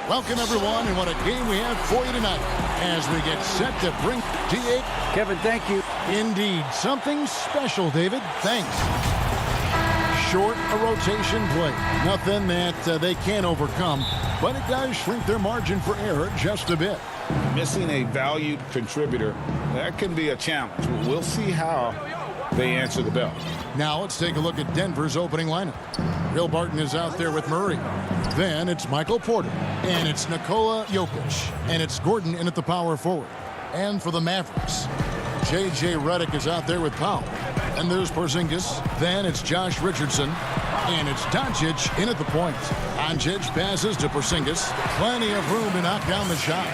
Welcome, everyone, and what a game we have for you tonight as we get set to bring T8. Kevin, thank you. Indeed, something special, David. Thanks. Short a rotation play. Nothing that they can't overcome, but it does shrink their margin for error just a bit. Missing a valued contributor, that can be a challenge. We'll see how they answer the bell. Now let's take a look at Denver's opening lineup. Bill Barton is out there with Murray. Then it's Michael Porter. And it's Nikola Jokic. And it's Gordon in at the power forward. And for the Mavericks, J.J. Redick is out there with Powell. And there's Porzingis. Then it's Josh Richardson. And it's Doncic in at the point. Doncic passes to Porzingis. Plenty of room to knock down the shot.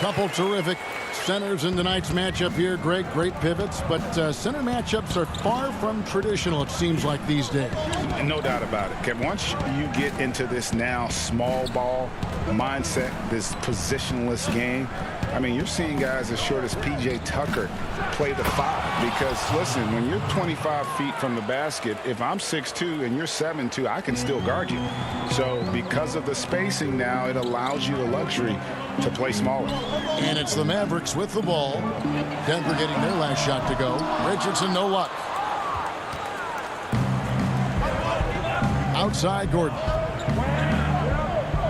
Couple terrific centers in tonight's matchup here. Great pivots, but center matchups are far from traditional, it seems like, these days. No doubt about it, Kevin. Once you get into this now small ball mindset, this positionless game, I mean, you're seeing guys as short as P.J. Tucker play the 5. Because, listen, when you're 25 feet from the basket, if I'm 6'2" and you're 7'2", I can still guard you. So because of the spacing now, it allows you the luxury to play smaller. And it's the Mavericks with the ball. Denver getting their last shot to go. Richardson, no luck. Outside, Gordon.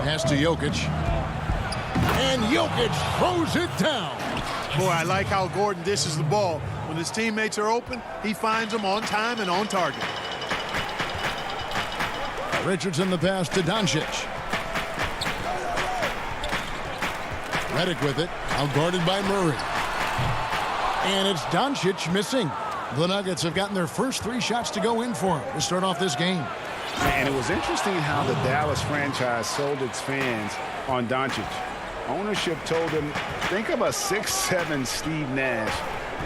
Pass to Jokic. And Jokic throws it down. Boy, I like how Gordon dishes the ball. When his teammates are open, he finds them on time and on target. Richardson the pass to Doncic. Redick with it, outguarded by Murray. And it's Doncic missing. The Nuggets have gotten their first 3 shots to go in for him to start off this game. And it was interesting how the Dallas franchise sold its fans on Doncic. Ownership told him, think of a 6'7" Steve Nash.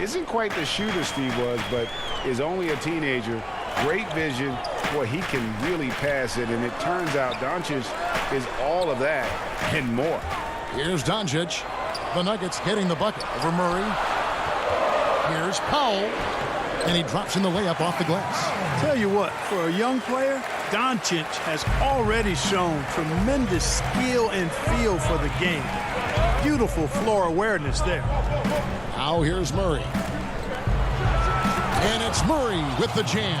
Isn't quite the shooter Steve was, but is only a teenager. Great vision. Boy, he can really pass it. And it turns out Doncic is all of that and more. Here's Doncic. The Nuggets getting the bucket over Murray. Here's Powell. And he drops in the layup off the glass. Tell you what, for a young player, Doncic has already shown tremendous skill and feel for the game. Beautiful floor awareness there. Now here's Murray. And it's Murray with the jam.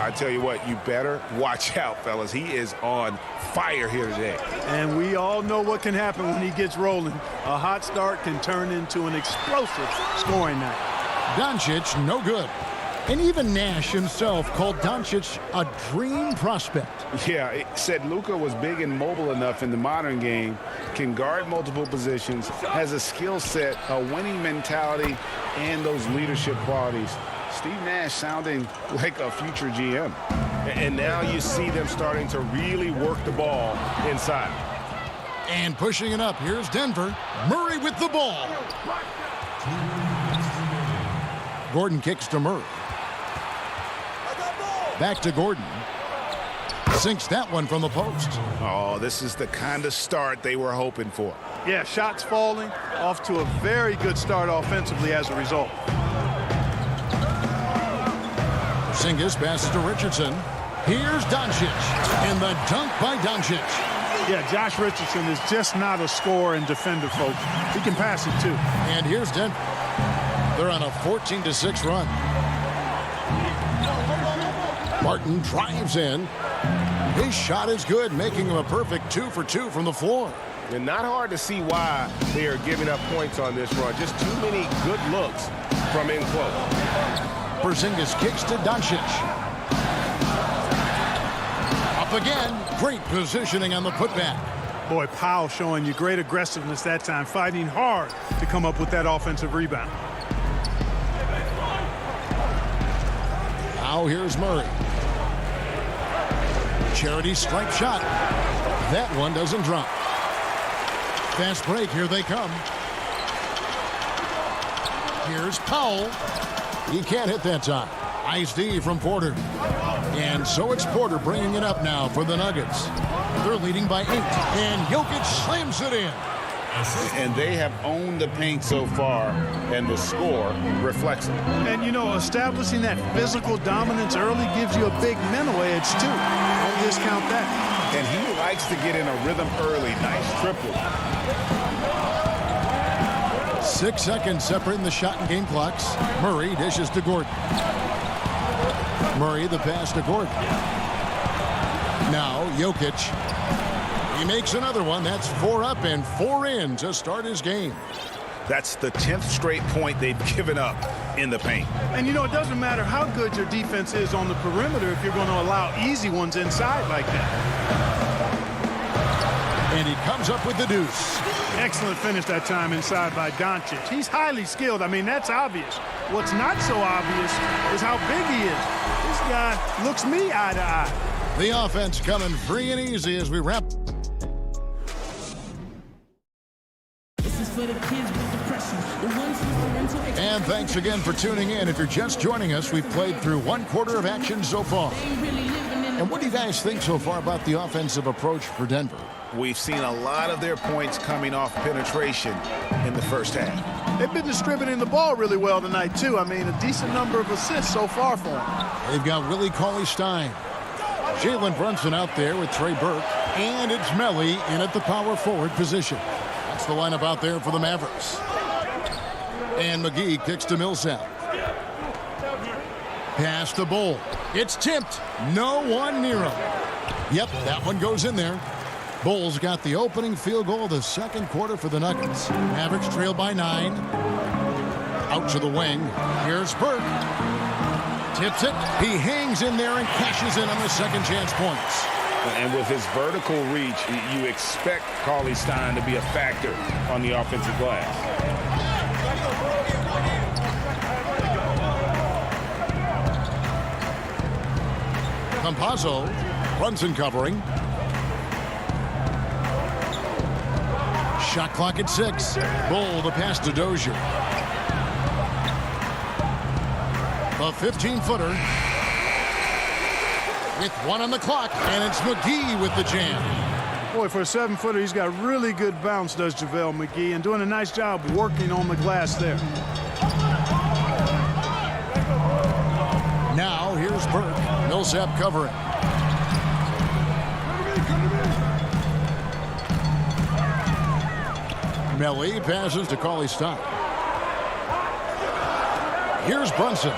I tell you what, you better watch out, fellas. He is on fire here today. And we all know what can happen when he gets rolling. A hot start can turn into an explosive scoring night. Doncic, no good. And even Nash himself called Doncic a dream prospect. Yeah, it said Luka was big and mobile enough in the modern game, can guard multiple positions, has a skill set, a winning mentality, and those leadership qualities. Steve Nash sounding like a future GM. And now you see them starting to really work the ball inside. And pushing it up, here's Denver. Murray with the ball. Gordon kicks to Murray. Back to Gordon. Sinks that one from the post. Oh, this is the kind of start they were hoping for. Yeah, shots falling, off to a very good start offensively as a result. Porzingis passes to Richardson. Here's Doncic. And the dunk by Doncic. Yeah, Josh Richardson is just not a scorer and defender, folks. He can pass it, too. And here's Denver. They're on a 14-6 run. Barton drives in. His shot is good, making him a perfect 2 for 2 from the floor. And not hard to see why they are giving up points on this run. Just too many good looks from in close. Porzingis kicks to Doncic. Up again. Great positioning on the putback. Boy, Powell showing you great aggressiveness that time, fighting hard to come up with that offensive rebound. Now here's Murray. Charity stripe shot. That one doesn't drop. Fast break. Here they come. Here's Powell. He can't hit that time. Nice D from Porter. And so it's Porter bringing it up now for the Nuggets. They're leading by 8. And Jokic slams it in. And they have owned the paint so far, and the score reflects it. And, you know, establishing that physical dominance early gives you a big mental edge, too. Don't discount that. and he likes to get in a rhythm early. Nice triple. 6 seconds separating the shot and game clocks. Murray dishes to Gordon. Murray the pass to Gordon. Now Jokic. He makes another one. That's 4 up and 4 in to start his game. That's the 10th straight point they've given up in the paint. And, you know, it doesn't matter how good your defense is on the perimeter if you're going to allow easy ones inside like that. And he comes up with the deuce. Excellent finish that time inside by Doncic. He's highly skilled. I mean, that's obvious. What's not so obvious is how big he is. This guy looks me eye to eye. The offense coming free and easy as we wrap. And thanks again for tuning in. If you're just joining us, we've played through 1/4 of action so far. And what do you guys think so far about the offensive approach for Denver? We've seen a lot of their points coming off penetration in the first half. They've been distributing the ball really well tonight, too. I mean, a decent number of assists so far for them. They've got Willie Cauley-Stein. Jalen Brunson out there with Trey Burke. And it's Melly in at the power forward position. That's the lineup out there for the Mavericks. And McGee kicks to Millsap. Pass to Bull. It's tipped. No one near him. Yep, that one goes in there. Bulls got the opening field goal of the second quarter for the Nuggets. Mavericks trail by 9. Out to the wing. Here's Burke. Tips it. He hangs in there and cashes in on the second chance points. And with his vertical reach, you expect Cauley-Stein to be a factor on the offensive glass. Campazzo. Brunson covering. Shot clock at 6. Bull the pass to Dozier. A 15-footer. With 1 on the clock, and it's McGee with the jam. Boy, for a 7-footer, he's got really good bounce, does JaVale McGee, and doing a nice job working on the glass there. Now, here's Burke. Millsap covering. Melly passes to Cauley-Stein. Here's Brunson.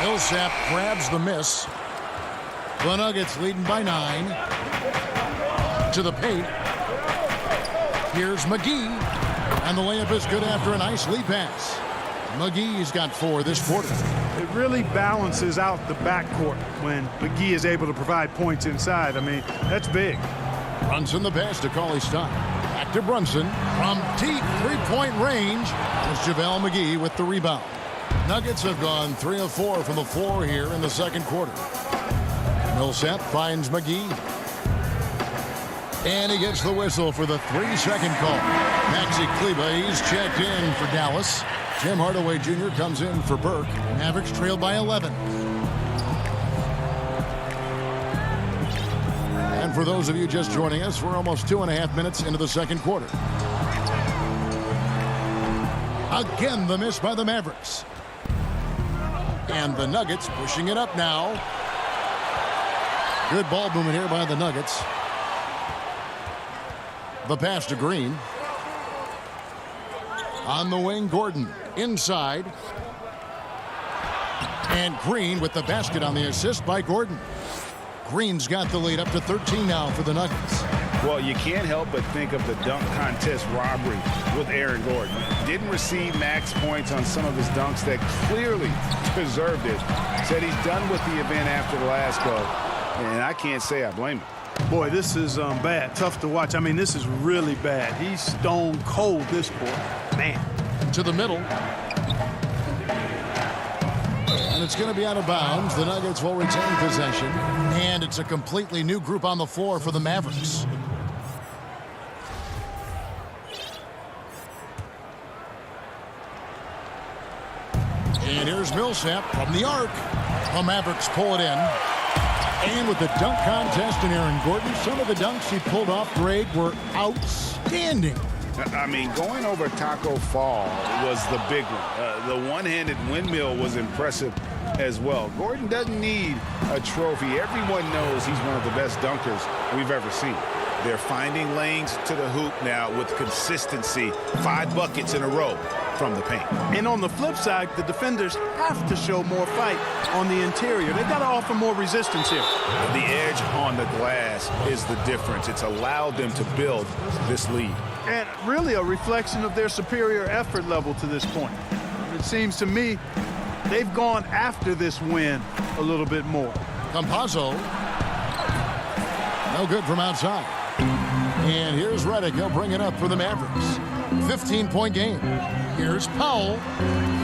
Millsap grabs the miss. The Nuggets leading by 9. To the paint. Here's McGee. And the layup is good after a nice lead pass. McGee's got 4 this quarter. It really balances out the backcourt when McGee is able to provide points inside. I mean, that's big. Brunson the pass to Cauley-Stein. Back to Brunson. From deep three-point range is JaVale McGee with the rebound. Nuggets have gone 3 of 4 from the floor here in the second quarter. Millsap finds McGee. And he gets the whistle for the 3-second call. Maxi Kleber, he's checked in for Dallas. Tim Hardaway Jr. comes in for Burke. Mavericks trail by 11. And for those of you just joining us, we're almost 2.5 minutes into the second quarter. Again, the miss by the Mavericks. And the Nuggets pushing it up now. Good ball movement here by the Nuggets. The pass to Green. On the wing, Gordon. Inside. And Green with the basket on the assist by Gordon. Green's got the lead up to 13 now for the Nuggets. Well, you can't help but think of the dunk contest robbery with Aaron Gordon. Didn't receive max points on some of his dunks that clearly deserved it. Said he's done with the event after the last go. And I can't say I blame him. Boy, this is bad. Tough to watch. I mean, this is really bad. He's stone cold this quarter. Man. To the middle. And it's going to be out of bounds. The Nuggets will retain possession. And it's a completely new group on the floor for the Mavericks. And here's Millsap from the arc. The Mavericks pull it in. And with the dunk contest and Aaron Gordon, some of the dunks he pulled off grade were outstanding. I mean, going over Taco Fall was the big one. The one-handed windmill was impressive as well. Gordon doesn't need a trophy. Everyone knows he's one of the best dunkers we've ever seen. They're finding lanes to the hoop now with consistency. 5 buckets in a row from the paint. And on the flip side, the defenders have to show more fight on the interior. They've got to offer more resistance here. The edge on the glass is the difference. It's allowed them to build this lead. And really a reflection of their superior effort level to this point. It seems to me they've gone after this win a little bit more. Campazzo. No good from outside. And here's Redick. He'll bring it up for the Mavericks. 15-point game. Here's Powell.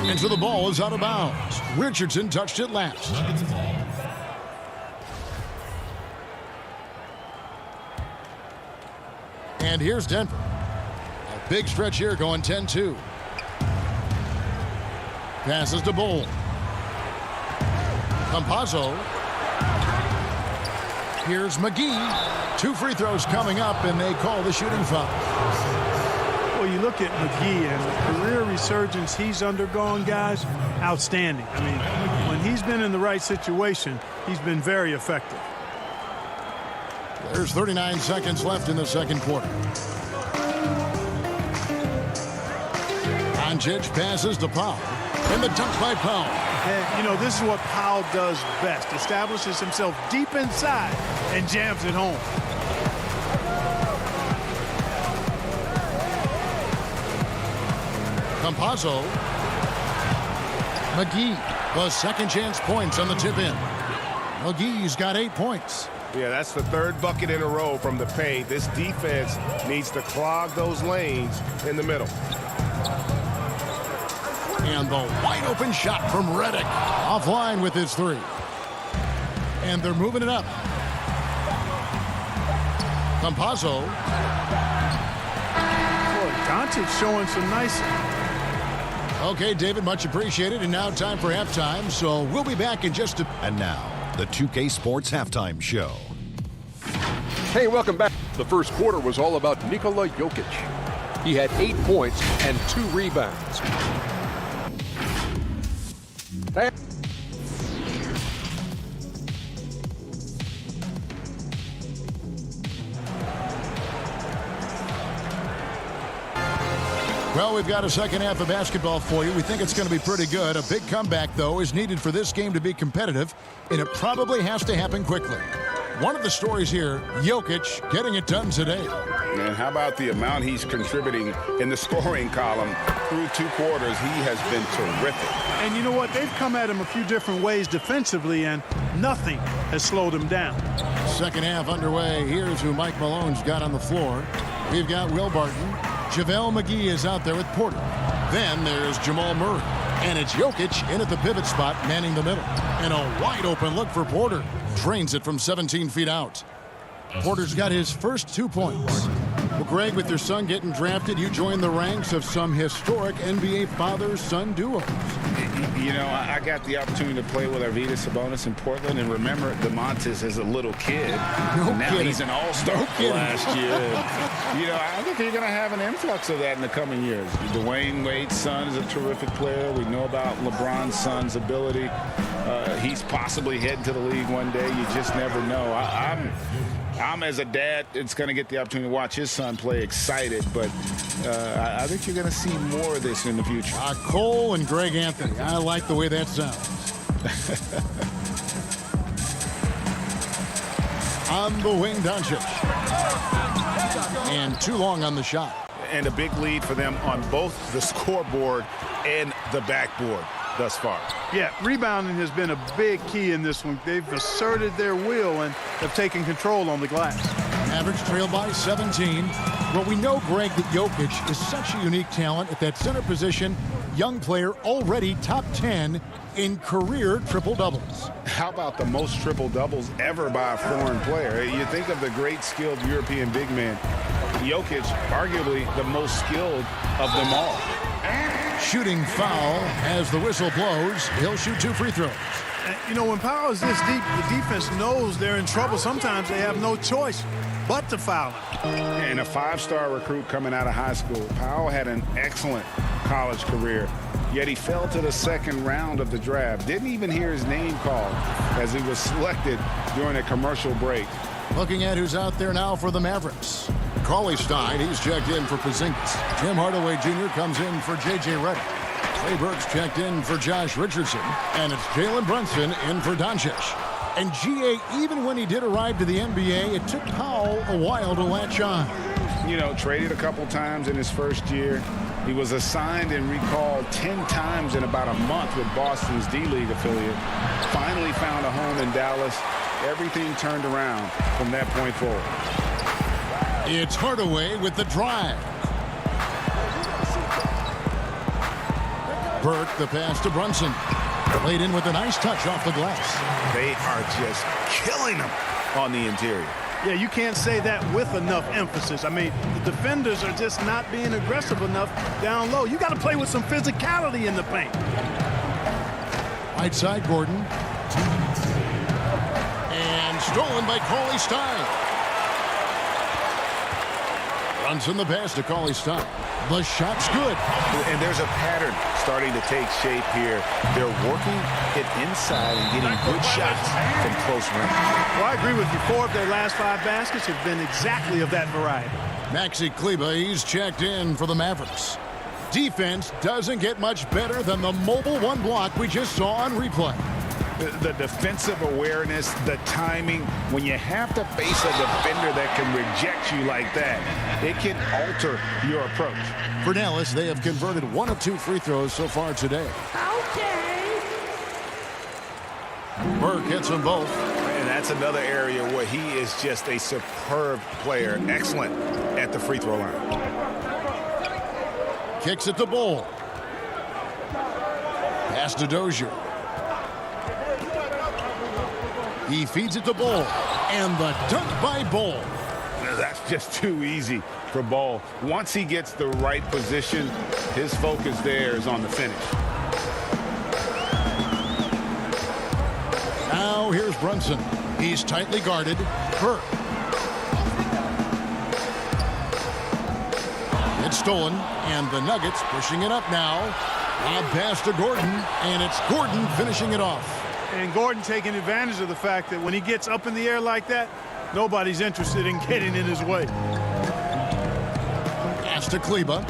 And so the ball is out of bounds. Richardson touched it last. And here's Denver. A big stretch here going 10-2. Passes to Bull. Campazzo. Here's McGee. 2 free throws coming up, and they call the shooting foul. Well, you look at McGee and the career resurgence he's undergone, guys, outstanding. I mean, when he's been in the right situation, he's been very effective. There's 39 seconds left in the second quarter. Doncic passes to Powell. And the dunk by Powell. And, you know, this is what Powell does best. Establishes himself deep inside and jams it home. Campazzo. McGee. The second chance points on the tip in. McGee's got 8 points. Yeah, that's the 3rd bucket in a row from the paint. This defense needs to clog those lanes in the middle. And the wide open shot from Redick. Offline with his 3. And they're moving it up. Campazzo. Boy, Doncic showing some nice... Okay, David, much appreciated. And now time for halftime. So we'll be back in just a... And now, the 2K Sports Halftime Show. Hey, welcome back. The first quarter was all about Nikola Jokic. He had 8 points and 2 rebounds. Well, we've got a second half of basketball for you. We think it's going to be pretty good. A big comeback, though, is needed for this game to be competitive, and it probably has to happen quickly. One of the stories here, Jokic getting it done today. And how about the amount he's contributing in the scoring column through 2 quarters? He has been terrific. And you know what? They've come at him a few different ways defensively, and nothing has slowed him down. Second half underway. Here's who Mike Malone's got on the floor. We've got Will Barton. JaVale McGee is out there with Porter. Then there's Jamal Murray. And it's Jokic in at the pivot spot, manning the middle. And a wide open look for Porter. Drains it from 17 feet out. Porter's got his first 2 points. Well, Greg, with your son getting drafted, you joined the ranks of some historic NBA father-son duos. You know, I got the opportunity to play with Arvydas Sabonis in Portland, and remember DeMontis as a little kid. Now he's an all-star last year. You know, I think you're going to have an influx of that in the coming years. Dwayne Wade's son is a terrific player. We know about LeBron's son's ability. He's possibly heading to the league one day. You just never know. I'm as a dad, it's going to get the opportunity to watch his son play excited, but I think you're going to see more of this in the future. Cole and Greg Anthony. I like the way that sounds. On the wing, Doncic. And too long on the shot. And a big lead for them on both the scoreboard and the backboard thus far. Yeah, rebounding has been a big key in this one. They've asserted their will and have taken control on the glass. Mavericks trail by 17. Well, we know, Greg, that Jokic is such a unique talent at that center position. Young player, already top 10 in career triple-doubles. How about the most triple-doubles ever by a foreign player? You think of the great skilled European big man. Jokic, arguably the most skilled of them all. Shooting foul as the whistle blows. He'll shoot 2 free throws. You know, when Powell is this deep, the defense knows they're in trouble. Sometimes they have no choice but to foul him. And a five-star recruit coming out of high school. Powell had an excellent college career, yet he fell to the second round of the draft. Didn't even hear his name called as he was selected during a commercial break. Looking at who's out there now for the Mavericks. Cauley Stein, he's checked in for Porzingis. Tim Hardaway Jr. comes in for J.J. Redick. Trey Burke's checked in for Josh Richardson. And it's Jalen Brunson in for Doncic. And G.A., even when he did arrive to the NBA, it took Powell a while to latch on. You know, traded a couple times in his first year. He was assigned and recalled 10 times in about a month with Boston's D-League affiliate. Finally found a home in Dallas. Everything turned around from that point forward. It's Hardaway with the drive. Burke, the pass to Brunson. Laid in with a nice touch off the glass. They are just killing him on the interior. Yeah, you can't say that with enough emphasis. I mean, the defenders are just not being aggressive enough down low. You got to play with some physicality in the paint. Right side, Gordon. And stolen by Cauley Stein. Brunson the pass to Cauley Stein. The shot's good. And there's a pattern starting to take shape here. They're working it inside and getting good shots from close range. Well, I agree with you. 4 of their last 5 baskets have been exactly of that variety. Maxi Kleber, he's checked in for the Mavericks. Defense doesn't get much better than the mobile one block we just saw on replay. The defensive awareness, the timing, when you have to face a defender that can reject you like that, it can alter your approach. For Dallas, they have converted 1 of 2 free throws so far today. Okay. Burke hits them both. And that's another area where he is just a superb player, excellent at the free throw line. Kicks it to Bol. Pass to Dozier. He feeds it to Bol. And the dunk by Bol. That's just too easy for Bol. Once he gets the right position, his focus there is on the finish. Now here's Brunson. He's tightly guarded. Burke. It's stolen, and the Nuggets pushing it up now. Lob pass to Gordon, and it's Gordon finishing it off. And Gordon taking advantage of the fact that when he gets up in the air like that, nobody's interested in getting in his way. Pass to Kleber.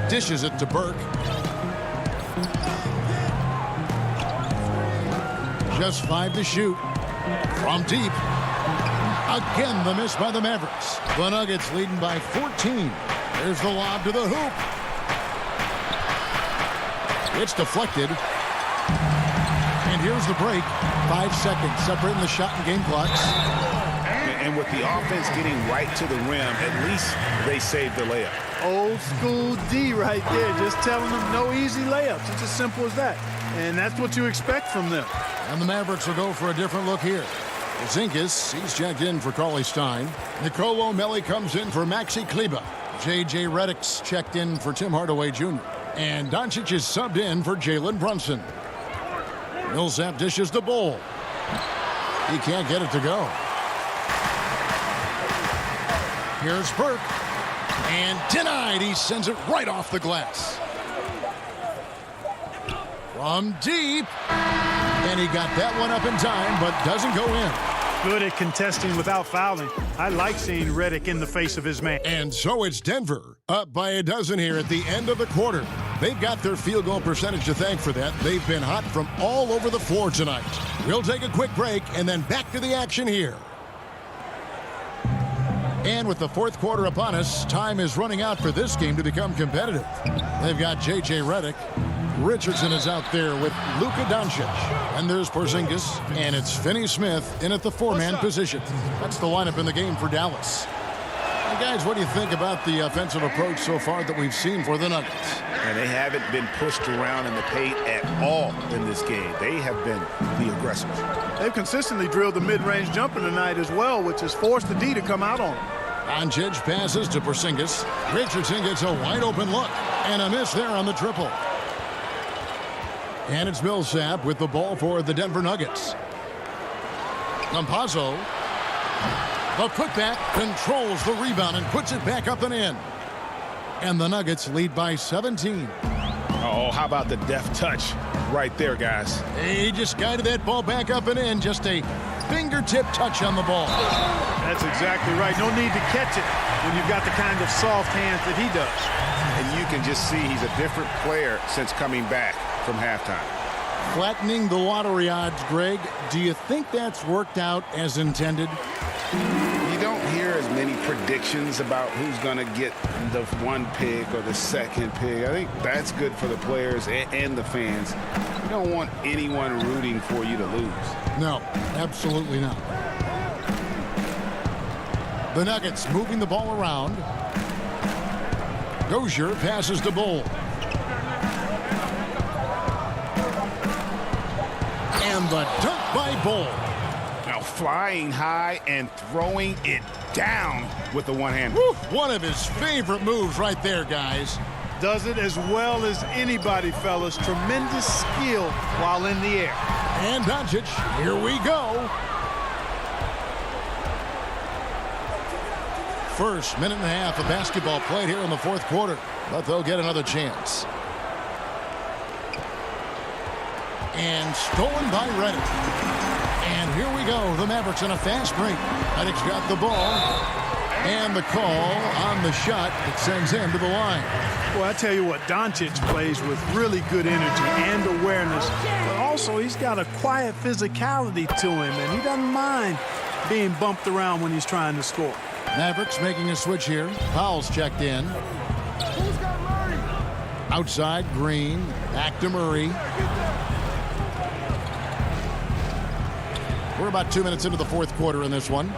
Dishes it to Burke. Just 5 to shoot. From deep. Again, the miss by the Mavericks. The Nuggets leading by 14. There's the lob to the hoop. It's deflected. And here's the break. 5 seconds separating the shot and game clocks. And with the offense getting right to the rim, at least they saved the layup. Old school D right there, just telling them no easy layups. It's as simple as that. And that's what you expect from them. And the Mavericks will go for a different look here. Zinkis, he's checked in for Cauley Stein. Nicolo Melli comes in for Maxi Kleber. J.J. Redick's checked in for Tim Hardaway Jr. And Doncic is subbed in for Jalen Brunson. Millsap dishes the Bol. He can't get it to go. Here's Burke. And denied. He sends it right off the glass. From deep. And he got that one up in time, but doesn't go in. Good at contesting without fouling. I like seeing Redick in the face of his man. And so it's Denver up by a dozen here at the end of the quarter. They've got their field goal percentage to thank for that. They've been hot from all over the floor tonight. We'll take a quick break and then back to the action here. And with the fourth quarter upon us, time is running out for this game to become competitive. They've got J.J. Redick. Richardson is out there with Luka Doncic. And there's Porzingis. And it's Finney-Smith in at the 4-man position. That's the lineup in the game for Dallas. And guys, what do you think about the offensive approach so far that we've seen for the Nuggets? And they haven't been pushed around in the paint at all in this game. They have been the aggressors. They've consistently drilled the mid-range jumper tonight as well, which has forced the D to come out on them. Doncic passes to Porzingis. Richardson gets a wide open look. And a miss there on the triple. And it's Millsap with the ball for the Denver Nuggets. Campazzo. The putback controls the rebound and puts it back up and in. And the Nuggets lead by 17. Oh, how about the deft touch right there, guys? He just guided that ball back up and in. Just a fingertip touch on the ball. That's exactly right. No need to catch it when you've got the kind of soft hands that he does. And you can just see he's a different player since coming back from halftime. Flattening the lottery odds, Greg. Do you think that's worked out as intended? You don't hear as many predictions about who's going to get the one pick or the second pick. I think that's good for the players and the fans. You don't want anyone rooting for you to lose. No, absolutely not. The Nuggets moving the ball around. Dozier passes to Bull. And the dunk by Bull. Now flying high and throwing it down with the one hand. One of his favorite moves right there, guys. Does it as well as anybody, fellas. Tremendous skill while in the air. And Doncic, here we go. First minute and a half of basketball played here in the fourth quarter, but they'll get another chance. And stolen by Redick. And here we go. The Mavericks in a fast break. Redick's got the ball. And the call on the shot that sends him to the line. Well, I tell you what, Doncic plays with really good energy and awareness. But also, he's got a quiet physicality to him, and he doesn't mind being bumped around when he's trying to score. Mavericks making a switch here. Powell's checked in. Outside, Green. Back to Murray. We're about 2 minutes into the fourth quarter in this one.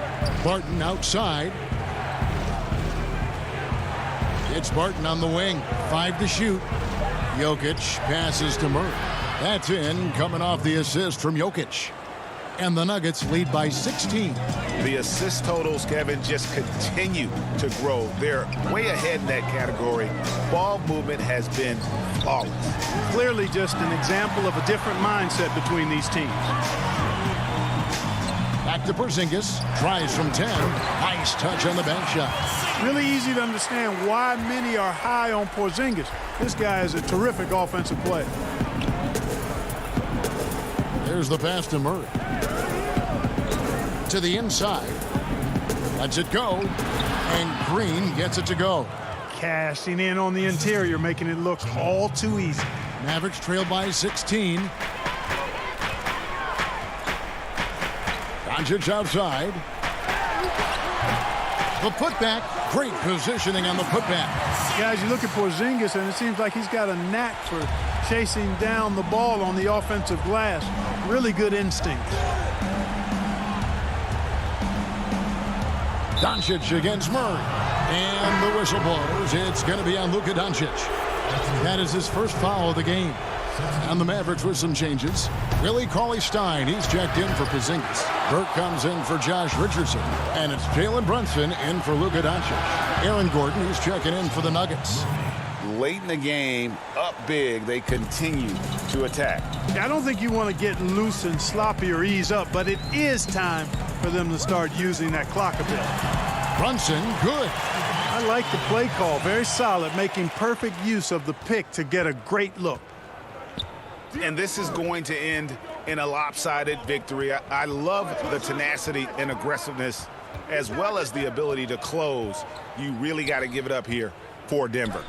Barton outside. It's Barton on the wing. 5 to shoot. Jokic passes to Murray. That's in, coming off the assist from Jokic. And the Nuggets lead by 16. The assist totals, Kevin, just continue to grow. They're way ahead in that category. Ball movement has been flawless. Clearly just an example of a different mindset between these teams. Back to Porzingis. Tries from 10. Nice touch on the bank shot. Really easy to understand why many are high on Porzingis. This guy is a terrific offensive player. There's the pass to Murray. To the inside. Lets it go. And Green gets it to go. Cashing in on the interior, making it look all too easy. Mavericks trail by 16. Doncic outside. The putback. Great positioning on the putback. Guys, you look at Porzingis, and it seems like he's got a knack for chasing down the ball on the offensive glass. Really good instinct. Doncic against Murray. And the whistle blows. It's going to be on Luka Doncic. That is his first foul of the game. And the Mavericks with some changes. Willie Cauley-Stein, he's checked in for Porzingis. Burke comes in for Josh Richardson. And it's Jalen Brunson in for Luka Doncic. Aaron Gordon, he's checking in for the Nuggets. Late in the game, up big, they continue to attack. I don't think you want to get loose and sloppy or ease up, but it is time for them to start using that clock a bit. Brunson, good. I like the play call. Very solid, making perfect use of the pick to get a great look. And this is going to end in a lopsided victory. I love the tenacity and aggressiveness as well as the ability to close. You really got to give it up here for Denver.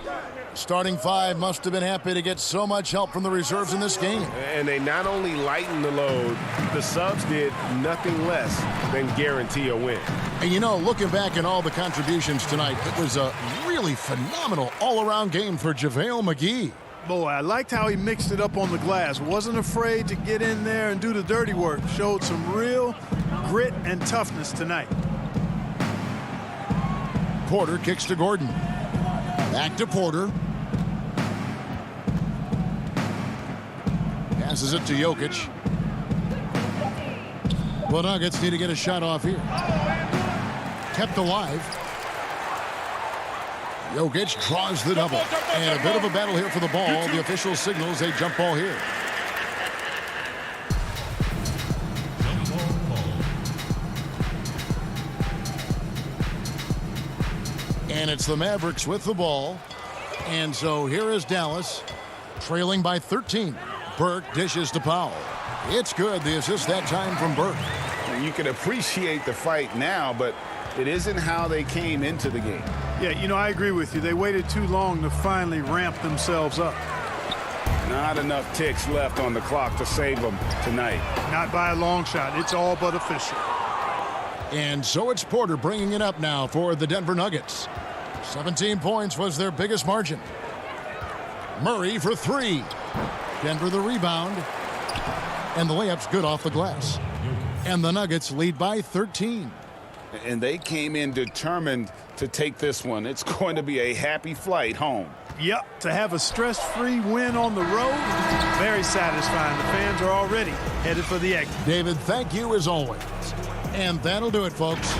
Starting 5 must have been happy to get so much help from the reserves in this game. And they not only lightened the load, the subs did nothing less than guarantee a win. And you know, looking back at all the contributions tonight, it was a really phenomenal all-around game for JaVale McGee. Boy, I liked how he mixed it up on the glass. Wasn't afraid to get in there and do the dirty work. Showed some real grit and toughness tonight. Porter kicks to Gordon. Back to Porter. Passes it to Jokic. The Nuggets need to get a shot off here. Kept alive. Jokic draws the double. And a bit of a battle here for the ball. The official signals a jump ball here. And it's the Mavericks with the ball. And so here is Dallas, trailing by 13. Burke dishes to Powell. It's good. The assist that time from Burke. You can appreciate the fight now, but it isn't how they came into the game. Yeah, you know, I agree with you. They waited too long to finally ramp themselves up. Not enough ticks left on the clock to save them tonight. Not by a long shot. It's all but official. And so it's Porter bringing it up now for the Denver Nuggets. 17 points was their biggest margin. Murray for three. Denver the rebound. And the layup's good off the glass. And the Nuggets lead by 13. And they came in determined to take this one. It's going to be a happy flight home. Yep, to have a stress-free win on the road, very satisfying. The fans are already headed for the exit. David, thank you as always. And that'll do it, folks.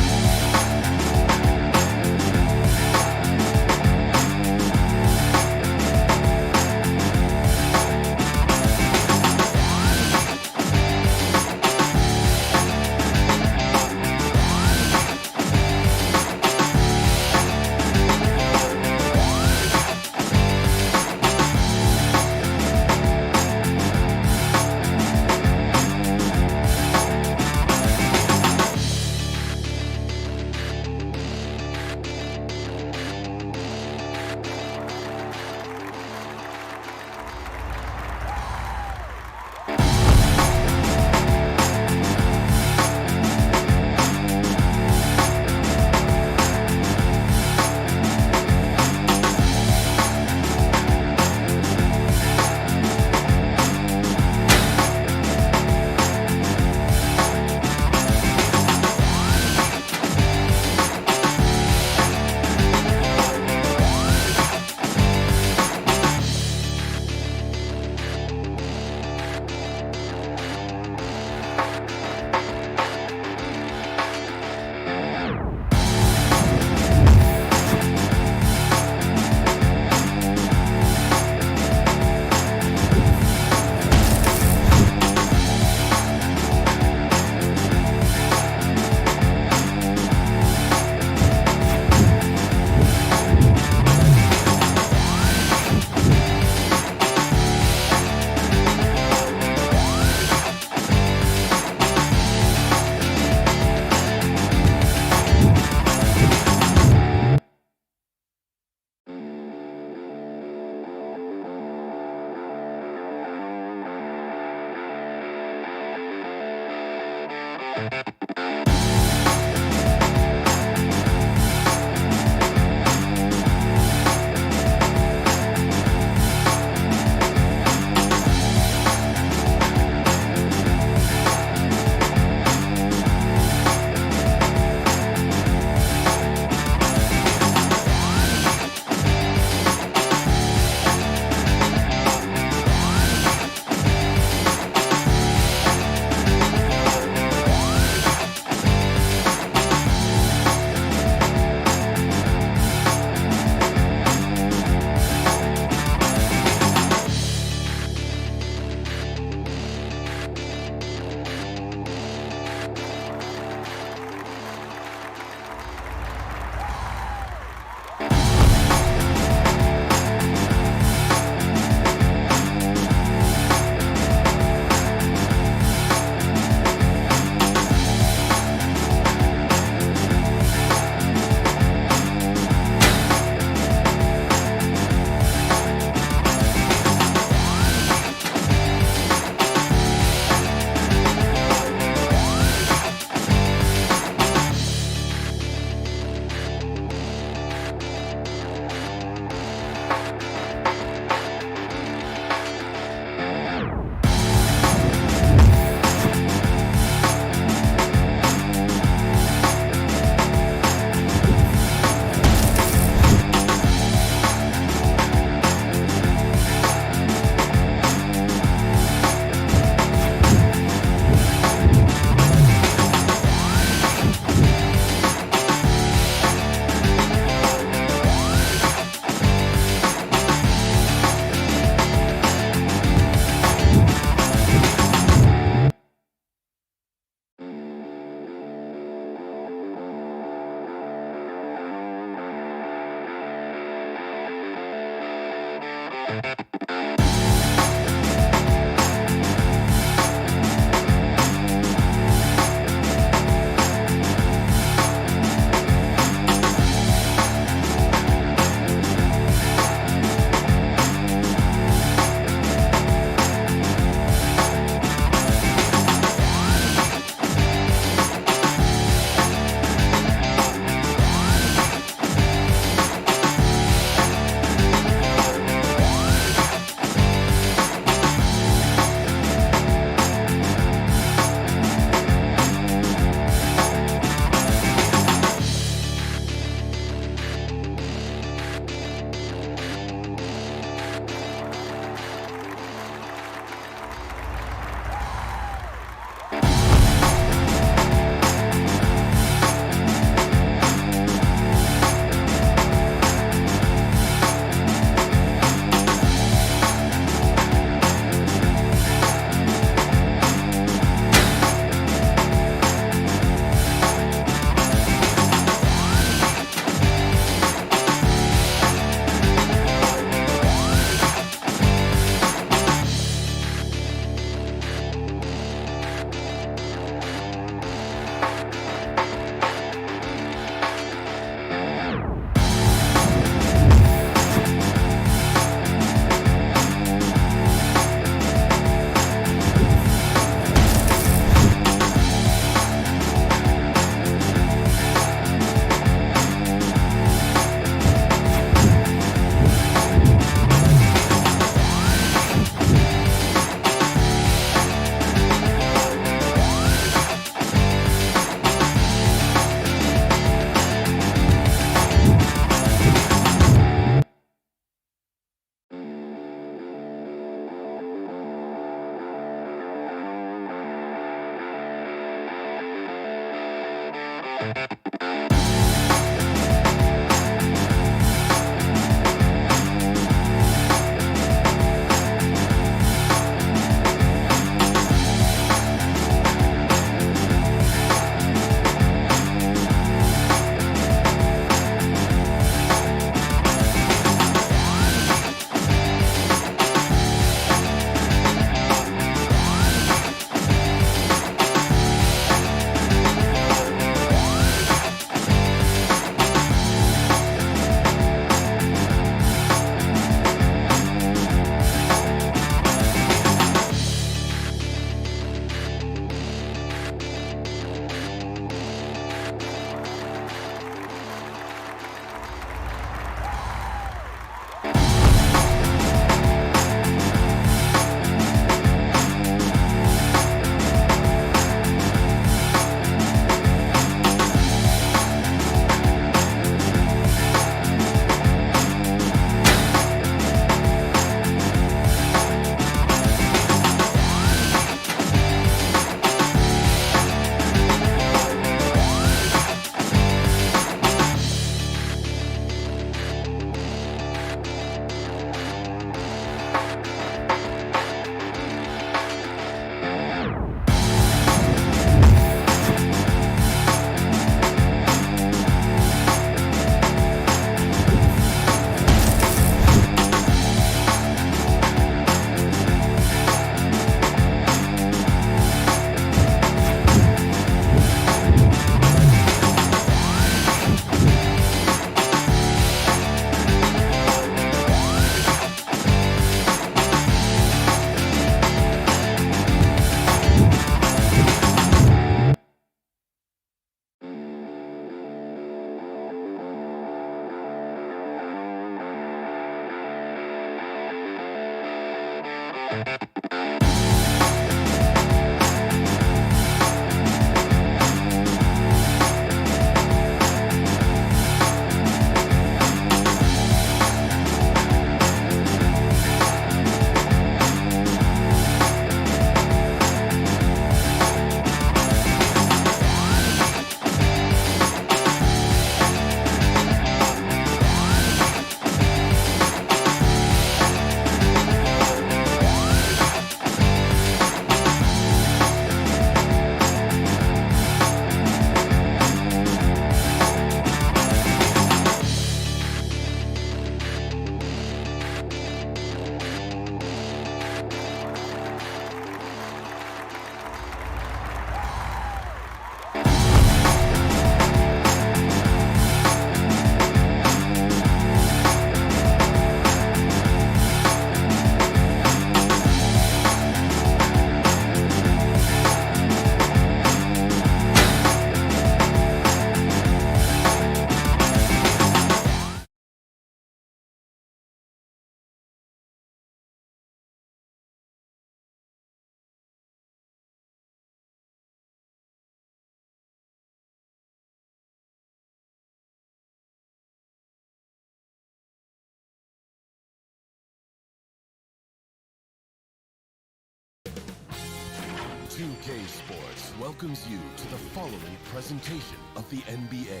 2K Sports welcomes you to the following presentation of the NBA.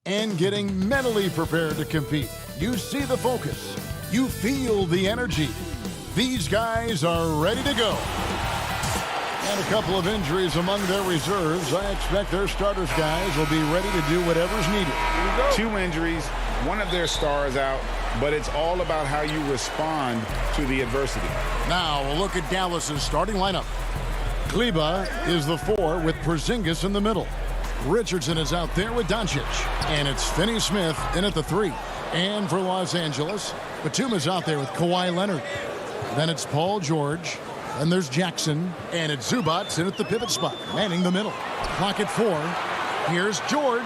And getting mentally prepared to compete. You see the focus. You feel the energy. These guys are ready to go. And a couple of injuries among their reserves. I expect their starters guys will be ready to do whatever's needed. 2 injuries, one of their stars out, but it's all about how you respond to the adversity. Now we'll look at Dallas's starting lineup. Kleba is the 4 with Porzingis in the middle. Richardson is out there with Doncic. And it's Finney Smith in at the 3. And for Los Angeles, Batum is out there with Kawhi Leonard. Then it's Paul George. And there's Jackson. And it's Zubac in at the pivot spot, manning the middle. Clock at 4. Here's George.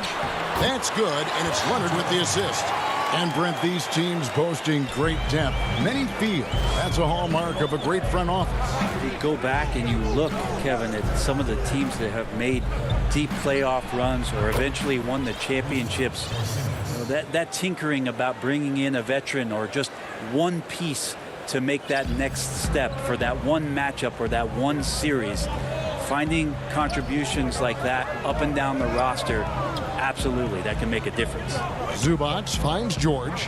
That's good, and it's Leonard with the assist. And Brent, these teams boasting great depth. Many feel that's a hallmark of a great front office. If you go back and you look, Kevin, at some of the teams that have made deep playoff runs or eventually won the championships, you know, that tinkering about bringing in a veteran or just one piece to make that next step for that one matchup or that one series, finding contributions like that up and down the roster, absolutely, that can make a difference. Zubac finds George.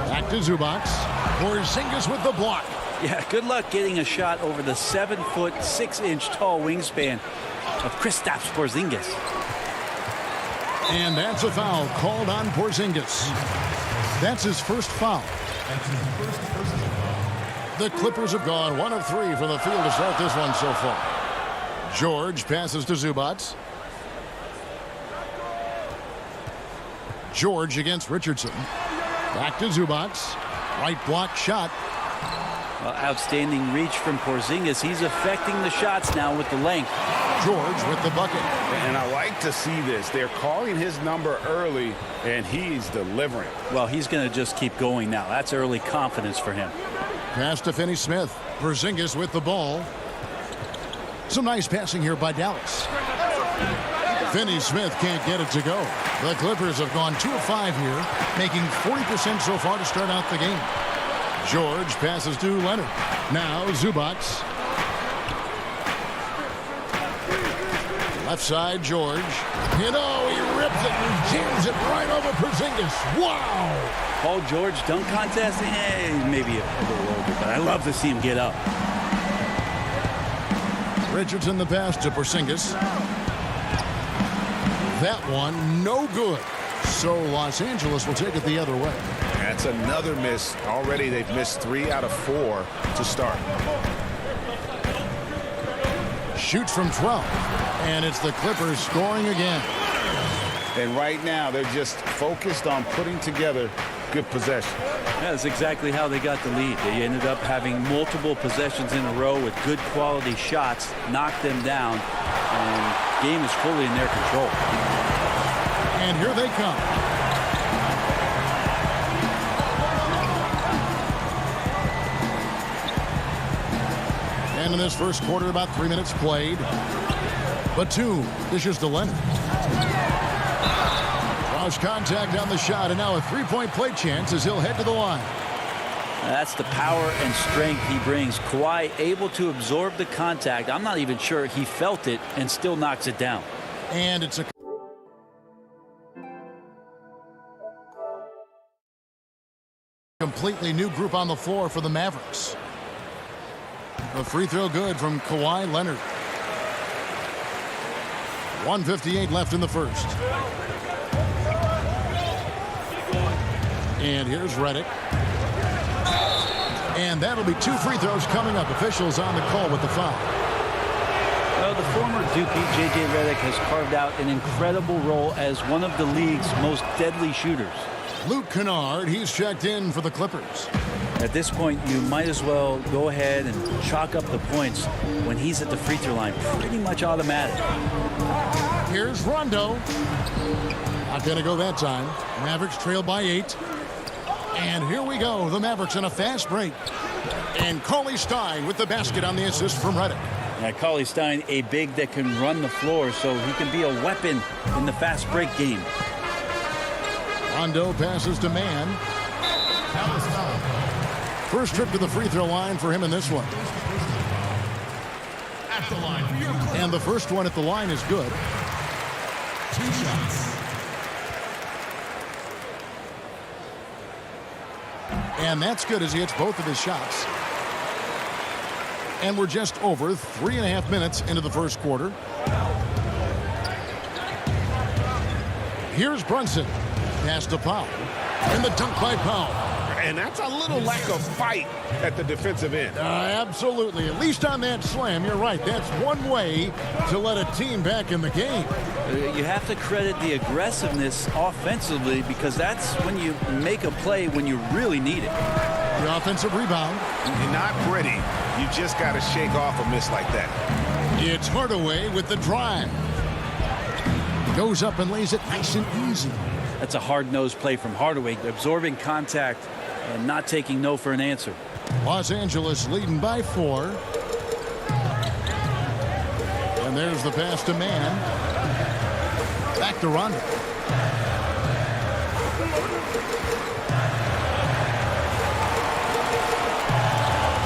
Back to Zubac. Porzingis with the block. Yeah, good luck getting a shot over the 7-foot, 6-inch tall wingspan of Kristaps Porzingis. And that's a foul called on Porzingis. That's his first foul. The Clippers have gone 1 of 3 from the field to start this one so far. George passes to Zubac. George against Richardson. Back to Zubac. Right block shot. Well, outstanding reach from Porzingis. He's affecting the shots now with the length. George with the bucket. And I like to see this. They're calling his number early, and he's delivering. Well, he's going to just keep going now. That's early confidence for him. Pass to Finney Smith. Porzingis with the ball. Some nice passing here by Dallas. Finney Smith can't get it to go. The Clippers have gone 2 of 5 here, making 40% so far to start out the game. George passes to Leonard. Now Zubac. Left side, George. You know, he rips it and jams it right over Porzingis. Wow! Paul George dunk contest? Maybe a little over, but I love to see him get up. Richardson the pass to Porzingis. That one, no good. So Los Angeles will take it the other way. That's another miss. Already they've missed 3 out of 4 to start. Shoots from 12. And it's the Clippers scoring again. And right now they're just focused on putting together good possession. Yeah, that's exactly how they got the lead. They ended up having multiple possessions in a row with good quality shots, knocked them down, and the game is fully in their control. And here they come. And in this first quarter, about 3 minutes played. Batum dishes to Leonard. Draws contact on the shot, and now a three-point play chance as he'll head to the line. That's the power and strength he brings. Kawhi able to absorb the contact. I'm not even sure he felt it and still knocks it down. And it's a completely new group on the floor for the Mavericks. A free throw good from Kawhi Leonard. 1:58 left in the first. And here's Redick. And that'll be 2 free throws coming up. Officials on the call with the foul. Well, the former Dookie, J.J. Redick, has carved out an incredible role as one of the league's most deadly shooters. Luke Kennard, he's checked in for the Clippers. At this point, you might as well go ahead and chalk up the points when he's at the free throw line. Pretty much automatic. Here's Rondo. Not going to go that time. Mavericks trail by 8. And here we go. The Mavericks in a fast break. And Cauley Stein with the basket on the assist from Redick. Yeah, Cauley Stein, a big that can run the floor, so he can be a weapon in the fast break game. Rondo passes to Mann. First trip to the free throw line for him in this one. And the first one at the line is good. 2 shots. And that's good as he hits both of his shots. And we're just over 3.5 minutes into the first quarter. Here's Brunson. Pass to Powell. And the dunk by Powell. And that's a little lack of fight at the defensive end. Absolutely. At least on that slam, you're right. That's one way to let a team back in the game. You have to credit the aggressiveness offensively because that's when you make a play when you really need it. The offensive rebound. You're not pretty. You just got to shake off a miss like that. It's Hardaway with the drive. Goes up and lays it nice and easy. That's a hard-nosed play from Hardaway, absorbing contact and not taking no for an answer. Los Angeles leading by 4. And there's the pass to Mann. Back to Rondo.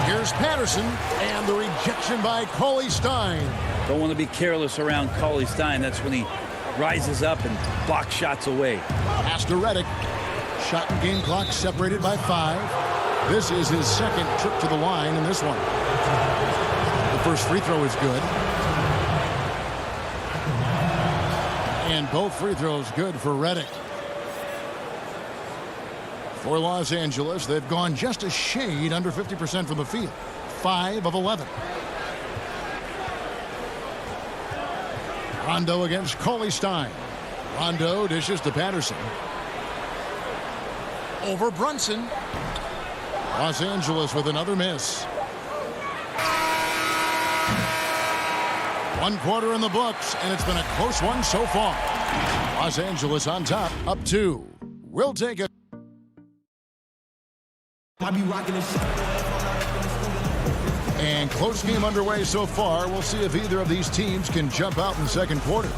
Here's Patterson, and the rejection by Cauley Stein. Don't want to be careless around Cauley Stein. That's when he rises up and blocks shots away. Pass to Redick. Shot and game clock separated by 5. This is his second trip to the line in this one. The first free throw is good. And both free throws good for Redick. For Los Angeles, they've gone just a shade under 50% from the field. 5 of 11. Rondo against Cauley Stein. Rondo dishes to Patterson. Over Brunson. Los Angeles with another miss. 1 quarter in the books, and it's been a close one so far. Los Angeles on top, up 2. We'll take it. And close game underway so far. We'll see if either of these teams can jump out in the second quarter.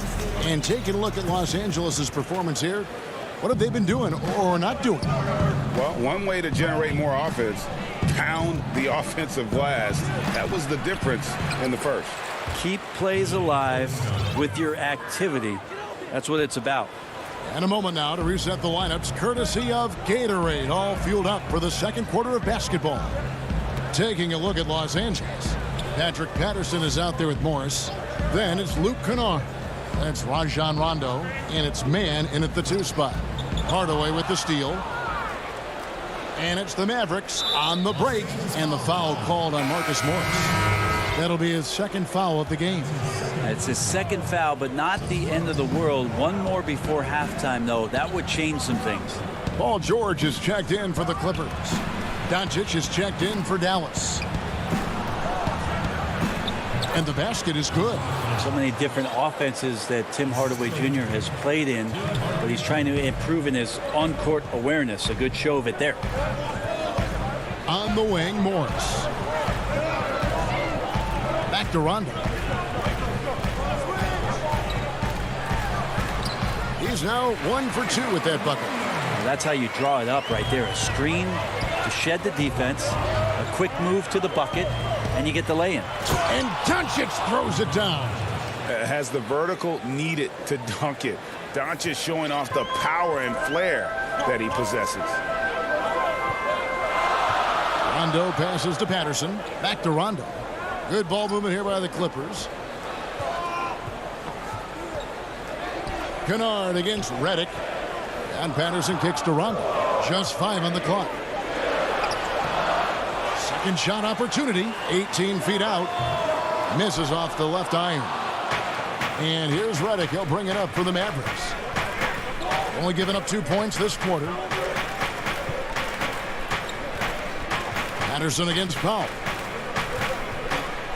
And taking a look at Los Angeles' performance here, what have they been doing or not doing? Well, one way to generate more offense, pound the offensive glass. That was the difference in the first. Keep plays alive with your activity. That's what it's about. And a moment now to reset the lineups, courtesy of Gatorade, all fueled up for the second quarter of basketball. Taking a look at Los Angeles, Patrick Patterson is out there with Morris. Then it's Luke Kennard. That's Rajon Rondo, and it's Mann in at the 2 spot. Hardaway with the steal. And it's the Mavericks on the break, and the foul called on Marcus Morris. That'll be his second foul of the game. It's his second foul, but not the end of the world. One more before halftime, though. That would change some things. Paul George is checked in for the Clippers. Doncic is checked in for Dallas. And the basket is good. So many different offenses that Tim Hardaway Jr. has played in, but he's trying to improve in his on-court awareness. A good show of it there. On the wing, Morris. Back to Rondo. He's now 1 for 2 with that bucket. Well, that's how you draw it up right there. A screen to shed the defense, a quick move to the bucket, and you get the lay-in. And Doncic throws it down. Has the vertical needed to dunk it. Doncic showing off the power and flair that he possesses. Rondo passes to Patterson. Back to Rondo. Good ball movement here by the Clippers. Kennard against Redick. And Patterson kicks to Rondo. Just 5 on the clock. Second shot opportunity. 18 feet out. Misses off the left iron. And here's Redick. He'll bring it up for the Mavericks. Only giving up 2 points this quarter. Patterson against Powell.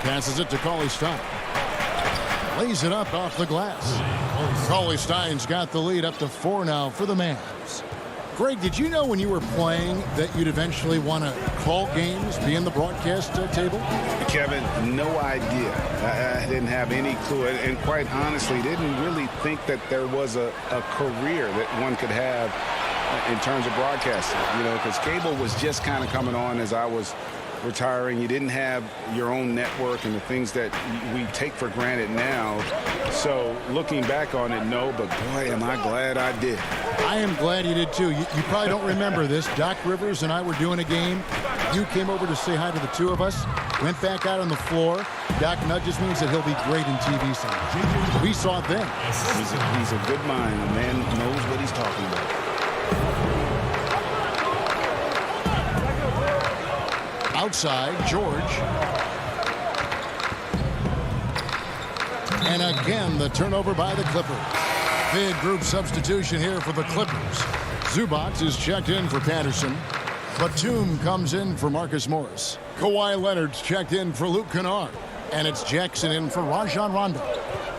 Passes it to Cauley Stein. Lays it up off the glass. Cauley Stein's got the lead up to 4 now for the Mavs. Greg, did you know when you were playing that you'd eventually want to call games, be in the broadcast table? Kevin, no idea. I didn't have any clue. And quite honestly, didn't really think that there was a career that one could have in terms of broadcasting, because cable was just kind of coming on as I was retiring. You didn't have your own network and the things that we take for granted now. So looking back on it, no, but boy, am I glad I did. I am glad you did too. You probably don't remember this. Doc Rivers and I were doing a game. You came over to say hi to the two of us, went back out on the floor. Doc nudges me and said he'll be great in TV someday. We saw it then. He's a good mind. The man knows what he's talking about. Outside, George. And again, the turnover by the Clippers. Big group substitution here for the Clippers. Zubac is checked in for Patterson. Batum comes in for Marcus Morris. Kawhi Leonard's checked in for Luke Kennard. And it's Jackson in for Rajon Rondo.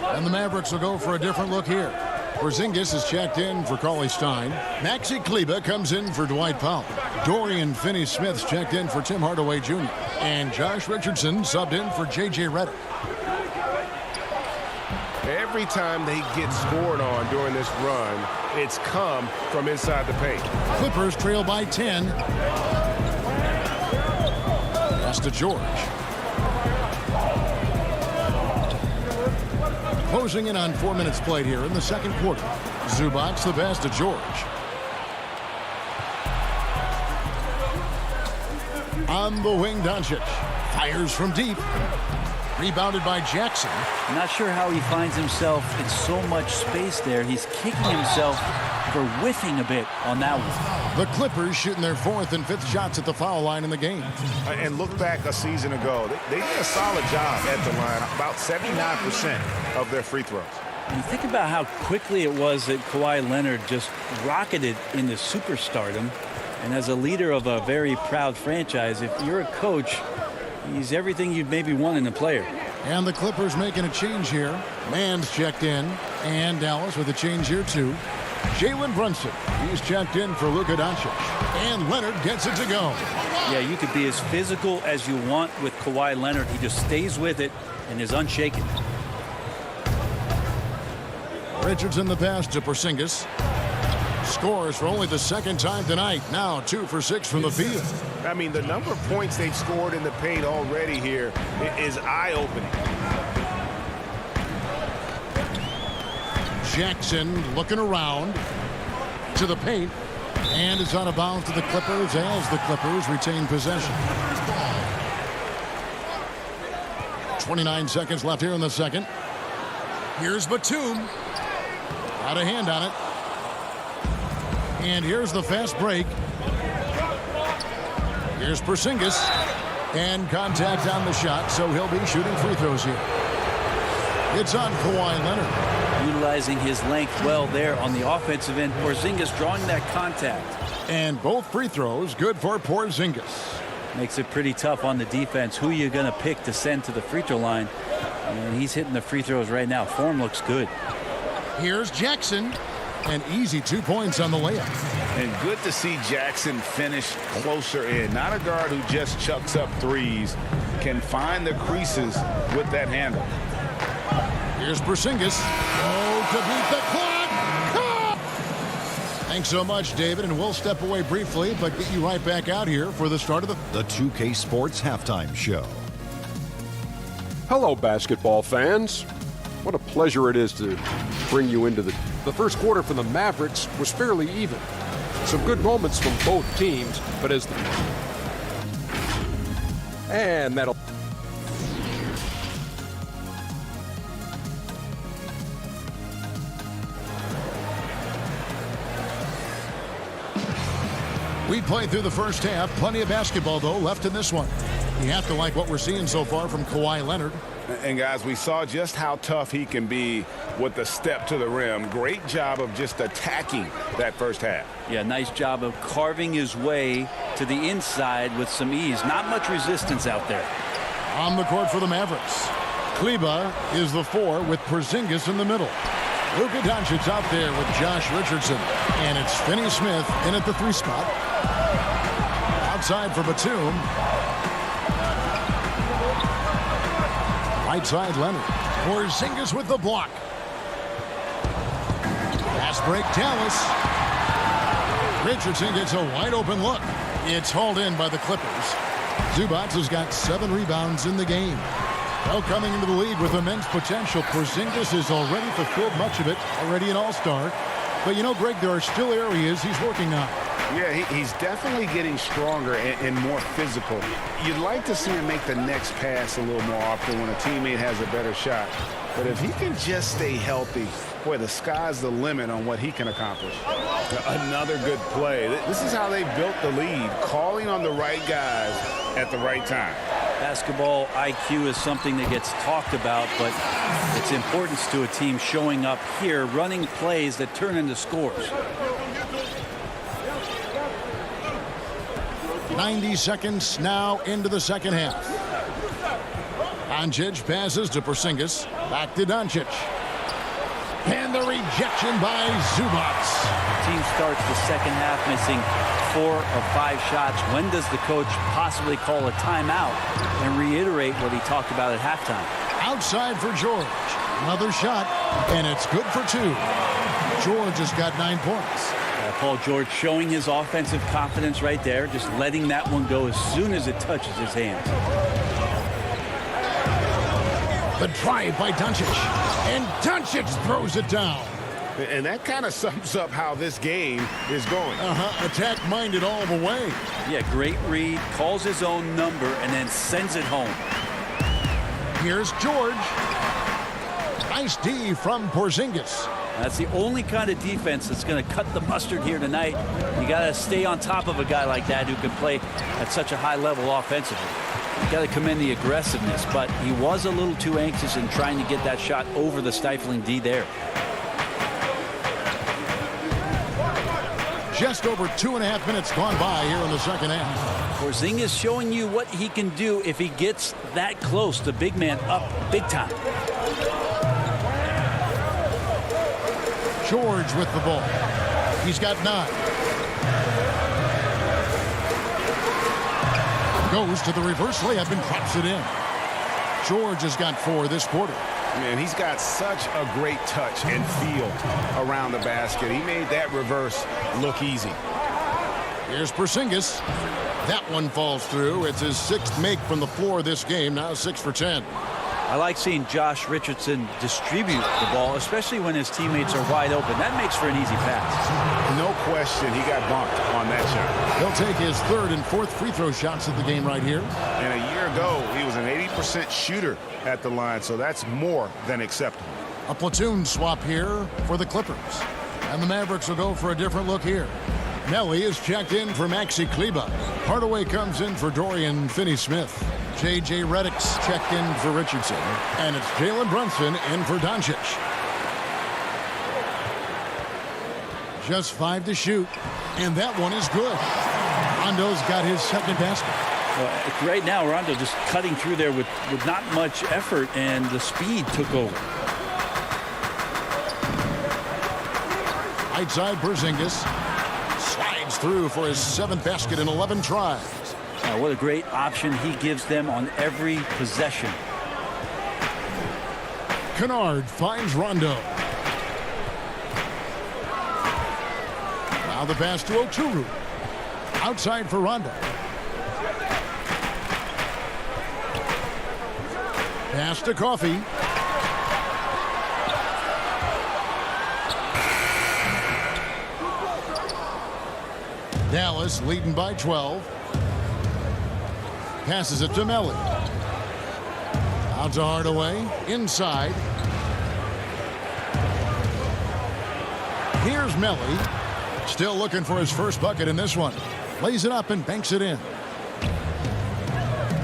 And the Mavericks will go for a different look here. Porzingis is checked in for Cauley-Stein. Maxi Kleber comes in for Dwight Powell. Dorian Finney-Smith's checked in for Tim Hardaway Jr. And Josh Richardson subbed in for J.J. Redick. Every time they get scored on during this run, it's come from inside the paint. Clippers trail by 10. Pass to George. Closing in on 4 minutes played here in the second quarter. Zubac the pass to George. On the wing, Doncic fires from deep. Rebounded by Jackson. Not sure how he finds himself in so much space there. He's kicking himself for whiffing a bit on that one. The Clippers shooting their fourth and fifth shots at the foul line in the game. And look back a season ago. They did a solid job at the line. About 79% of their free throws. And think about how quickly it was that Kawhi Leonard just rocketed into superstardom. And as a leader of a very proud franchise, if you're a coach, he's everything you'd maybe want in a player. And the Clippers making a change here. Mann's checked in. And Dallas with a change here too. Jalen Brunson, he's checked in for Luka Doncic. And Leonard gets it to go. Yeah, you could be as physical as you want with Kawhi Leonard. He just stays with it and is unshaken. Richardson the pass to Porzingis. Scores for only the second time tonight. Now 2 for 6 from the field. I mean, the number of points they've scored in the paint already here is eye-opening. Jackson looking around to the paint. And is out of bounds to the Clippers as the Clippers retain possession. 29 seconds left here in the second. Here's Batum. Got a hand on it. And here's the fast break. Here's Porzingis. And contact on the shot, so he'll be shooting free throws here. It's on Kawhi Leonard. Utilizing his length well there on the offensive end. Porzingis drawing that contact. And both free throws good for Porzingis. Makes it pretty tough on the defense. Who you going to pick to send to the free throw line? And he's hitting the free throws right now. Form looks good. Here's Jackson. An easy 2 points on the layup. And good to see Jackson finish closer in. Not a guard who just chucks up threes. Can find the creases with that handle. Here's Porzingis. Oh, to beat the clock. Ah! Thanks so much, David. And we'll step away briefly, but get you right back out here for the start of The 2K Sports Halftime Show. Hello, basketball fans. What a pleasure it is to bring you into the first quarter for the Mavericks was fairly even. Some good moments from both teams, but and that'll We played through the first half. Plenty of basketball, though, left in this one. You have to like what we're seeing so far from Kawhi Leonard. And, guys, we saw just how tough he can be with the step to the rim. Great job of just attacking that first half. Yeah, nice job of carving his way to the inside with some ease. Not much resistance out there. On the court for the Mavericks. Kleber is the 4 with Porzingis in the middle. Luka Doncic out there with Josh Richardson. And it's Finney-Smith in at the 3 spot. Outside for Batum. Right side Leonard. Porzingis with the block. Pass break Dallas. Richardson gets a wide open look. It's hauled in by the Clippers. Zubac has got 7 rebounds in the game. Well, coming into the league with immense potential, Porzingis has already fulfilled much of it, already an all-star. But, you know, Greg, there are still areas he's working on. Yeah, he's definitely getting stronger and more physical. You'd like to see him make the next pass a little more often when a teammate has a better shot. But if he can just stay healthy, boy, the sky's the limit on what he can accomplish. Another good play. This is how they built the lead, calling on the right guys at the right time. Basketball IQ is something that gets talked about, but its importance to a team showing up here, running plays that turn into scores. 90 seconds now into the second half. Doncic passes to Porzingis. Back to Doncic. And the rejection by Zubac. Team starts the second half missing 4 of 5 shots. When does the coach possibly call a timeout and reiterate what he talked about at halftime? Outside for George. Another shot, and it's good for 2. George has got 9 points. Paul George showing his offensive confidence right there, just letting that one go as soon as it touches his hands. The drive by Doncic, and Doncic throws it down. And that kind of sums up how this game is going. Attack-minded all the way. Yeah, great read, calls his own number, and then sends it home. Here's George. Nice D from Porzingis. That's the only kind of defense that's going to cut the mustard here tonight. You got to stay on top of a guy like that who can play at such a high level offensively. You got to commend the aggressiveness, but he was a little too anxious in trying to get that shot over the stifling D there. Just over 2.5 minutes gone by here in the second half. Porzingis showing you what he can do if he gets that close. The big man up big time. George with the ball. He's got 9. Goes to the reverse layup and drops it in. George has got 4 this quarter. Man, he's got such a great touch and feel around the basket. He made that reverse look easy. Here's Porzingis. That one falls through. It's his 6th make from the floor this game. Now 6 for 10. I like seeing Josh Richardson distribute the ball, especially when his teammates are wide open. That makes for an easy pass. No question he got bumped on that shot. He'll take his 3rd and 4th free throw shots of the game right here. And a year ago, he was an 80% shooter at the line, so that's more than acceptable. A platoon swap here for the Clippers. And the Mavericks will go for a different look here. Nelly is checked in for Maxi Kleba. Hardaway comes in for Dorian Finney-Smith. J.J. Redick's checked in for Richardson. And it's Jalen Brunson in for Doncic. Just 5 to shoot. And that one is good. Rondo's got his 2nd basket. Right now, Rondo just cutting through there with not much effort, and the speed took over. Right side, Porzingis slides through for his 7th basket in 11 tries. What a great option he gives them on every possession. Kennard finds Rondo. Now the pass to Oturu. Outside for Rondo. Pass to Coffee. Dallas leading by 12. Passes it to Melly. Out to Hardaway. Inside. Here's Melly. Still looking for his first bucket in this one. Lays it up and banks it in.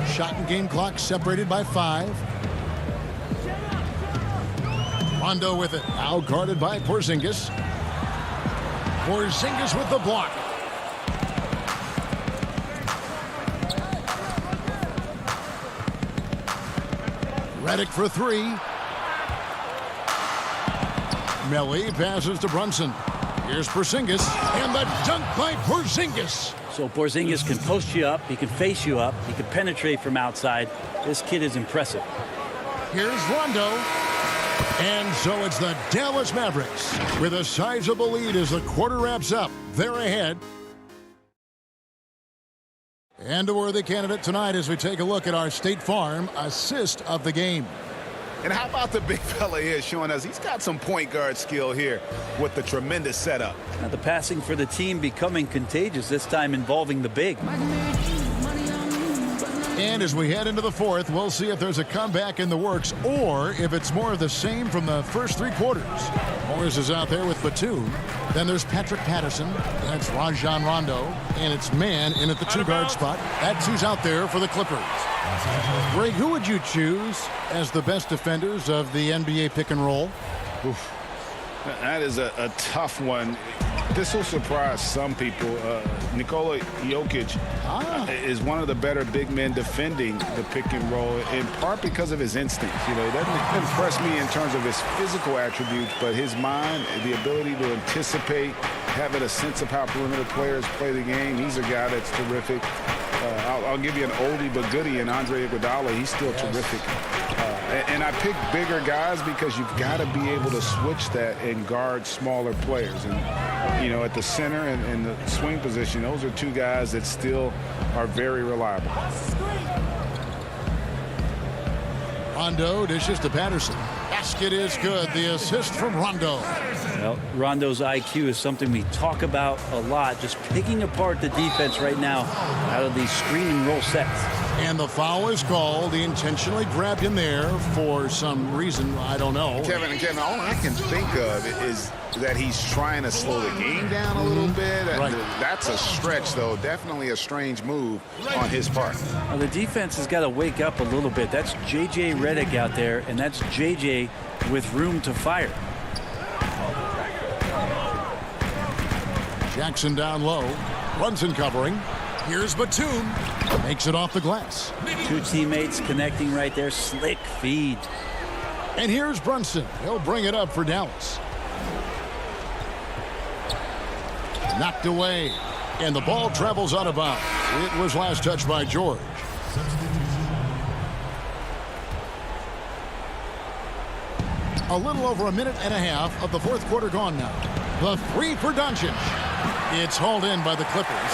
Shot and game clock separated by 5. Rondo with it. Now guarded by Porzingis. Porzingis with the block. Redick for 3. Melly passes to Brunson. Here's Porzingis, and the dunk by Porzingis. So Porzingis can post you up, he can face you up, he can penetrate from outside. This kid is impressive. Here's Rondo. And so it's the Dallas Mavericks with a sizable lead as the quarter wraps up. They're ahead. And a worthy candidate tonight as we take a look at our State Farm assist of the game. And how about the big fella here showing us he's got some point guard skill here with the tremendous setup. Now the passing for the team becoming contagious, this time involving the big. And as we head into the fourth, we'll see if there's a comeback in the works or if it's more of the same from the first three quarters. Morris is out there with Batum. Then there's Patrick Patterson. That's Rajon Rondo. And it's Mann in at the two-guard spot. That's who's out there for the Clippers. Greg, who would you choose as the best defenders of the NBA pick and roll? Oof. That is a tough one. This will surprise some people. Nikola Jokic is one of the better big men defending the pick and roll, in part because of his instincts. You know, he doesn't impress me in terms of his physical attributes, but his mind, the ability to anticipate, having a sense of how perimeter players play the game. He's a guy that's terrific. I'll give you an oldie but goodie in Andre Iguodala. He's still terrific. And I pick bigger guys because you've got to be able to switch that and guard smaller players. And, you know, at the center and the swing position, those are two guys that still are very reliable. Rondo dishes to Patterson. Basket is good. The assist from Rondo. Well, Rondo's IQ is something we talk about a lot, just picking apart the defense right now out of these screen and roll sets. And the foul is called. He intentionally grabbed him there for some reason. I don't know. Kevin, all I can think of is that he's trying to slow the game down a little bit. Right. That's a stretch, though. Definitely a strange move on his part. Well, the defense has got to wake up a little bit. That's J.J. Redick out there, and that's J.J. with room to fire. Jackson down low. Brunson covering. Here's Batum. Makes it off the glass. Two teammates connecting right there. Slick feed. And here's Brunson. He'll bring it up for Dallas. Knocked away. And the ball travels out of bounds. It was last touched by George. A little over a minute and a half of the fourth quarter gone now. The three for Doncic. It's hauled in by the Clippers.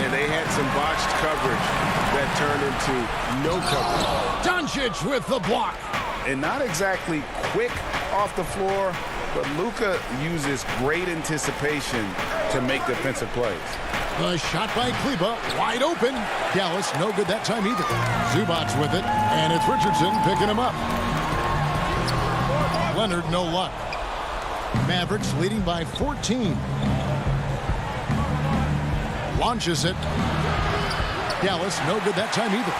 And they had some botched coverage that turned into no coverage. Doncic with the block. And not exactly quick off the floor, but Luka uses great anticipation to make defensive plays. The shot by Kleba, wide open. Dallas, no good that time either. Zubac's with it, and it's Richardson picking him up. Leonard, no luck. Mavericks leading by 14. Launches it. Dallas, no good that time either.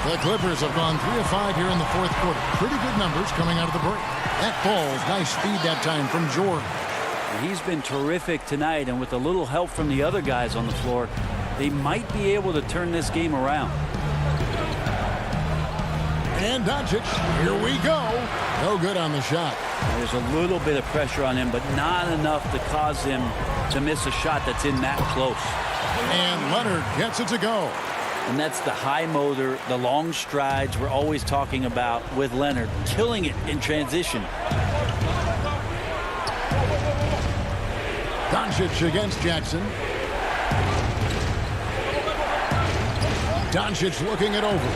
The Clippers have gone 3 of 5 here in the fourth quarter. Pretty good numbers coming out of the break. That ball's nice speed that time from George. He's been terrific tonight, and with a little help from the other guys on the floor, they might be able to turn this game around. And Doncic, here we go. No good on the shot. There's a little bit of pressure on him, but not enough to cause him to miss a shot that's in that close. And Leonard gets it to go. And that's the high motor, the long strides we're always talking about with Leonard, killing it in transition. Doncic against Jackson. Doncic looking it over.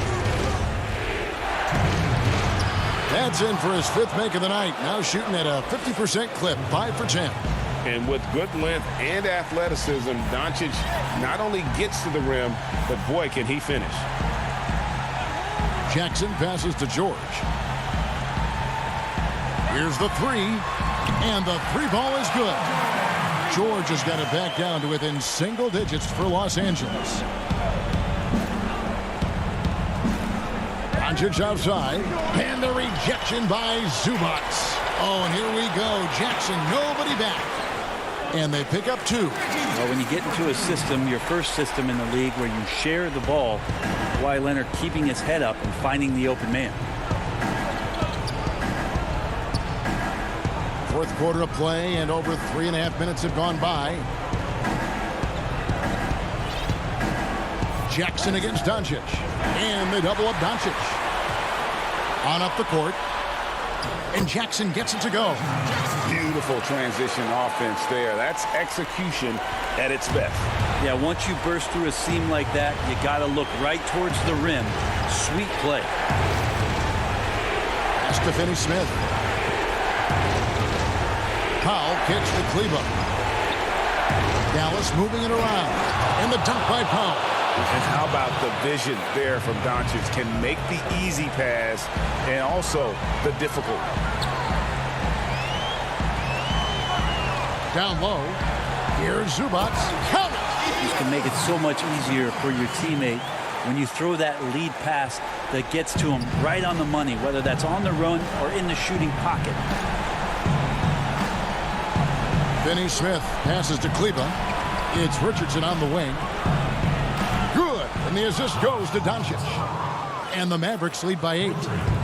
That's in for his fifth make of the night. Now shooting at a 50% clip, 5 for 10. And with good length and athleticism, Doncic not only gets to the rim, but boy, can he finish. Jackson passes to George. Here's the three, and the three ball is good. George has got it back down to within single digits for Los Angeles. Doncic outside, and the rejection by Zubac. Oh, and here we go. Jackson, nobody back. And they pick up 2. Well, when you get into a system, your first system in the league where you share the ball, Kawhi Leonard keeping his head up and finding the open man. Fourth quarter of play, and over 3.5 minutes have gone by. Jackson against Doncic. And they double up Doncic. On up the court. And Jackson gets it to go. Beautiful transition offense there. That's execution at its best. Yeah, once you burst through a seam like that, you got to look right towards the rim. Sweet play. Pass to Finney-Smith. Powell kicks to Kleba. Dallas moving it around. And the dunk by Powell. And how about the vision there from Doncic? Can make the easy pass and also the difficult. Down low. Here's Zubac. Count it! This can make it so much easier for your teammate when you throw that lead pass that gets to him right on the money, whether that's on the run or in the shooting pocket. Finney-Smith passes to Kleba. It's Richardson on the wing. Good. And the assist goes to Doncic. And the Mavericks lead by 8.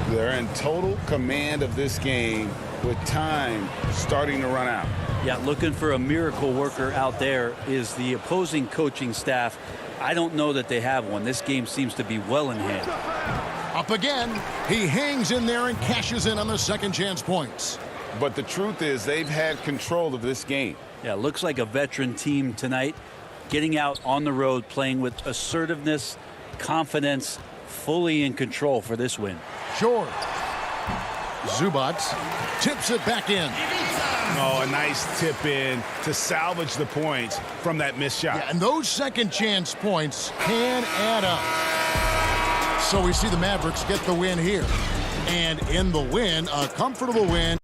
They're in total command of this game with time starting to run out. Yeah, looking for a miracle worker out there is the opposing coaching staff. I don't know that they have one. This game seems to be well in hand. Up again. He hangs in there and cashes in on the second chance points. But the truth is they've had control of this game. Yeah, looks like a veteran team tonight, getting out on the road, playing with assertiveness, confidence, fully in control for this win. Short. Zubac tips it back in. Oh, a nice tip in to salvage the points from that missed shot. Yeah, and those second chance points can add up. So we see the Mavericks get the win here. And in the win, a comfortable win.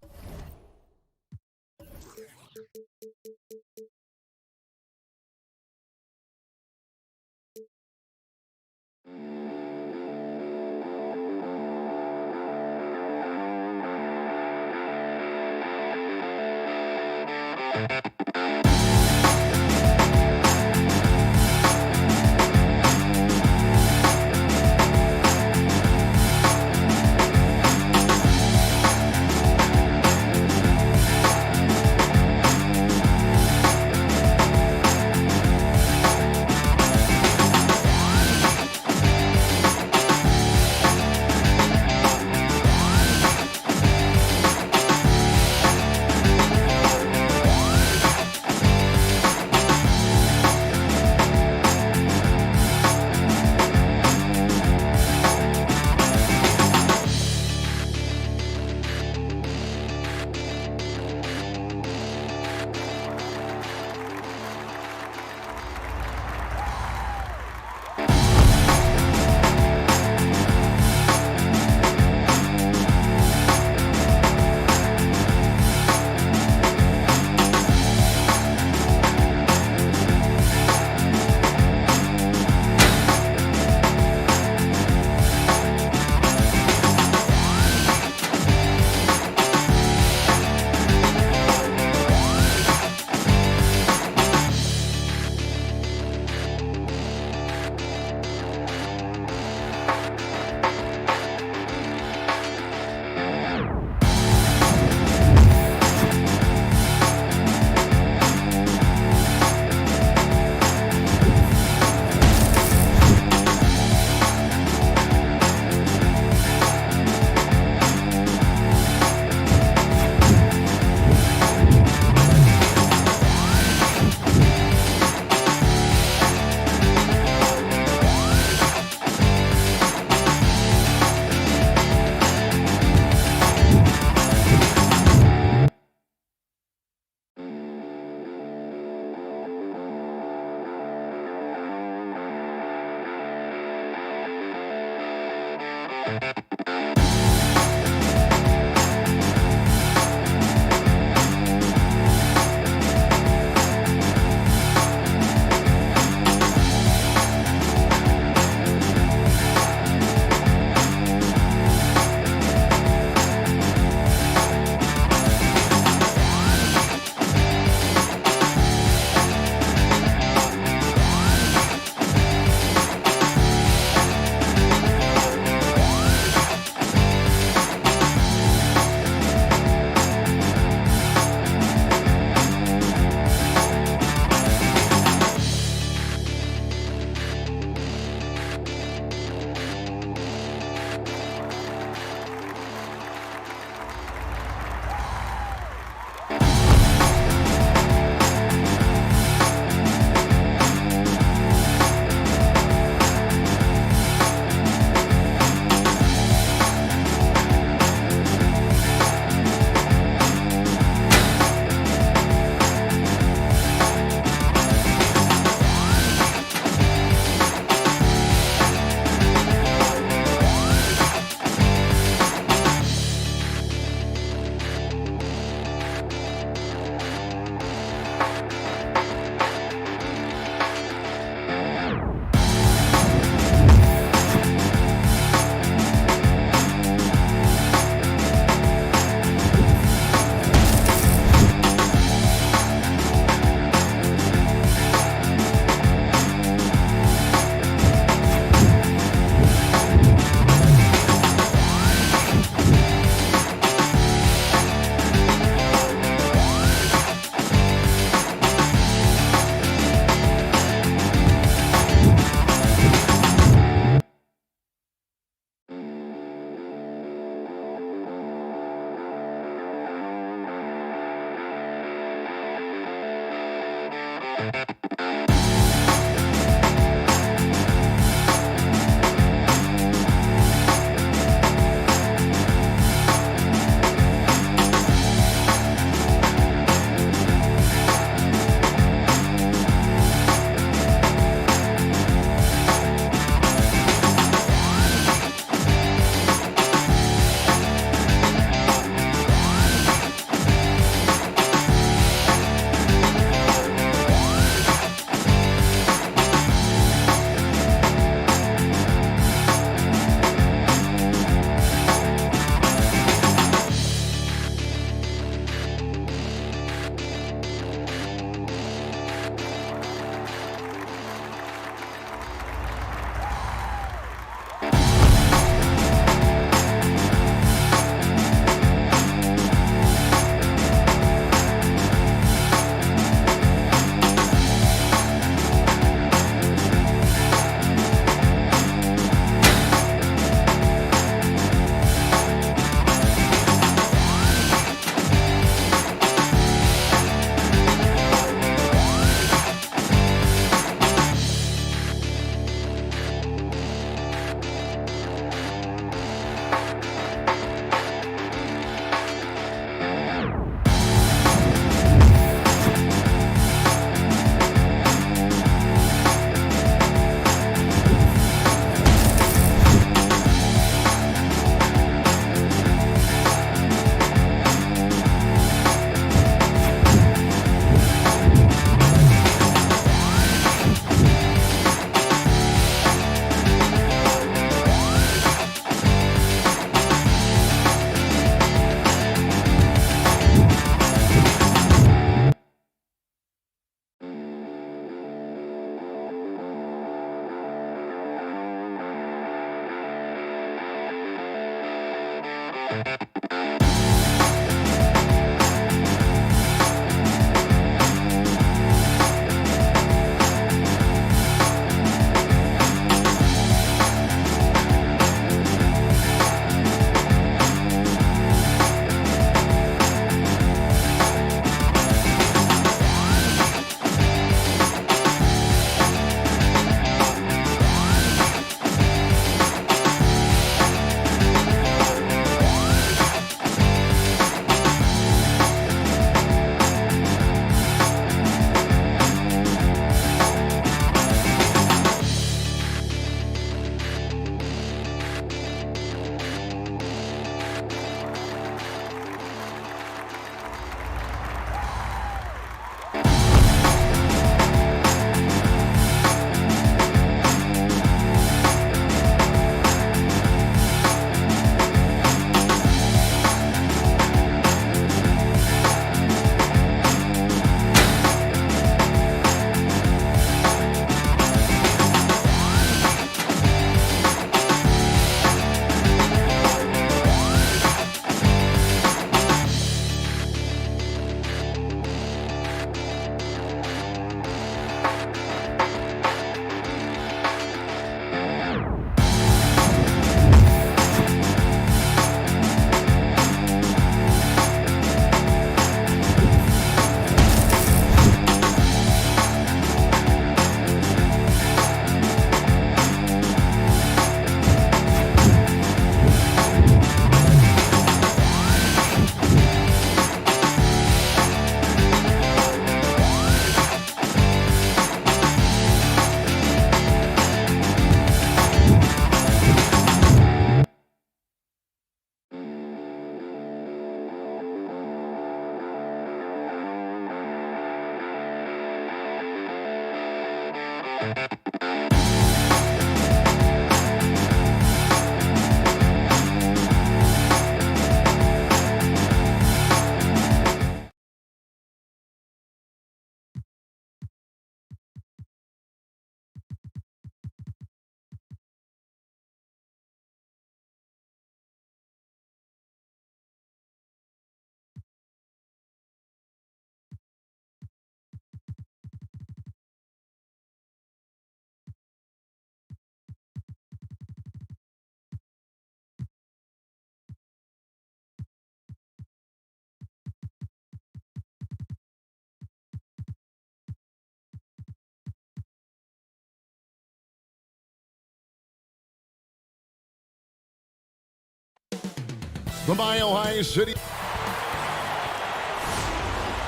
the Mile High City.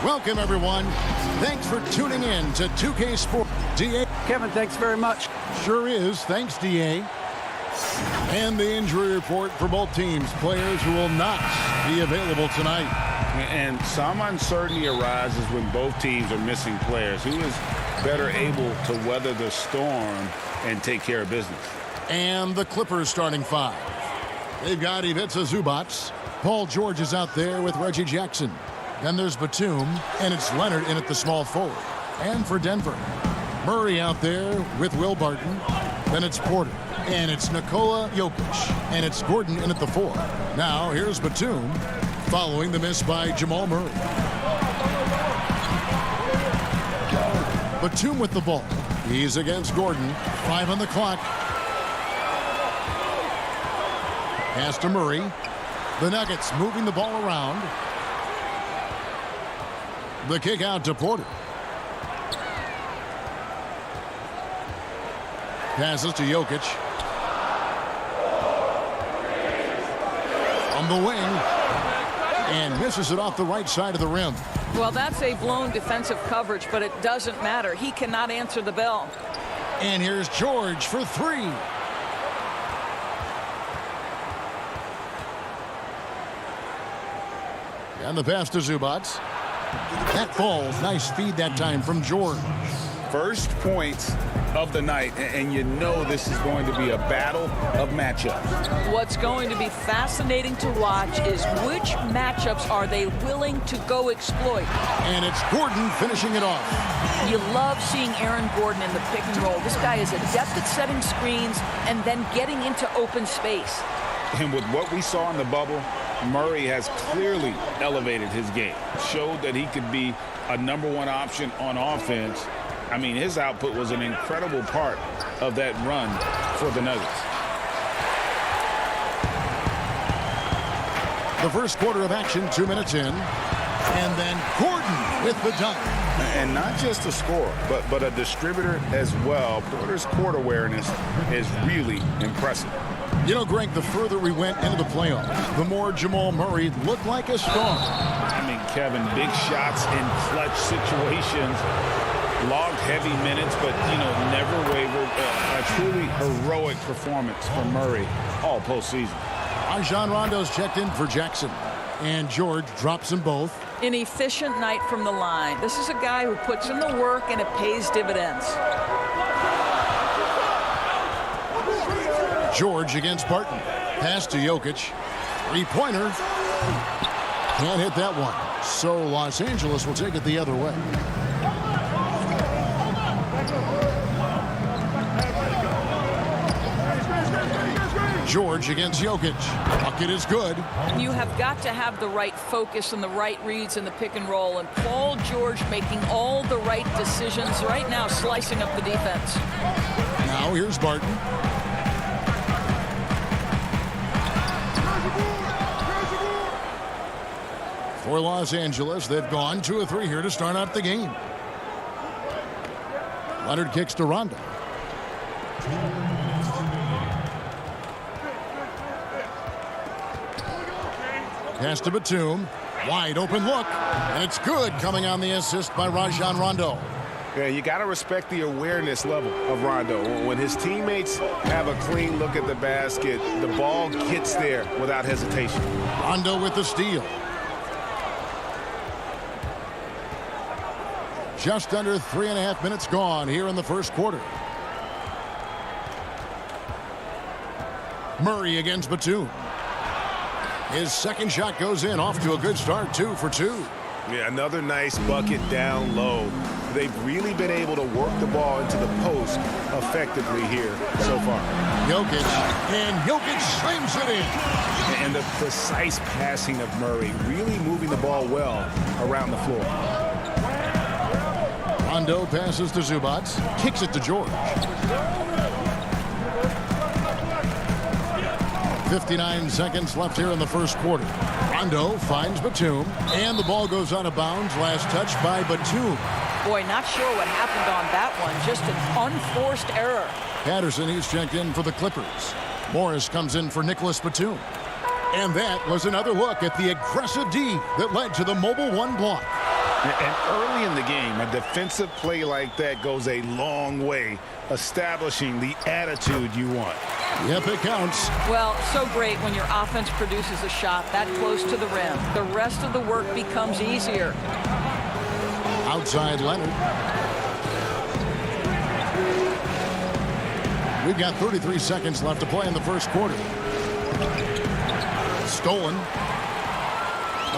Welcome, everyone. Thanks for tuning in to 2K Sports. DA. Kevin, thanks very much. Sure is. Thanks, DA. And the injury report for both teams. Players who will not be available tonight. And some uncertainty arises when both teams are missing players. Who is better able to weather the storm and take care of business? And the Clippers starting five. They've got Ivica Zubac. Paul George is out there with Reggie Jackson. Then there's Batum, and it's Leonard in at the small forward. And for Denver, Murray out there with Will Barton. Then it's Porter, and it's Nikola Jokic, and it's Gordon in at the four. Now here's Batum, following the miss by Jamal Murray. Batum with the ball. He's against Gordon. 5 on the clock. Pass to Murray. The Nuggets moving the ball around. The kick out to Porter. Passes to Jokic. On the wing. And misses it off the right side of the rim. Well, that's a blown defensive coverage, but it doesn't matter. He cannot answer the bell. And here's George for three. And the pass to Zubac. That falls. Nice feed that time from George. First points of the night, and you know this is going to be a battle of matchups. What's going to be fascinating to watch is which matchups are they willing to go exploit. And it's Gordon finishing it off. You love seeing Aaron Gordon in the pick and roll. This guy is adept at setting screens and then getting into open space. And with what we saw in the bubble, Murray has clearly elevated his game. Showed that he could be a number one option on offense. I mean, his output was an incredible part of that run for the Nuggets. The first quarter of action, 2 minutes in. And then Gordon with the dunk. And not just a scorer, but a distributor as well. Porter's court awareness is really impressive. You know, Greg, the further we went into the playoffs, the more Jamal Murray looked like a star. I mean, Kevin, big shots in clutch situations. Logged heavy minutes, but, you know, never wavered. A truly heroic performance from Murray all postseason. Rajon Rondo's checked in for Jackson. And George drops them both. An efficient night from the line. This is a guy who puts in the work and it pays dividends. George against Barton. Pass to Jokic. Three-pointer. Can't hit that one. So Los Angeles will take it the other way. George against Jokic. Bucket is good. You have got to have the right focus and the right reads in the pick and roll. And Paul George making all the right decisions right now, slicing up the defense. Now here's Barton. For Los Angeles, they've gone 2 of 3 here to start out the game. Leonard kicks to Rondo. Pass to Batum. Wide open look. And it's good, coming on the assist by Rajon Rondo. Yeah, you got to respect the awareness level of Rondo. When his teammates have a clean look at the basket, the ball gets there without hesitation. Rondo with the steal. Just under 3.5 minutes gone here in the first quarter. Murray against Batum. His second shot goes in, off to a good start, 2 for 2. Yeah, another nice bucket down low. They've really been able to work the ball into the post effectively here so far. Jokic, and Jokic slams it in. And the precise passing of Murray, really moving the ball well around the floor. Rondo passes to Zubac, kicks it to George. 59 seconds left here in the first quarter. Rondo finds Batum, and the ball goes out of bounds. Last touch by Batum. Boy, not sure what happened on that one. Just an unforced error. Patterson, he's checked in for the Clippers. Morris comes in for Nicholas Batum. And that was another look at the aggressive D that led to the mobile one block. And early in the game, a defensive play like that goes a long way, establishing the attitude you want. Yep, it counts. Well, so great when your offense produces a shot that close to the rim. The rest of the work becomes easier. Outside Leonard. We've got 33 seconds left to play in the first quarter. Stolen.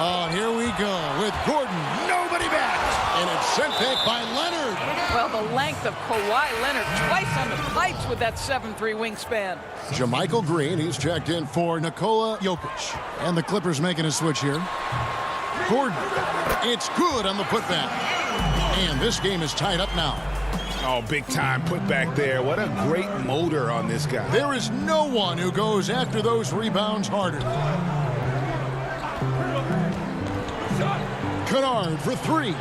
Oh, here we go with Gordon. Nobody back. And it's sent back by Leonard. Well, the length of Kawhi Leonard twice on the pipes with that 7'3" wingspan. JaMychal Green, he's checked in for Nikola Jokic. And the Clippers making a switch here. Gordon. It's good on the putback. And this game is tied up now. Oh, big time put back there. What a great motor on this guy. There is no one who goes after those rebounds harder. Kennard for three.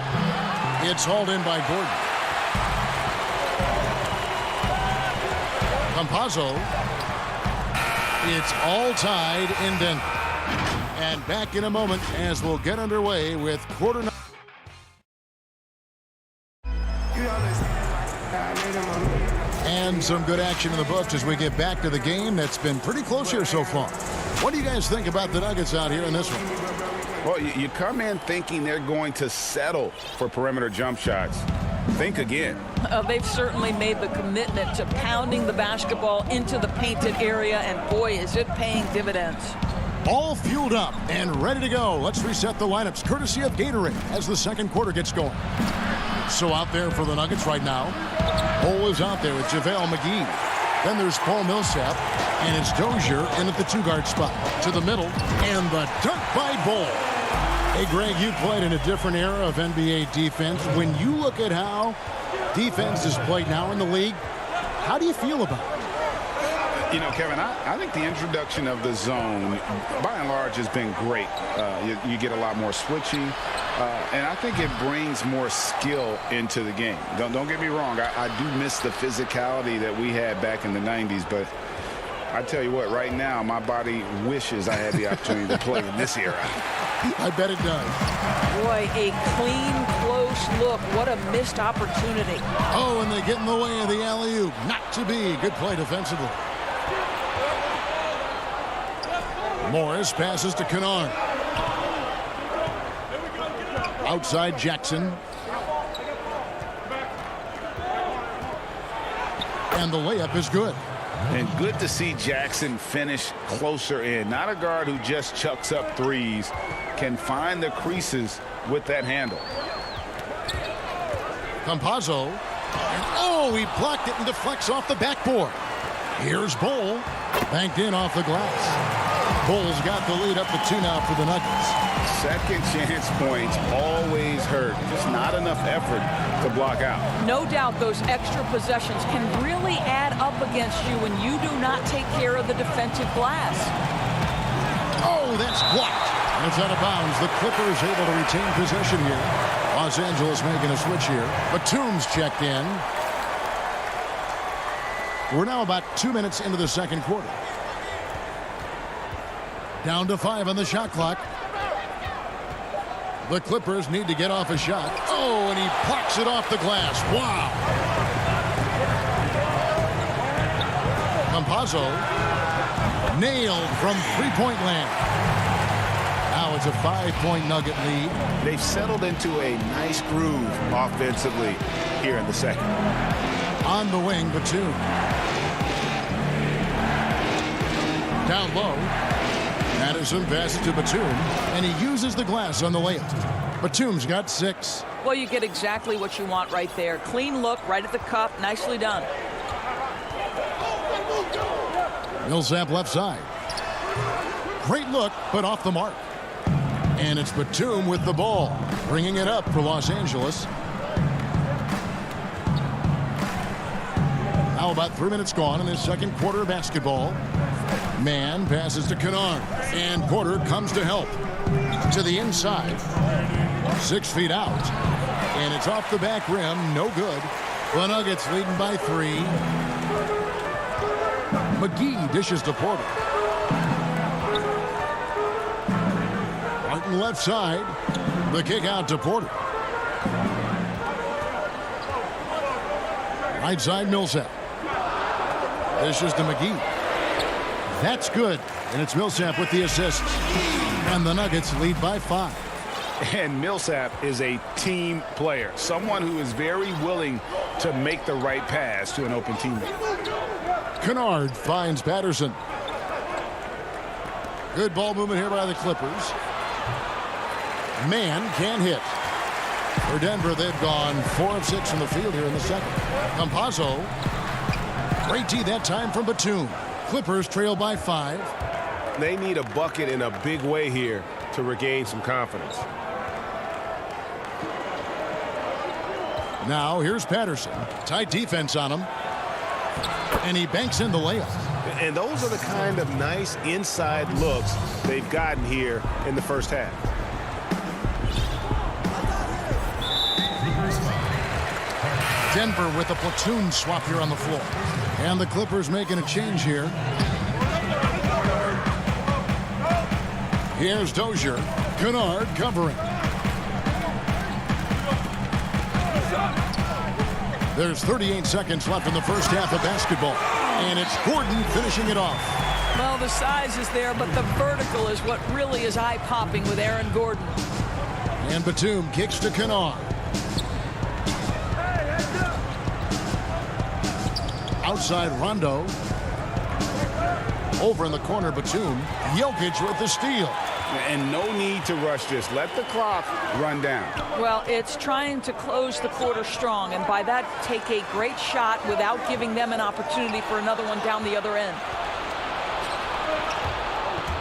It's hauled in by Gordon. Campazzo. It's all tied in Denver. And back in a moment as we'll get underway with quarter number. And some good action in the books as we get back to the game that's been pretty close here so far. What do you guys think about the Nuggets out here in this one? Well, you come in thinking they're going to settle for perimeter jump shots. Think again. They've certainly made the commitment to pounding the basketball into the painted area, and boy, is it paying dividends. All fueled up and ready to go. Let's reset the lineups courtesy of Gatorade as the second quarter gets going. So out there for the Nuggets right now, Bol is out there with JaVale McGee. Then there's Paul Millsap, and it's Dozier in at the two-guard spot. To the middle, and the dunk by Bol. Hey, Greg, you played in a different era of NBA defense. When you look at how defense is played now in the league, how do you feel about it? You know, Kevin, I think the introduction of the zone, by and large, has been great. You get a lot more switching, and I think it brings more skill into the game. Don't get me wrong. I do miss the physicality that we had back in the 90s, but I tell you what, right now, my body wishes I had the opportunity to play in this era. I bet it does. Boy, a clean, close look. What a missed opportunity. Oh, and they get in the way of the alley-oop. Not to be. Good play defensively. Morris passes to Kennard. Outside Jackson. And the layup is good. And good to see Jackson finish closer in. Not a guard who just chucks up threes. Can find the creases with that handle. Campazzo. And oh, he blocked it and deflects off the backboard. Here's Bol. Banked in off the glass. Bol's got the lead up to 2 now for the Nuggets. Second chance points always hurt. Just not enough effort to block out. No doubt those extra possessions can really add up against you when you do not take care of the defensive glass. Oh, that's blocked. And it's out of bounds. The Clippers able to retain possession here. Los Angeles making a switch here. Batum's checked in. We're now about 2 minutes into the second quarter. Down to 5 on the shot clock. The Clippers need to get off a shot. Oh, and he plucks it off the glass. Wow. Campazzo nailed from three-point land. Now it's a 5-point Nugget lead. They've settled into a nice groove offensively here in the second. On the wing, Batum. Down low. Madison passes to Batum, and he uses the glass on the layup. Batum's got 6. Well, you get exactly what you want right there. Clean look, right at the cup. Nicely done. Millsap left side. Great look, but off the mark. And it's Batum with the ball, bringing it up for Los Angeles. Now about 3 minutes gone in this second quarter of basketball. Man passes to Kennard, and Porter comes to help. To the inside. 6 feet out. And it's off the back rim, no good. The Nuggets leading by 3. McGee dishes to Porter. Martin left side. The kick out to Porter. Right side, Millsap. This is to McGee. That's good. And it's Millsap with the assist. And the Nuggets lead by 5. And Millsap is a team player. Someone who is very willing to make the right pass to an open teammate. Kennard finds Patterson. Good ball movement here by the Clippers. Man can't hit. For Denver, they've gone 4 of 6 from the field here in the second. Campazzo. Great D that time from Batum. Clippers trail by 5. They need a bucket in a big way here to regain some confidence. Now here's Patterson. Tight defense on him. And he banks in the layup. And those are the kind of nice inside looks they've gotten here in the first half. Denver with a platoon swap here on the floor. And the Clippers making a change here. Here's Dozier. Kennard covering. There's 38 seconds left in the first half of basketball. And it's Gordon finishing it off. Well, the size is there, but the vertical is what really is eye-popping with Aaron Gordon. And Batum kicks to Kennard. Outside Rondo. Over in the corner, Batum. Jokic with the steal. And no need to rush this. Let the clock run down. Well, it's trying to close the quarter strong, and by that, take a great shot without giving them an opportunity for another one down the other end.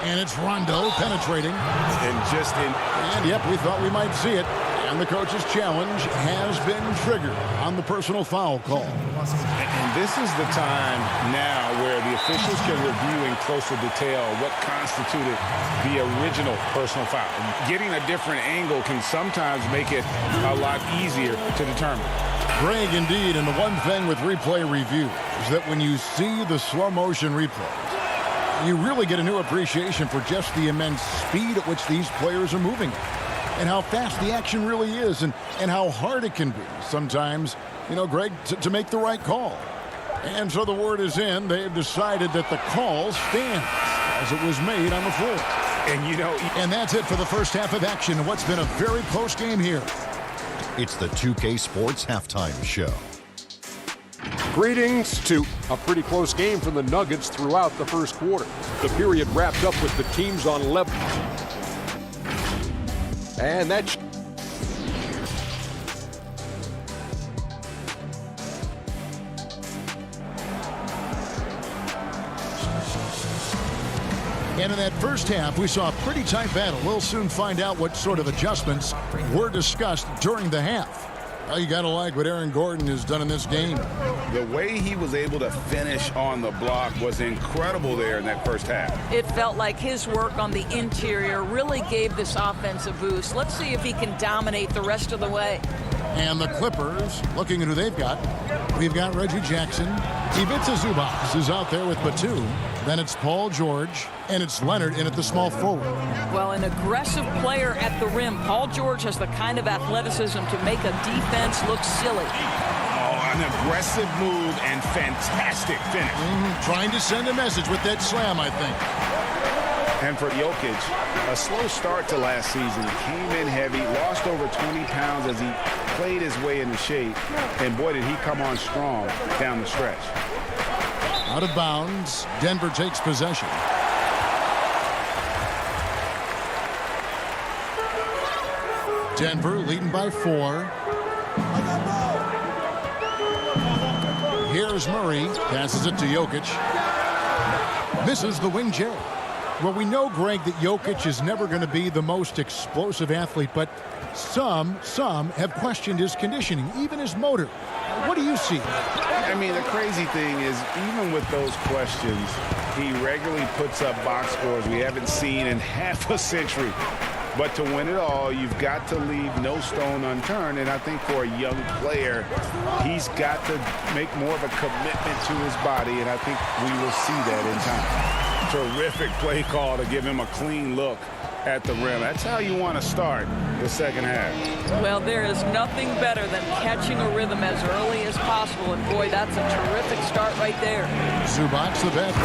And it's Rondo penetrating. And yep, we thought we might see it. And the coach's challenge has been triggered on the personal foul call. And this is the time now where the officials can review in closer detail what constituted the original personal foul. Getting a different angle can sometimes make it a lot easier to determine. Greg, indeed, and the one thing with replay review is that when you see the slow motion replays, you really get a new appreciation for just the immense speed at which these players are moving. And how fast the action really is, and how hard it can be sometimes, you know, Greg, to make the right call. And so the word is in. They've decided that the call stands as it was made on the floor. And that's it for the first half of action. What's been a very close game here. It's the 2K Sports Halftime Show. Greetings to a pretty close game for the Nuggets throughout the first quarter. The period wrapped up with the teams on level. And that's and in that first half, we saw a pretty tight battle. We'll soon find out what sort of adjustments were discussed during the half. Well, you got to like what Aaron Gordon has done in this game. The way he was able to finish on the block was incredible there in that first half. It felt like his work on the interior really gave this offense a boost. Let's see if he can dominate the rest of the way. And the Clippers, looking at who they've got. We've got Reggie Jackson. Ivica Zubac is out there with Batum. Then it's Paul George, and it's Leonard in at the small forward. Well, an aggressive player at the rim. Paul George has the kind of athleticism to make a defense look silly. Oh, an aggressive move and fantastic finish. Trying to send a message with that slam, I think. And for Jokic, a slow start to last season. He came in heavy, lost over 20 pounds as he played his way into shape. And boy, did he come on strong down the stretch. Out of bounds. Denver takes possession. Denver leading by 4. Here's Murray. Passes it to Jokic. Misses the wing J. Well, we know, Greg, that Jokic is never going to be the most explosive athlete, but some have questioned his conditioning, even his motor. What do you see? I mean, the crazy thing is, even with those questions, he regularly puts up box scores we haven't seen in half a century. But to win it all, you've got to leave no stone unturned. And I think for a young player, he's got to make more of a commitment to his body. And I think we will see that in time. Terrific play call to give him a clean look at the rim. That's how you want to start the second half. Well, there is nothing better than catching a rhythm as early as possible. And, boy, that's a terrific start right there. Zubac, the best.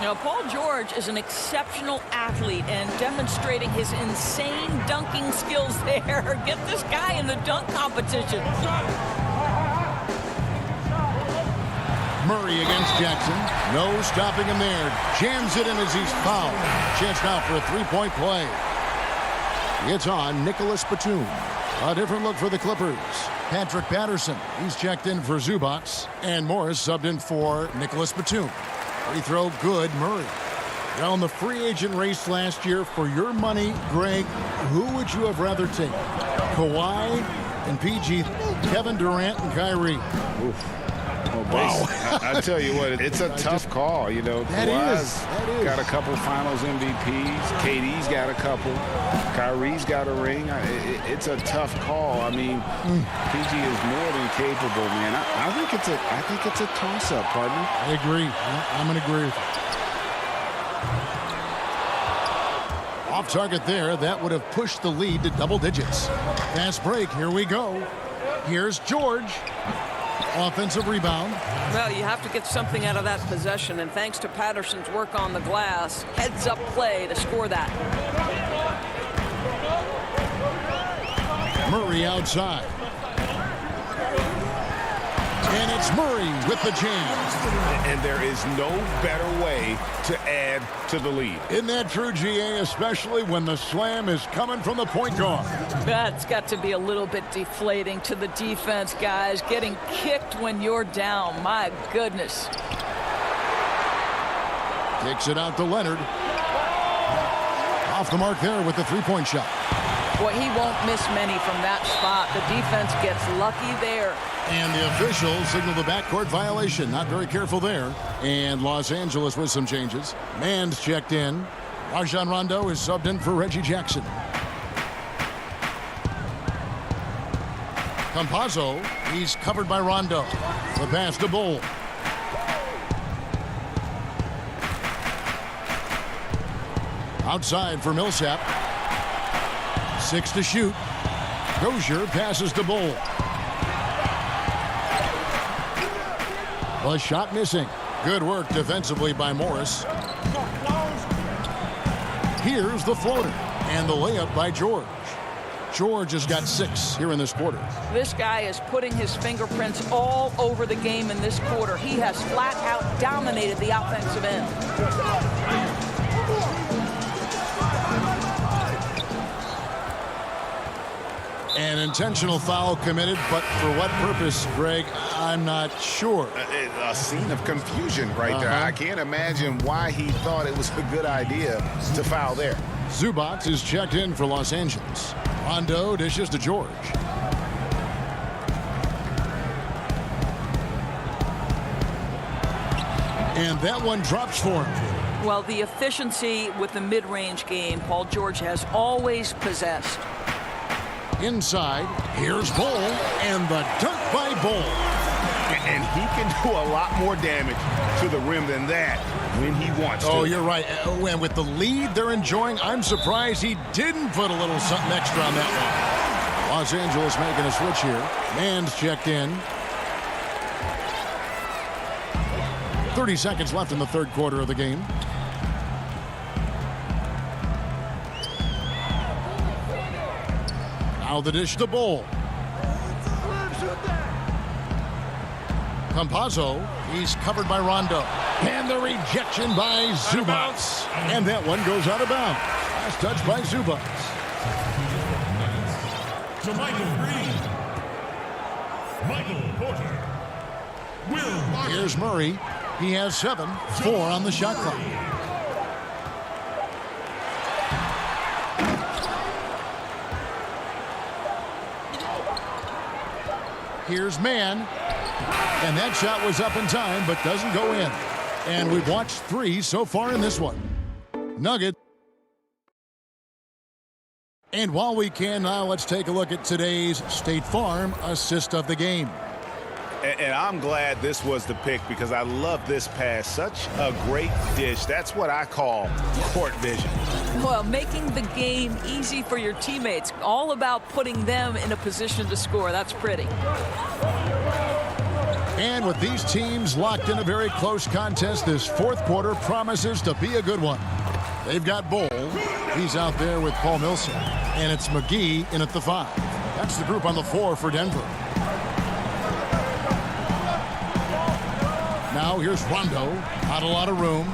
Now, Paul George is an exceptional athlete and demonstrating his insane dunking skills there. Get this guy in the dunk competition. Murray against Jackson. No stopping him there. Jams it in as he's fouled. Chance now for a three-point play. It's on Nicholas Batum. A different look for the Clippers. Patrick Patterson. He's checked in for Zubac. And Morris subbed in for Nicholas Batum. Free throw good, Murray. Well, in the free agent race last year, for your money, Greg, who would you have rather taken? Kawhi and PG, Kevin Durant and Kyrie. Oof. Wow. I tell you what, it's a tough call. You know, Kawhi's got a couple finals MVPs. KD's got a couple. Kyrie's got a ring. It's a tough call. I mean, PG is more than capable, man. I think it's a toss-up, partner. I agree. I'm going to agree with you. Off target there. That would have pushed the lead to double digits. Fast break. Here we go. Here's George. Offensive rebound. Well, you have to get something out of that possession, and thanks to Patterson's work on the glass, heads-up play to score that. Murray outside. And it's Murray with the jam. And there is no better way to add to the lead. Isn't that true, GA, especially when the slam is coming from the point guard? That's got to be a little bit deflating to the defense, guys. Getting kicked when you're down. My goodness. Kicks it out to Leonard. Off the mark there with the three-point shot. Boy, he won't miss many from that spot. The defense gets lucky there. And the officials signal the backcourt violation. Not very careful there. And Los Angeles with some changes. Mann's checked in. Rajon Rondo is subbed in for Reggie Jackson. Campazzo, he's covered by Rondo. The pass to Bull. Outside for Millsap. 6 to shoot. Dozier passes to Bull. The shot missing. Good work defensively by Morris. Here's the floater. And the layup by George. George has got 6 here in this quarter. This guy is putting his fingerprints all over the game in this quarter. He has flat out dominated the offensive end. An intentional foul committed, but for what purpose, Greg, I'm not sure. A scene of confusion right there. I can't imagine why he thought it was a good idea to foul there. Zubac is checked in for Los Angeles. Rondo dishes to George. And that one drops for him. Well, the efficiency with the mid-range game, Paul George has always possessed. Inside, here's Bull, and the dunk by Bull. And he can do a lot more damage to the rim than that when he wants to. Oh, you're right. And with the lead they're enjoying, I'm surprised he didn't put a little something extra on that one. Los Angeles making a switch here. Mann's checked in. 30 seconds left in the third quarter of the game. Now the dish to Bull. Campazzo, he's covered by Rondo. And the rejection by Zubac. And that one goes out of bounds. Last touch by Zubac. To Michael Green. Michael Porter. Will. Here's Murray. He has 7. 4 on the shot clock. Here's Mann. And that shot was up in time, but doesn't go in. And we've watched 3 so far in this one. Nuggets. And while we can now, let's take a look at today's State Farm assist of the game. And I'm glad this was the pick because I love this pass. Such a great dish. That's what I call court vision. Well, making the game easy for your teammates. All about putting them in a position to score. That's pretty. And with these teams locked in a very close contest, this fourth quarter promises to be a good one. They've got Bull. He's out there with Paul Millsap. And it's McGee in at the 5. That's the group on the floor for Denver. Now here's Rondo. Not a lot of room.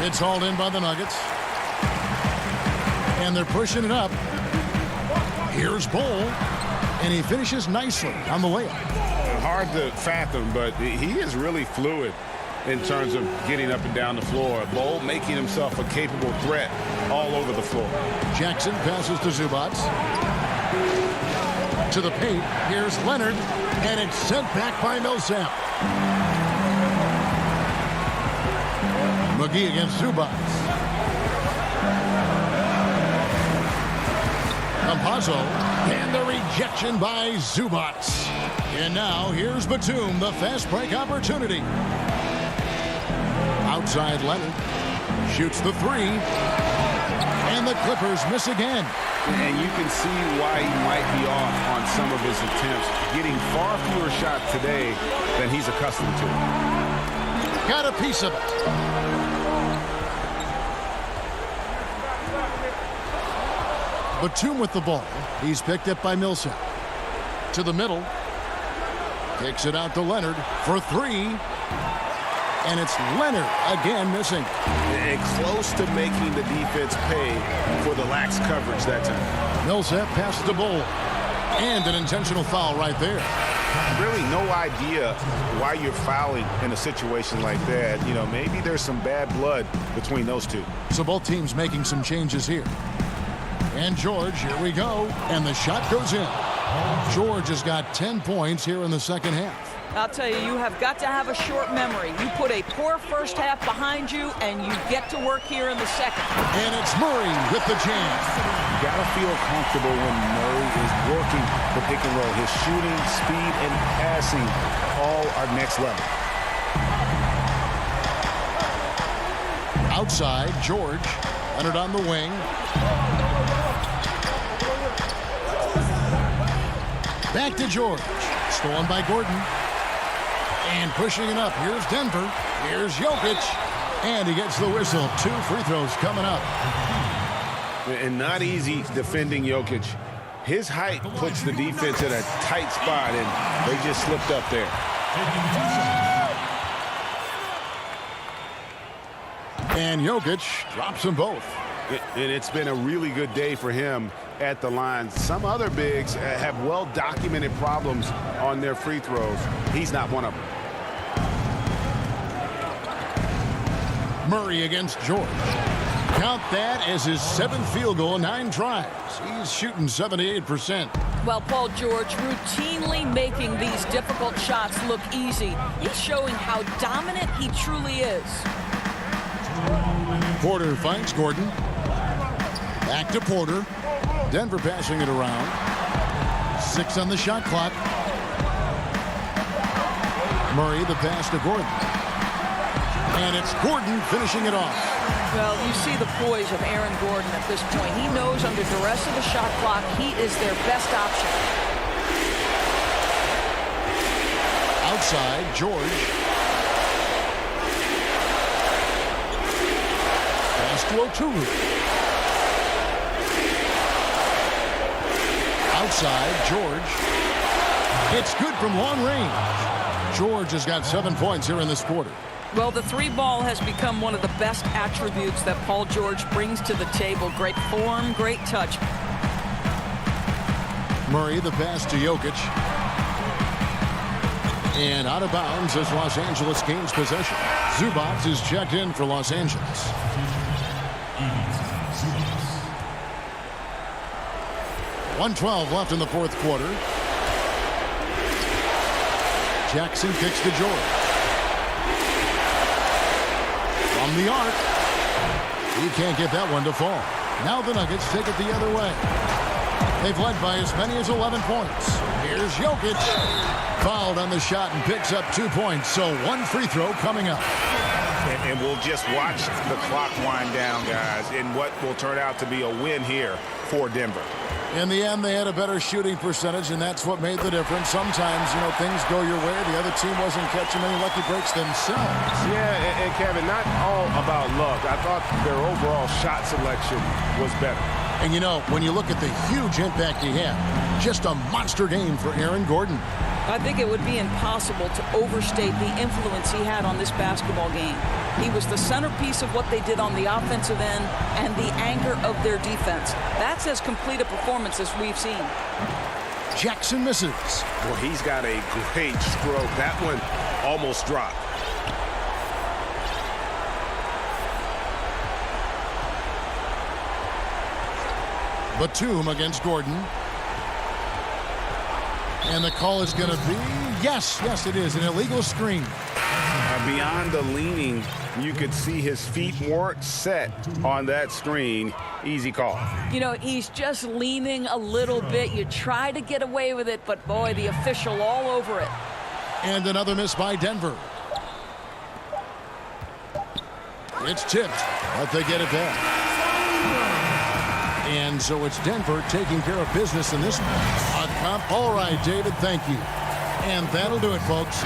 It's hauled in by the Nuggets. And they're pushing it up. Here's Bull. And he finishes nicely on the layup. Hard to fathom, but he is really fluid in terms of getting up and down the floor. Bull making himself a capable threat all over the floor. Jackson passes to Zubac. To the paint. Here's Leonard. And it's sent back by Millsap. McGee against Zubac. Campazzo. And the rejection by Zubac. And now here's Batum, the fast break opportunity. Outside Leonard. Shoots the 3. And the Clippers miss again. And you can see why he might be off on some of his attempts. Getting far fewer shots today than he's accustomed to. Got a piece of it. Batum with the ball. He's picked up by Millsap. To the middle. Kicks it out to Leonard for 3. And it's Leonard again missing. And close to making the defense pay for the lax coverage that time. Millsap passes the Bull. And an intentional foul right there. Really no idea why you're fouling in a situation like that. You know, maybe there's some bad blood between those two. So both teams making some changes here. And George, here we go. And the shot goes in. George has got 10 points here in the second half. I'll tell you, you have got to have a short memory. You put a poor first half behind you, and you get to work here in the second. And it's Murray with the jam. You got to feel comfortable when Murray is working the pick and roll. His shooting, speed, and passing all are next level. Outside, George. Leonard on the wing. Back to George. Stolen by Gordon. And pushing it up. Here's Denver. Here's Jokic. And he gets the whistle. 2 free throws coming up. And not easy defending Jokic. His height puts the defense in a tight spot, and they just slipped up there. And Jokic drops them both. And it's been a really good day for him at the line. Some other bigs have well-documented problems on their free throws. He's not one of them. Murray against George. Count that as his 7th field goal, 9 tries. He's shooting 78%. Well, Paul George routinely making these difficult shots look easy. He's showing how dominant he truly is. Porter finds Gordon. Back to Porter. Denver passing it around. 6 on the shot clock. Murray the pass to Gordon. And it's Gordon finishing it off. Well, you see the poise of Aaron Gordon at this point. He knows under duress of the shot clock, he is their best option. Outside, George. Pass to O'Toole. Outside, George. It's good from long range. George has got 7 points here in this quarter. Well, the 3 ball has become one of the best attributes that Paul George brings to the table. Great form, great touch. Murray the pass to Jokic. And out of bounds as Los Angeles gains possession. Zubac is checked in for Los Angeles. 1:12 left in the fourth quarter. Jackson kicks to George. From the arc. He can't get that one to fall. Now the Nuggets take it the other way. They've led by as many as 11 points. Here's Jokic. Fouled on the shot and picks up 2 points. So one free throw coming up. And we'll just watch the clock wind down, guys, in what will turn out to be a win here for Denver. In the end, they had a better shooting percentage, and that's what made the difference. Sometimes, things go your way. The other team wasn't catching many lucky breaks themselves. Yeah, and Kevin, not all about luck. I thought their overall shot selection was better. And, when you look at the huge impact he had, just a monster game for Aaron Gordon. I think it would be impossible to overstate the influence he had on this basketball game. He was the centerpiece of what they did on the offensive end and the anchor of their defense. That's as complete a performance as we've seen. Jackson misses. Well, he's got a great stroke. That one almost dropped. Batum against Gordon. And the call is going to be, yes, it is, an illegal screen. Beyond the leaning, you could see his feet weren't set on that screen. Easy call. He's just leaning a little bit. You try to get away with it, but boy, the official all over it. And another miss by Denver. It's tipped, but they get it back. And so it's Denver taking care of business in this one. All right, David, thank you. And that'll do it, folks.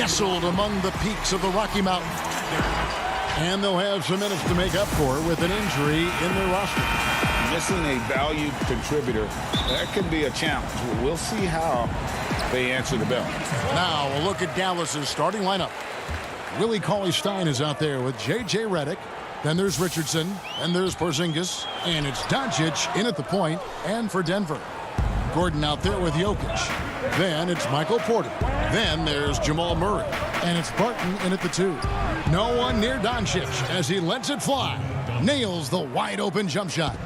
nestled among the peaks of the Rocky Mountains. And they'll have some minutes to make up for with an injury in their roster. Missing a valued contributor, that could be a challenge. We'll see how they answer the bell. Now we'll look at Dallas's starting lineup. Willie Cauley-Stein is out there with J.J. Redick. Then there's Richardson, and there's Porzingis, and it's Doncic in at the point, and for Denver. Gordon out there with Jokic. Then it's Michael Porter. Then there's Jamal Murray. And it's Barton in at the 2. No one near Doncic as he lets it fly. Nails the wide-open jump shot.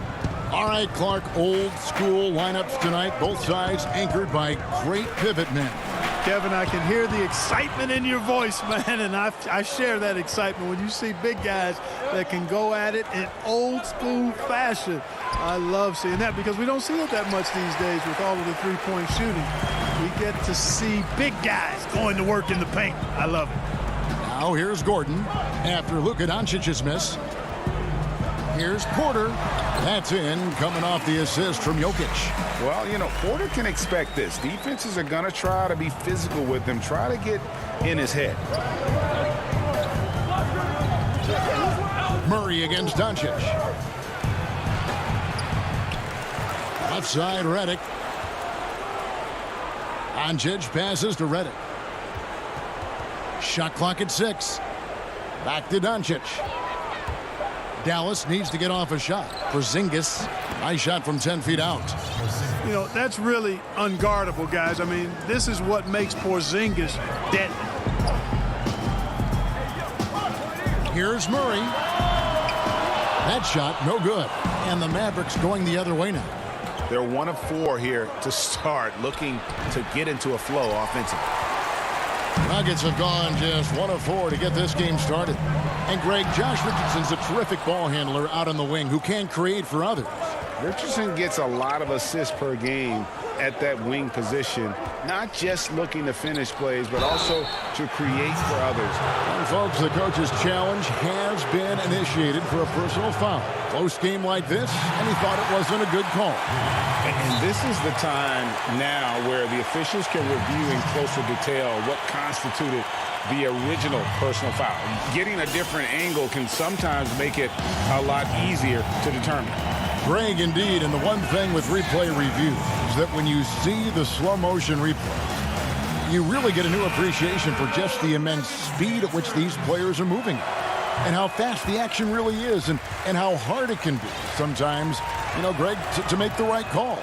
All right, Clark, old school lineups tonight. Both sides anchored by great pivot men. Kevin, I can hear the excitement in your voice, man, and I share that excitement when you see big guys that can go at it in old school fashion. I love seeing that because we don't see it that much these days with all of the three-point shooting. We get to see big guys going to work in the paint. I love it. Now here's Gordon after Luka Doncic's miss. Here's Porter. That's in, coming off the assist from Jokic. Well, you know, Porter can expect this. Defenses are going to try to be physical with him, try to get in his head. Murray against Doncic. Left side, Redick. Doncic passes to Redick. Shot clock at 6. Back to Doncic. Dallas needs to get off a shot. Porzingis, nice shot from 10 feet out. You know, that's really unguardable, guys. I mean, this is what makes Porzingis deadly. Here's Murray. That shot, no good. And the Mavericks going the other way now. They're 1 of 4 here to start, looking to get into a flow offensively. Nuggets have gone just 1 of 4 to get this game started. And Greg, Josh Richardson's a terrific ball handler out on the wing who can create for others. Richardson gets a lot of assists per game at that wing position, not just looking to finish plays, but also to create for others. And folks, the coach's challenge has been initiated for a personal foul. Close game like this, and he thought it wasn't a good call. And this is the time now where the officials can review in closer detail what constituted the original personal foul. Getting a different angle can sometimes make it a lot easier to determine. Greg, indeed, and the one thing with replay review is that when you see the slow motion replay, you really get a new appreciation for just the immense speed at which these players are moving and how fast the action really is and how hard it can be sometimes, you know, Greg, to make the right call.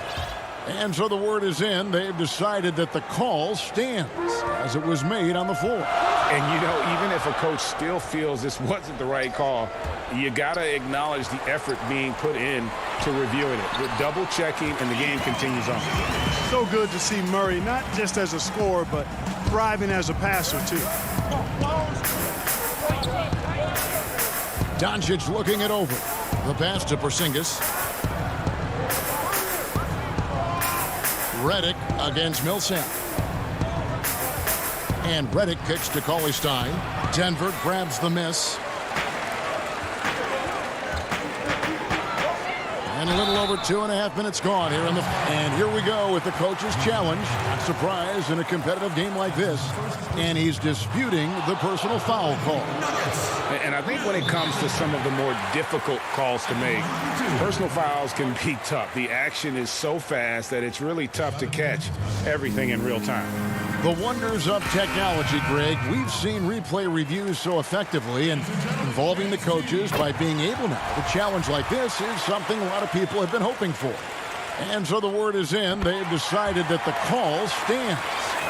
And so the word is in. They've decided that the call stands as it was made on the floor. And, you know, even if a coach still feels this wasn't the right call, you got to acknowledge the effort being put in to reviewing it. With double checking, and the game continues on. So good to see Murray, not just as a scorer, but thriving as a passer, too. Doncic looking it over. The pass to Porzingis. Redick against Millsap. And Redick kicks to Cauley-Stein. Denver grabs the miss. And a little over 2.5 minutes gone here in the... And here we go with the coach's challenge. Not surprised in a competitive game like this. And he's disputing the personal foul call. And I think when it comes to some of the more difficult calls to make, personal fouls can be tough. The action is so fast that it's really tough to catch everything in real time. The wonders of technology, Greg. We've seen replay reviews so effectively, and involving the coaches by being able now to challenge like this is something a lot of people have been hoping for. And so the word is in. They've decided that the call stands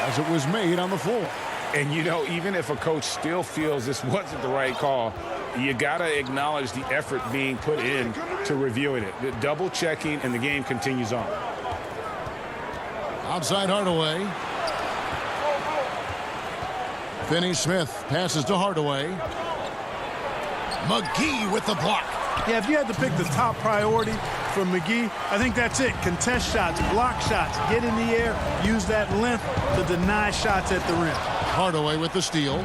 as it was made on the floor. And, you know, even if a coach still feels this wasn't the right call, you got to acknowledge the effort being put in to reviewing it. The double checking, and the game continues on. Outside Hardaway. Finney-Smith passes to Hardaway. McGee with the block. Yeah, if you had to pick the top priority for McGee, I think that's it. Contest shots, block shots, get in the air, use that length to deny shots at the rim. Hardaway with the steal.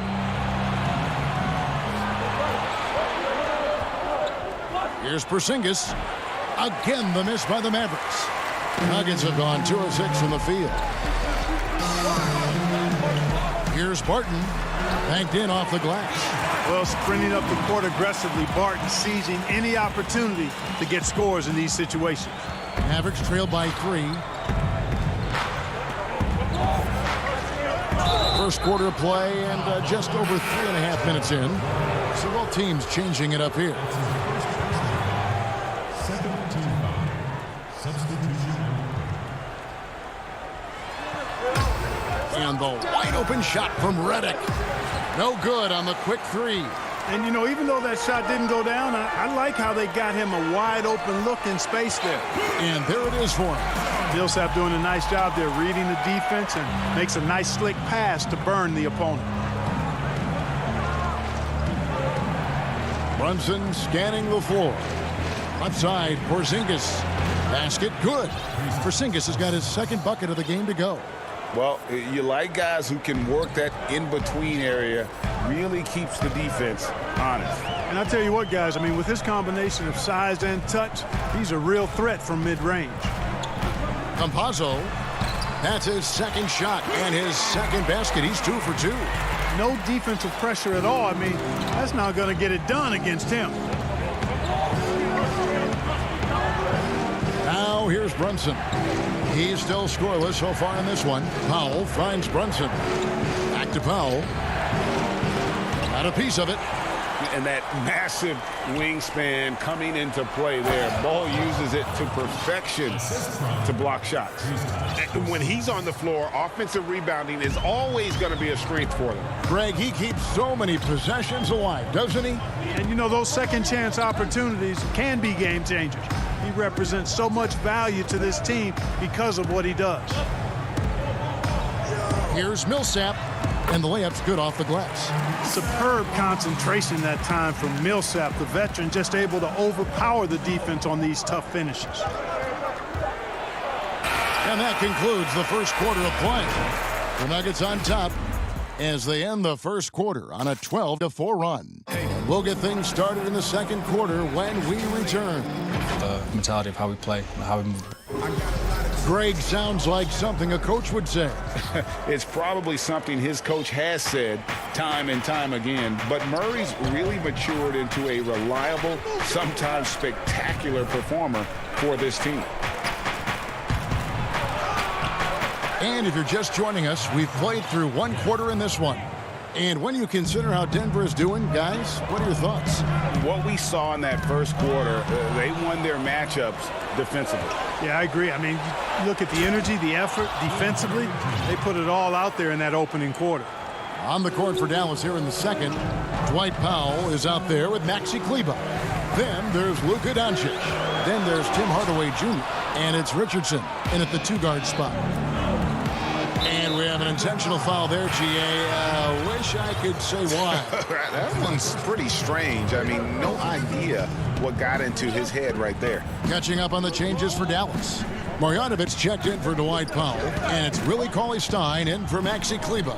Here's Porzingis. Again, the miss by the Mavericks. Nuggets have gone 2 of 6 from the field. Here's Barton. Banked in off the glass. Well, sprinting up the court aggressively, Barton seizing any opportunity to get scores in these situations. Mavericks trail by 3. First quarter play and just over 3.5 minutes in. So both teams changing it up here. And the wide open open shot from Reddick. No good on the quick three. And, you know, even though that shot didn't go down, I like how they got him a wide-open look in space there. And there it is for him. Millsap doing a nice job there reading the defense and makes a nice slick pass to burn the opponent. Brunson scanning the floor. Left side, Porzingis. Basket, good. Porzingis has got his second bucket of the game to go. Well, you like guys who can work that in-between area, really keeps the defense honest. And I tell you what, guys, I mean, with his combination of size and touch, he's a real threat from mid-range. Campazzo, that's his second shot and his second basket. He's 2 for 2. No defensive pressure at all. I mean, that's not going to get it done against him. Now here's Brunson. He's still scoreless so far in this one. Powell finds Brunson. Back to Powell. Got a piece of it. And that massive wingspan coming into play there. Ball uses it to perfection to block shots. And when he's on the floor, offensive rebounding is always going to be a strength for them. Greg, he keeps so many possessions alive, doesn't he? And, you know, those second chance opportunities can be game changers. He represents so much value to this team because of what he does. Here's Millsap, and the layup's good off the glass. Superb concentration that time from Millsap, the veteran, just able to overpower the defense on these tough finishes. And that concludes the first quarter of play. The Nuggets on top as they end the first quarter on a 12-4 run. We'll get things started in the second quarter when we return. The mentality of how we play, how we move. Greg sounds like something a coach would say. It's probably something his coach has said time and time again, but Murray's really matured into a reliable, sometimes spectacular performer for this team. And if you're just joining us, we've played through one quarter in this one. And when you consider how Denver is doing, guys, what are your thoughts? What we saw in that first quarter, they won their matchups defensively. Yeah, I agree. I mean, you look at the energy, the effort defensively, they put it all out there in that opening quarter. On the court for Dallas here in the second, Dwight Powell is out there with Maxi Kleber. Then there's Luka Doncic. Then there's Tim Hardaway Jr. And it's Richardson in at the 2-guard spot. And we have an intentional foul there, G.A. Wish I could say why. That one's pretty strange. I mean, no idea what got into his head right there. Catching up on the changes for Dallas. Marjanovic checked in for Dwight Powell, and it's Willie Cauley-Stein in for Maxi Kleber.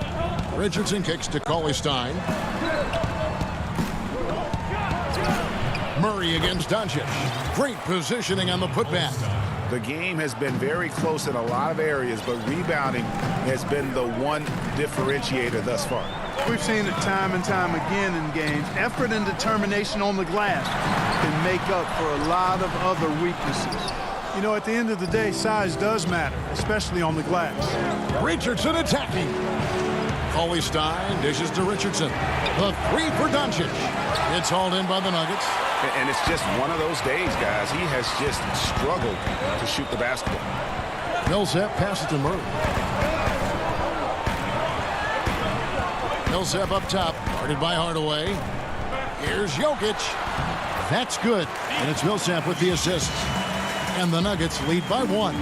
Richardson kicks to Cauley-Stein. Murray against Doncic. Great positioning on the putback. The game has been very close in a lot of areas, but rebounding has been the one differentiator thus far. We've seen it time and time again in games. Effort and determination on the glass can make up for a lot of other weaknesses. You know, at the end of the day, size does matter, especially on the glass. Richardson attacking. Cauley-Stein dishes to Richardson. The 3 for Doncic. It's hauled in by the Nuggets. And it's just one of those days, guys. He has just struggled to shoot the basketball. Millsap passes to Murray. Millsap up top, guarded by Hardaway. Here's Jokic. That's good. And it's Millsap with the assist. And the Nuggets lead by 1.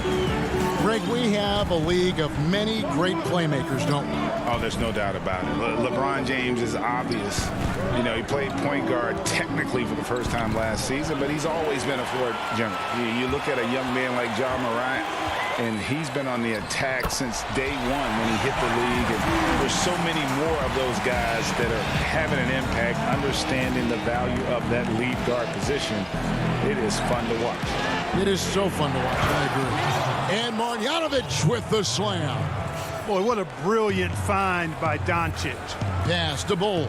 Greg, we have a league of many great playmakers, don't we? Oh, there's no doubt about it. LeBron James is obvious. You know, he played point guard technically for the first time last season, but he's always been a floor general. You look at a young man like John Morant, and he's been on the attack since day one when he hit the league. And there's so many more of those guys that are having an impact, understanding the value of that lead guard position. It is fun to watch. It is so fun to watch, I agree. And Marjanovic with the slam. Boy, what a brilliant find by Doncic. Pass to Bull.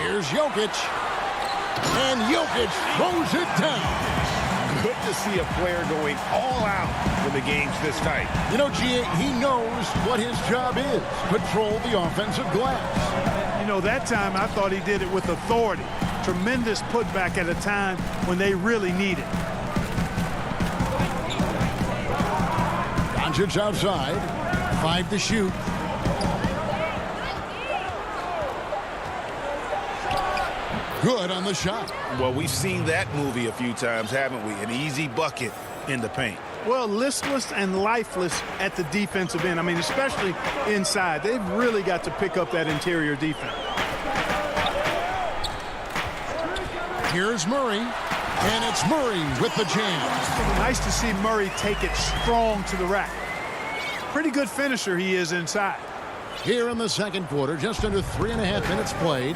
Here's Jokic. And Jokic throws it down. Good to see a player going all out when the game's this tight. You know, G.A., he knows what his job is. Control the offensive glass. You know, that time I thought he did it with authority. Tremendous putback at a time when they really need it. Doncic outside. 5 to shoot. Good on the shot. Well, we've seen that movie a few times, haven't we? An easy bucket in the paint. Well, listless and lifeless at the defensive end. I mean, especially inside. They've really got to pick up that interior defense. Here's Murray, and it's Murray with the jam. Nice to see Murray take it strong to the rack. Pretty good finisher he is inside. Here in the second quarter, just under 3.5 minutes played.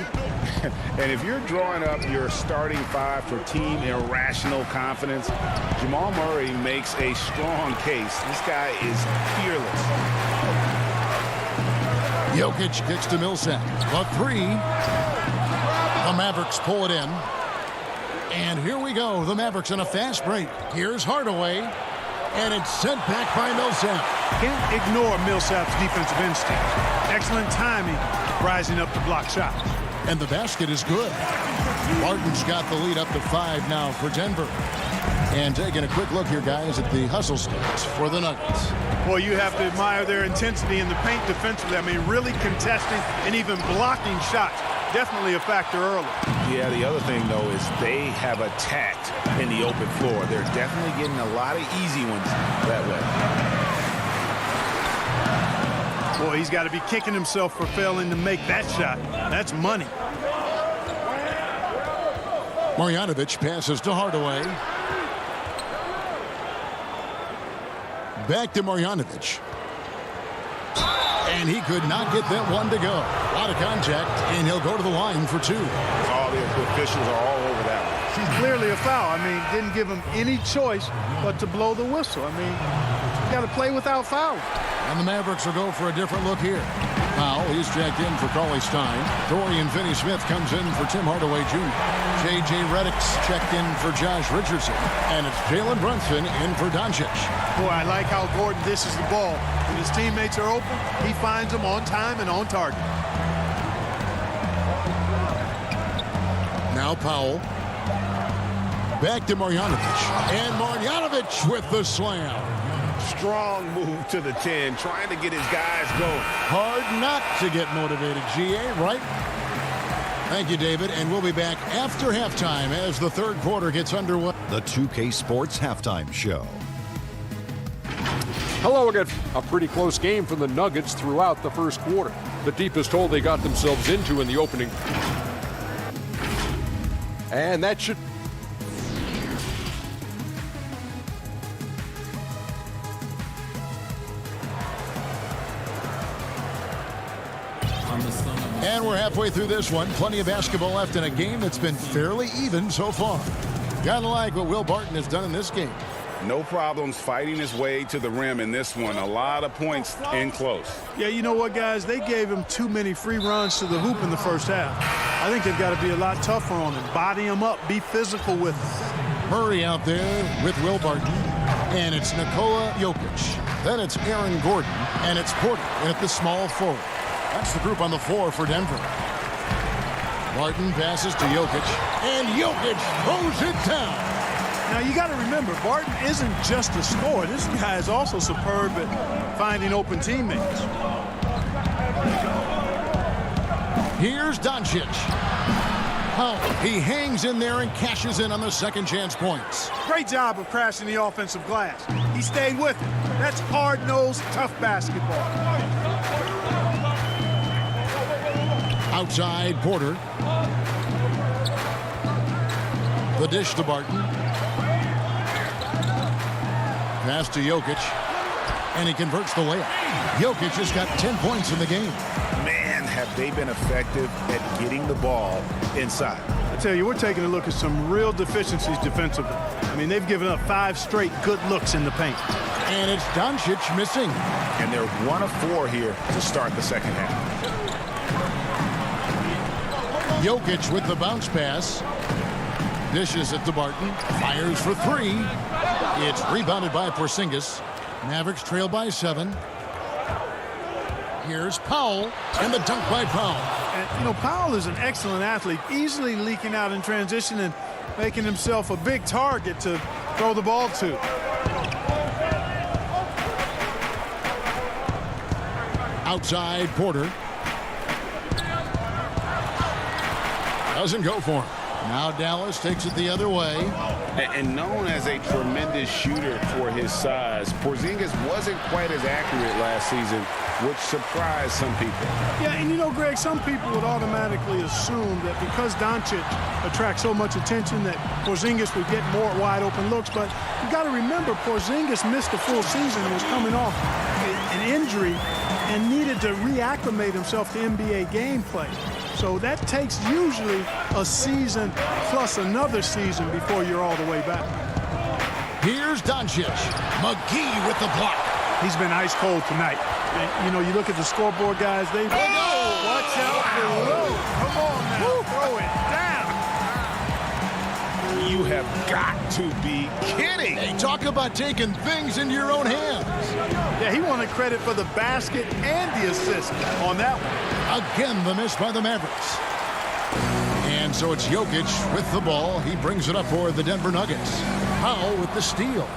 And if you're drawing up your starting five for team irrational confidence, Jamal Murray makes a strong case. This guy is fearless. Jokic kicks to Millsap. The three. The Mavericks pull it in. And here we go. The Mavericks in a fast break. Here's Hardaway. And it's sent back by Millsap. Can't ignore Millsap's defensive instinct. Excellent timing rising up to block shots. And the basket is good. Barton's got the lead up to 5 now for Denver. And taking a quick look here, guys, at the hustle stats for the Nuggets. Well, you have to admire their intensity in the paint defensively. I mean, really contesting and even blocking shots. Definitely a factor early. Yeah, the other thing, though, is they have attacked in the open floor. They're definitely getting a lot of easy ones that way. Boy, he's got to be kicking himself for failing to make that shot. That's money. Marjanovic passes to Hardaway. Back to Marjanovic. And he could not get that one to go. A lot of contact, and he'll go to the line for 2. All the officials are all over that one. She's clearly a foul. I mean, didn't give him any choice but to blow the whistle. I mean, you got to play without fouling. And the Mavericks will go for a different look here. Powell, he's checked in for Cauley Stein. Dorian Finney-Smith comes in for Tim Hardaway Jr. J.J. Redick's checked in for Josh Richardson. And it's Jalen Brunson in for Doncic. Boy, I like how Gordon dishes the ball. When his teammates are open, he finds them on time and on target. Now Powell. Back to Marjanovic. And Marjanovic with the slam. Strong move to the 10, trying to get his guys going. Hard not to get motivated, GA, right? Thank you, David, and we'll be back after halftime as the third quarter gets underway. The 2K Sports Halftime Show. Hello again. A pretty close game for the Nuggets throughout the first quarter. The deepest hole they got themselves into in the opening. And that should... And we're halfway through this one. Plenty of basketball left in a game that's been fairly even so far. Gotta like what Will Barton has done in this game. No problems fighting his way to the rim in this one. A lot of points in close. Yeah, you know what, guys? They gave him too many free runs to the hoop in the first half. I think they've got to be a lot tougher on him. Body him up. Be physical with him. Murray out there with Will Barton. And it's Nikola Jokic. Then it's Aaron Gordon. And it's Porter at the small forward. That's the group on the floor for Denver. Barton passes to Jokic. And Jokic throws it down. Now, you got to remember, Barton isn't just a scorer. This guy is also superb at finding open teammates. Here's Doncic. Oh, he hangs in there and cashes in on the second chance points. Great job of crashing the offensive glass. He stayed with it. That's hard-nosed, tough basketball. Outside, Porter. The dish to Barton. Pass to Jokic. And he converts the layup. Jokic has got 10 points in the game. Man, have they been effective at getting the ball inside. I tell you, we're taking a look at some real deficiencies defensively. I mean, they've given up 5 straight good looks in the paint. And it's Doncic missing. And they're 1 of 4 here to start the second half. Jokic with the bounce pass. Dishes it to Barton. Fires for 3. It's rebounded by Porzingis. Mavericks trail by 7. Here's Powell. And the dunk by Powell. And, you know, Powell is an excellent athlete. Easily leaking out in transition and making himself a big target to throw the ball to. Outside Porter. Doesn't go for him. Now Dallas takes it the other way. And known as a tremendous shooter for his size, Porzingis wasn't quite as accurate last season, which surprised some people. Yeah, and you know, Greg, some people would automatically assume that because Doncic attracts so much attention that Porzingis would get more wide open looks. But you got to remember, Porzingis missed a full season and was coming off an injury and needed to reacclimate himself to NBA gameplay. So that takes usually a season plus another season before you're all the way back. Here's Doncic. McGee with the block. He's been ice cold tonight. And, you know, you look at the scoreboard, guys. Watch out below. Come on now. Throw it down. You have got to be kidding. Hey, talk about taking things into your own hands. Yeah, he wanted credit for the basket and the assist on that one. Again, the miss by the Mavericks. And so it's Jokic with the ball. He brings it up for the Denver Nuggets. Powell with the steal.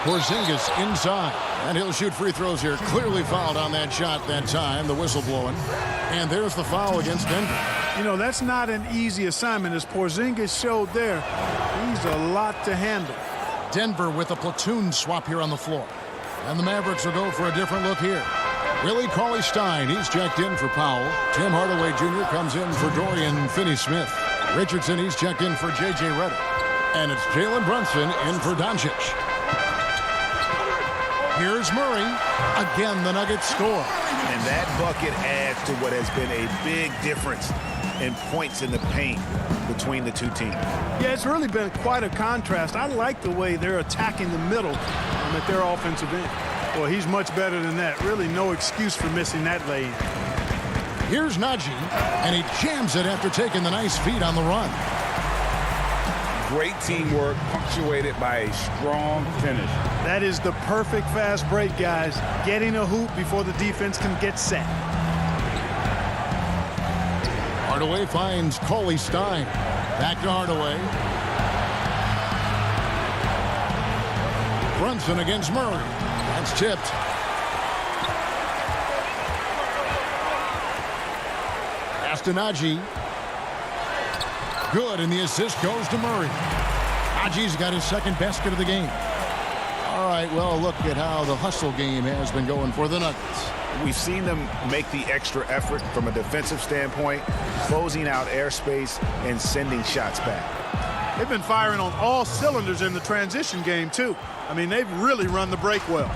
Porzingis inside. And he'll shoot free throws here. Clearly fouled on that shot that time. The whistle blowing. And there's the foul against Denver. You know, that's not an easy assignment, as Porzingis showed there. He's a lot to handle. Denver with a platoon swap here on the floor. And the Mavericks will go for a different look here. Willie Cauley-Stein, he's checked in for Powell. Tim Hardaway Jr. comes in for Dorian Finney-Smith. Richardson, he's checked in for J.J. Redick. And it's Jalen Brunson in for Doncic. Here's Murray. Again, the Nuggets score. And that bucket adds to what has been a big difference in points in the paint between the two teams. Yeah, it's really been quite a contrast. I like the way they're attacking the middle at their offensive end. Well, he's much better than that. Really no excuse for missing that lane. Here's Najee, and he jams it after taking the nice feed on the run. Great teamwork, punctuated by a strong finish. That is the perfect fast break, guys. Getting a hoop before the defense can get set. Hardaway finds Cauley-Stein. Back to Hardaway. Brunson against Murray. That's tipped. Pass to Najee. Good, and the assist goes to Murray. Najee's got his second basket of the game. All right, well, look at how the hustle game has been going for the Nuggets. We've seen them make the extra effort from a defensive standpoint, closing out airspace and sending shots back. They've been firing on all cylinders in the transition game, too. I mean, they've really run the break well.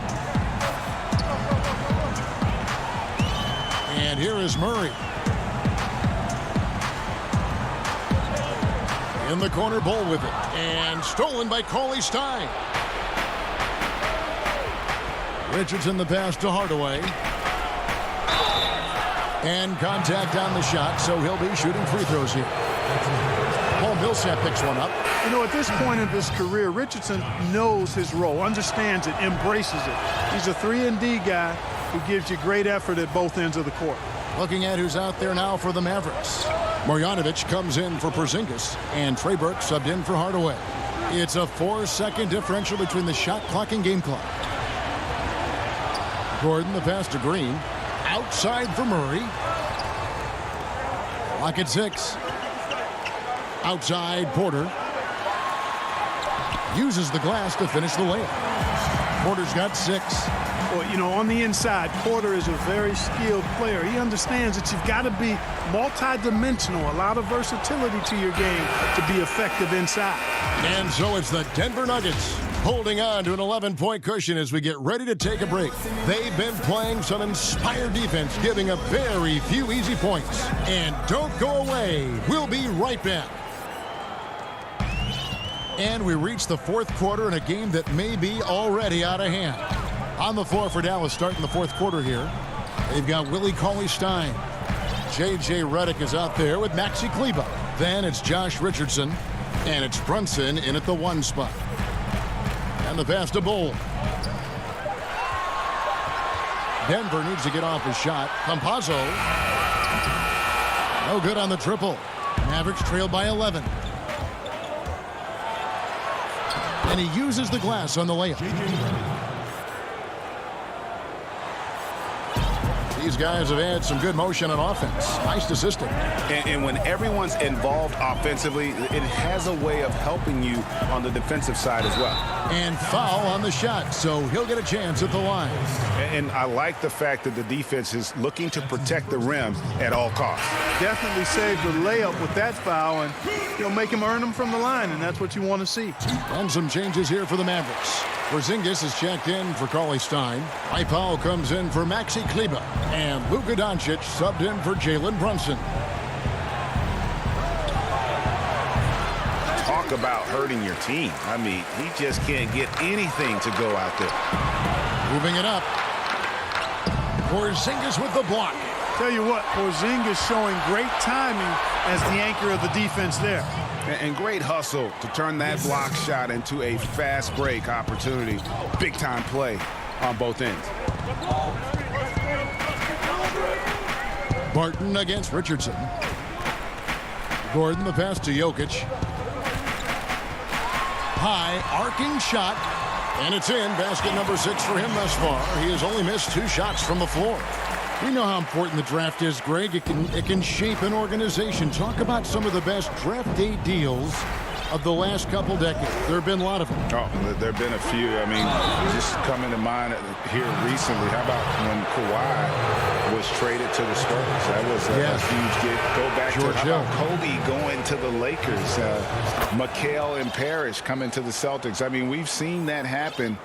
And here is Murray. In the corner, Bull with it. And stolen by Cauley-Stein. Richardson the pass to Hardaway. And contact on the shot, so he'll be shooting free throws here. Paul Millsap picks one up. You know, at this point in his career, Richardson knows his role, understands it, embraces it. He's a 3-and-D guy who gives you great effort at both ends of the court. Looking at who's out there now for the Mavericks. Marjanovic comes in for Porzingis, and Trey Burke subbed in for Hardaway. It's a 4-second differential between the shot clock and game clock. Gordon, the pass to Green. Outside for Murray. Clock at 6. Outside Porter. Uses the glass to finish the layup. Porter's got 6. Well, you know, on the inside, Porter is a very skilled player. He understands that you've got to be multi-dimensional, a lot of versatility to your game to be effective inside. And so it's the Denver Nuggets holding on to an 11-point cushion as we get ready to take a break. They've been playing some inspired defense, giving up very few easy points. And don't go away. We'll be right back. And we reach the fourth quarter in a game that may be already out of hand. On the floor for Dallas starting the fourth quarter here. They've got Willie Cauley-Stein. J.J. Redick is out there with Maxi Kleber. Then it's Josh Richardson. And it's Brunson in at the 1 spot. And the pass to Bull. Denver needs to get off his shot. Campazzo. No good on the triple. Mavericks trail by 11. And he uses the glass on the layup. These guys have had some good motion on offense. Nice to system. And when everyone's involved offensively, it has a way of helping you on the defensive side as well. And foul on the shot, so he'll get a chance at the line. And I like the fact that the defense is looking to protect the rim at all costs. Definitely saved the layup with that foul, and you'll make him earn them from the line, and that's what you want to see. And some changes here for the Mavericks. Porzingis is checked in for Cauley Stein. Powell comes in for Maxi Kleber. And Luka Doncic subbed in for Jalen Brunson. Talk about hurting your team. I mean, he just can't get anything to go out there. Moving it up. Porzingis with the block. Tell you what, Porzingis showing great timing as the anchor of the defense there. And great hustle to turn that block shot into a fast break opportunity. Big time play on both ends. Barton against Richardson. Gordon the pass to Jokic. High arcing shot. And it's in. Basket number 6 for him thus far. He has only missed 2 shots from the floor. We know how important the draft is, Greg. It can shape an organization. Talk about some of the best draft day deals of the last couple decades. There have been a lot of them. Oh, there have been a few. I mean, just coming to mind here recently, how about when Kawhi was traded to the Spurs? That was a huge get. Go back to how about Kobe going to the Lakers, Mikal and Parrish coming to the Celtics. I mean, we've seen that happen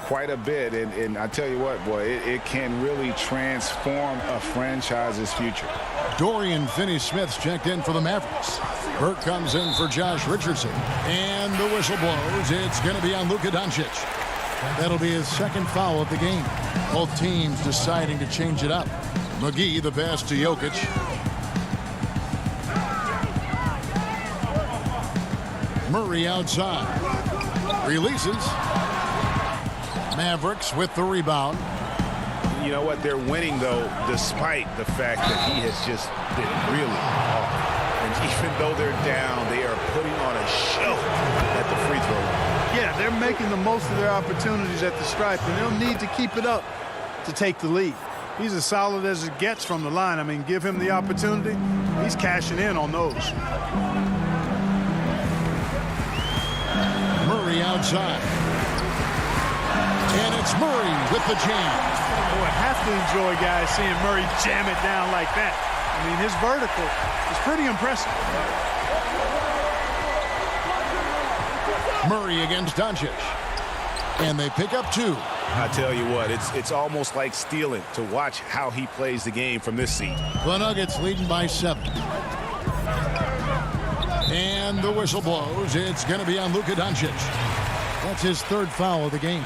quite a bit, and I tell you what, boy, it can really transform a franchise's future. Dorian Finney-Smith's checked in for the Mavericks. Burke comes in for Josh Richardson, and the whistle blows. It's going to be on Luka Doncic. That'll be his second foul of the game. Both teams deciding to change it up. McGee the pass to Jokic. Murray outside. Releases. Mavericks with the rebound. You know what? They're winning, though, despite the fact that he has just been really off. And even though they're down, they are putting on a show at the free throw line. Yeah, they're making the most of their opportunities at the stripe, and they'll need to keep it up to take the lead. He's as solid as it gets from the line. I mean, give him the opportunity. He's cashing in on those. Murray outside. And it's Murray with the jam. Boy, I have to enjoy guys seeing Murray jam it down like that. I mean, his vertical is pretty impressive. Murray against Doncic. And they pick up 2. I tell you what, it's almost like stealing to watch how he plays the game from this seat. The Nuggets leading by 7. And the whistle blows. It's going to be on Luka Doncic. That's his 3rd foul of the game.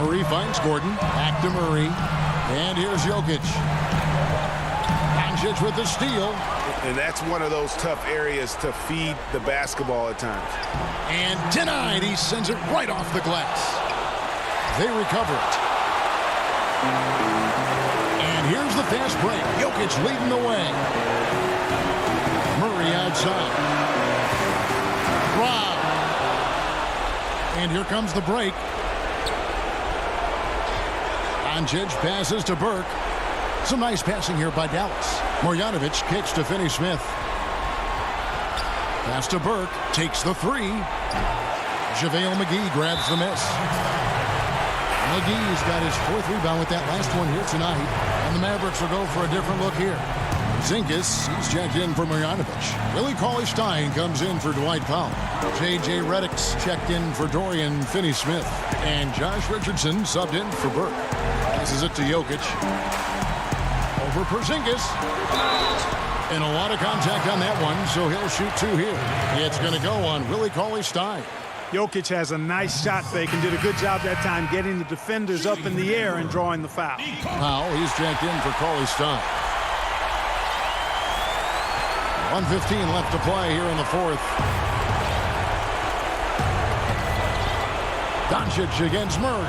Murray finds Gordon. Back to Murray. And here's Jokic. Doncic with the steal. And that's one of those tough areas to feed the basketball at times. And denied. He sends it right off the glass. They recover it. And here's the fast break. Jokic leading the way. Murray outside. Wow. And here comes the break. Doncic passes to Burke. Some nice passing here by Dallas. Marjanovic kicks to Finney-Smith. Pass to Burke. Takes the 3. JaVale McGee grabs the miss. McGee's got his 4th rebound with that last one here tonight. And the Mavericks will go for a different look here. Zinkis, he's checked in for Marjanovic. Willie Cauley-Stein comes in for Dwight Powell. J.J. Redick's checked in for Dorian Finney-Smith. And Josh Richardson subbed in for Burke. Passes it to Jokic. Over Porzingis. And a lot of contact on that one, so he'll shoot 2 here. It's going to go on Willie Cauley-Stein. Jokic has a nice shot fake and did a good job that time getting the defenders up in the air and drawing the foul. Powell, he's checked in for Cauley-Stein. 1:15 left to play here in the 4th. Doncic against Murray.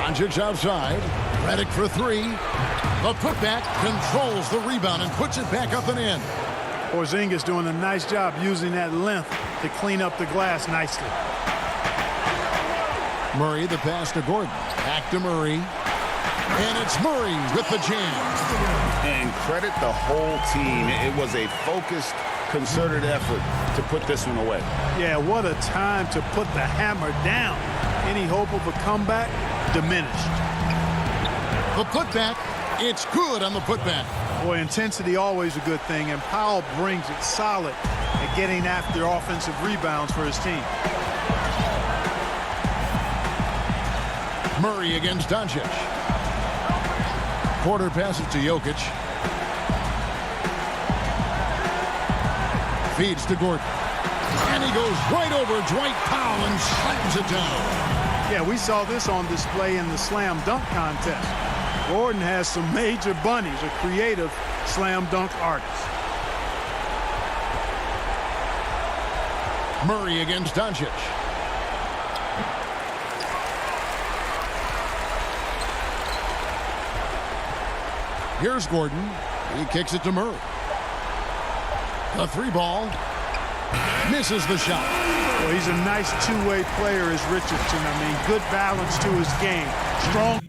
Doncic outside. Redick for 3. The putback controls the rebound and puts it back up and in. Porzingis doing a nice job using that length to clean up the glass nicely. Murray, the pass to Gordon. Back to Murray. And it's Murray with the jam. And credit the whole team. It was a focused, concerted effort to put this one away. Yeah, what a time to put the hammer down. Any hope of a comeback diminished. The putback. It's good on the putback. Boy, intensity always a good thing, and Powell brings it solid at getting after offensive rebounds for his team. Murray against Doncic. Porter passes to Jokic. Feeds to Gordon. And he goes right over Dwight Powell and slams it down. Yeah, we saw this on display in the slam dunk contest. Gordon has some major bunnies, a creative slam dunk artist. Murray against Doncic. Here's Gordon. He kicks it to Murray. The three ball. Misses the shot. Well, he's a nice two-way player, is Richardson. I mean, good balance to his game. Strong.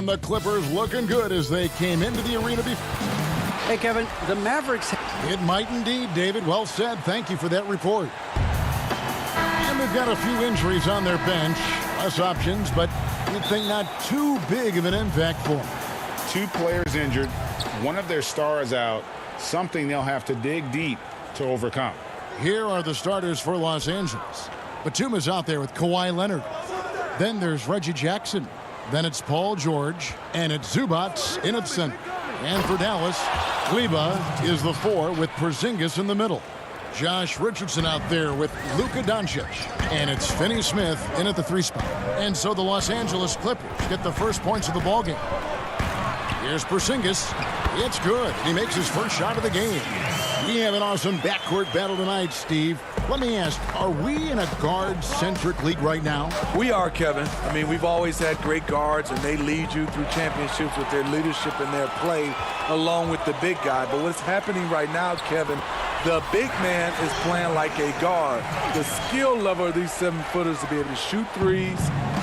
And the Clippers looking good as they came into the arena before. Hey, Kevin, the Mavericks. It might indeed, David. Well said. Thank you for that report. And they've got a few injuries on their bench. Less options, but you'd think not too big of an impact for them. 2 players injured, one of their stars out, something they'll have to dig deep to overcome. Here are the starters for Los Angeles. Batum is out there with Kawhi Leonard. Then there's Reggie Jackson. Then it's Paul George, and it's Zubats in at center. And for Dallas, Kleba is the 4 with Porzingis in the middle. Josh Richardson out there with Luka Doncic. And it's Finney Smith in at the 3 spot. And so the Los Angeles Clippers get the first points of the ballgame. Here's Porzingis. It's good. He makes his first shot of the game. We have an awesome backcourt battle tonight, Steve. Let me ask, are we in a guard-centric league right now? We are, Kevin. I mean, we've always had great guards, and they lead you through championships with their leadership and their play, along with the big guy. But what's happening right now, Kevin, the big man is playing like a guard. The skill level of these 7-footers to be able to shoot threes,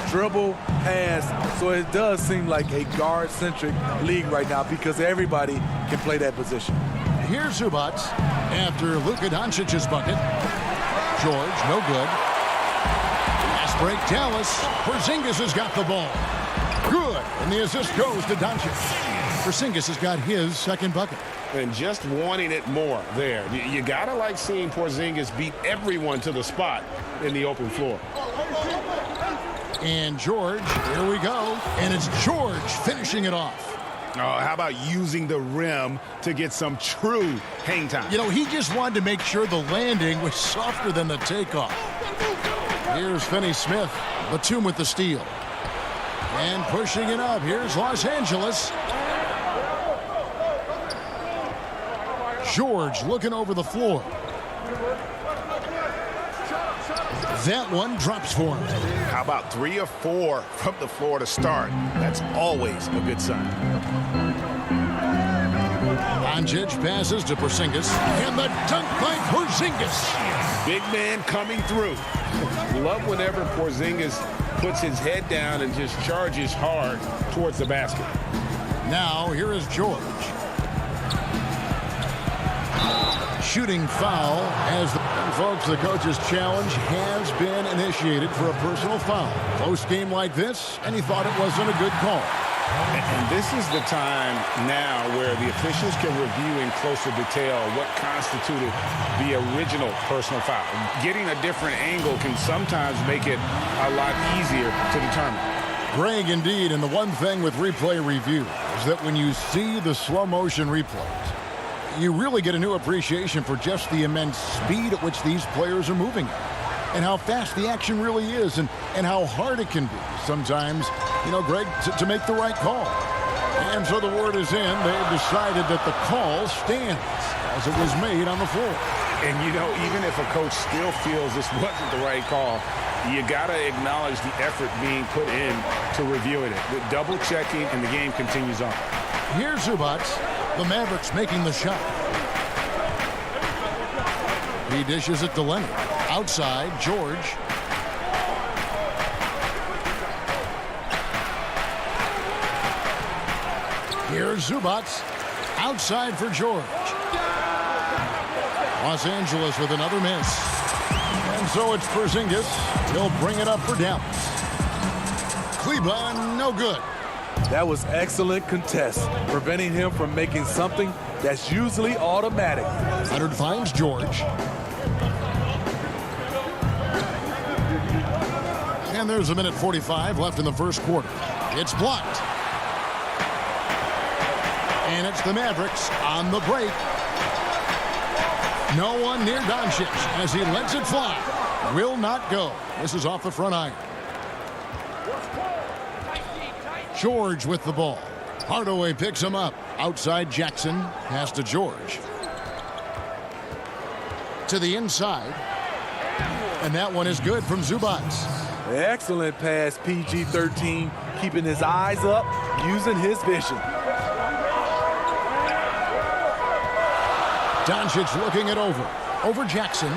dribble, pass. So it does seem like a guard-centric league right now because everybody can play that position. Here's Zubats after Luka Doncic's bucket. George, no good. Fast break, Dallas. Porzingis has got the ball. Good. And the assist goes to Doncic. Porzingis has got his second bucket. And just wanting it more there. You got to like seeing Porzingis beat everyone to the spot in the open floor. And George, here we go. And it's George finishing it off. Oh, how about using the rim to get some true hang time? You know, he just wanted to make sure the landing was softer than the takeoff. Here's Finney Smith. Batum with the steal. And pushing it up. Here's Los Angeles. George looking over the floor. That one drops for him. How about 3 or 4 from the floor to start? That's always a good sign. Doncic passes to Porzingis. And the dunk by Porzingis. Big man coming through. Love whenever Porzingis puts his head down and just charges hard towards the basket. Now, here is George. Shooting foul as folks, the coach's challenge has been initiated for a personal foul. Close game like this, and he thought it wasn't a good call. And this is the time now where the officials can review in closer detail what constituted the original personal foul. Getting a different angle can sometimes make it a lot easier to determine. Greg, indeed, and the one thing with replay review is that when you see the slow motion replays, you really get a new appreciation for just the immense speed at which these players are moving and how fast the action really is and how hard it can be sometimes, you know, Greg, to make the right call. And so the word is in. They've decided that the call stands as it was made on the floor. And, you know, even if a coach still feels this wasn't the right call, you got to acknowledge the effort being put in to reviewing it. The double checking, and the game continues on. Here's Zubats. The Mavericks making the shot. He dishes it to Leonard. Outside, George. Here's Zubats. Outside for George. Los Angeles with another miss. And so it's Porzingis. He'll bring it up for Dallas. Kleba, no good. That was excellent contest, preventing him from making something that's usually automatic. Leonard finds George. And there's 1:45 left in the first quarter. It's blocked. And it's the Mavericks on the break. No one near Doncic as he lets it fly. Will not go. This is off the front iron. George with the ball. Hardaway picks him up. Outside Jackson. Pass to George. To the inside. And that one is good from Zubats. Excellent pass, PG-13, keeping his eyes up, using his vision. Doncic looking it over. Over Jackson.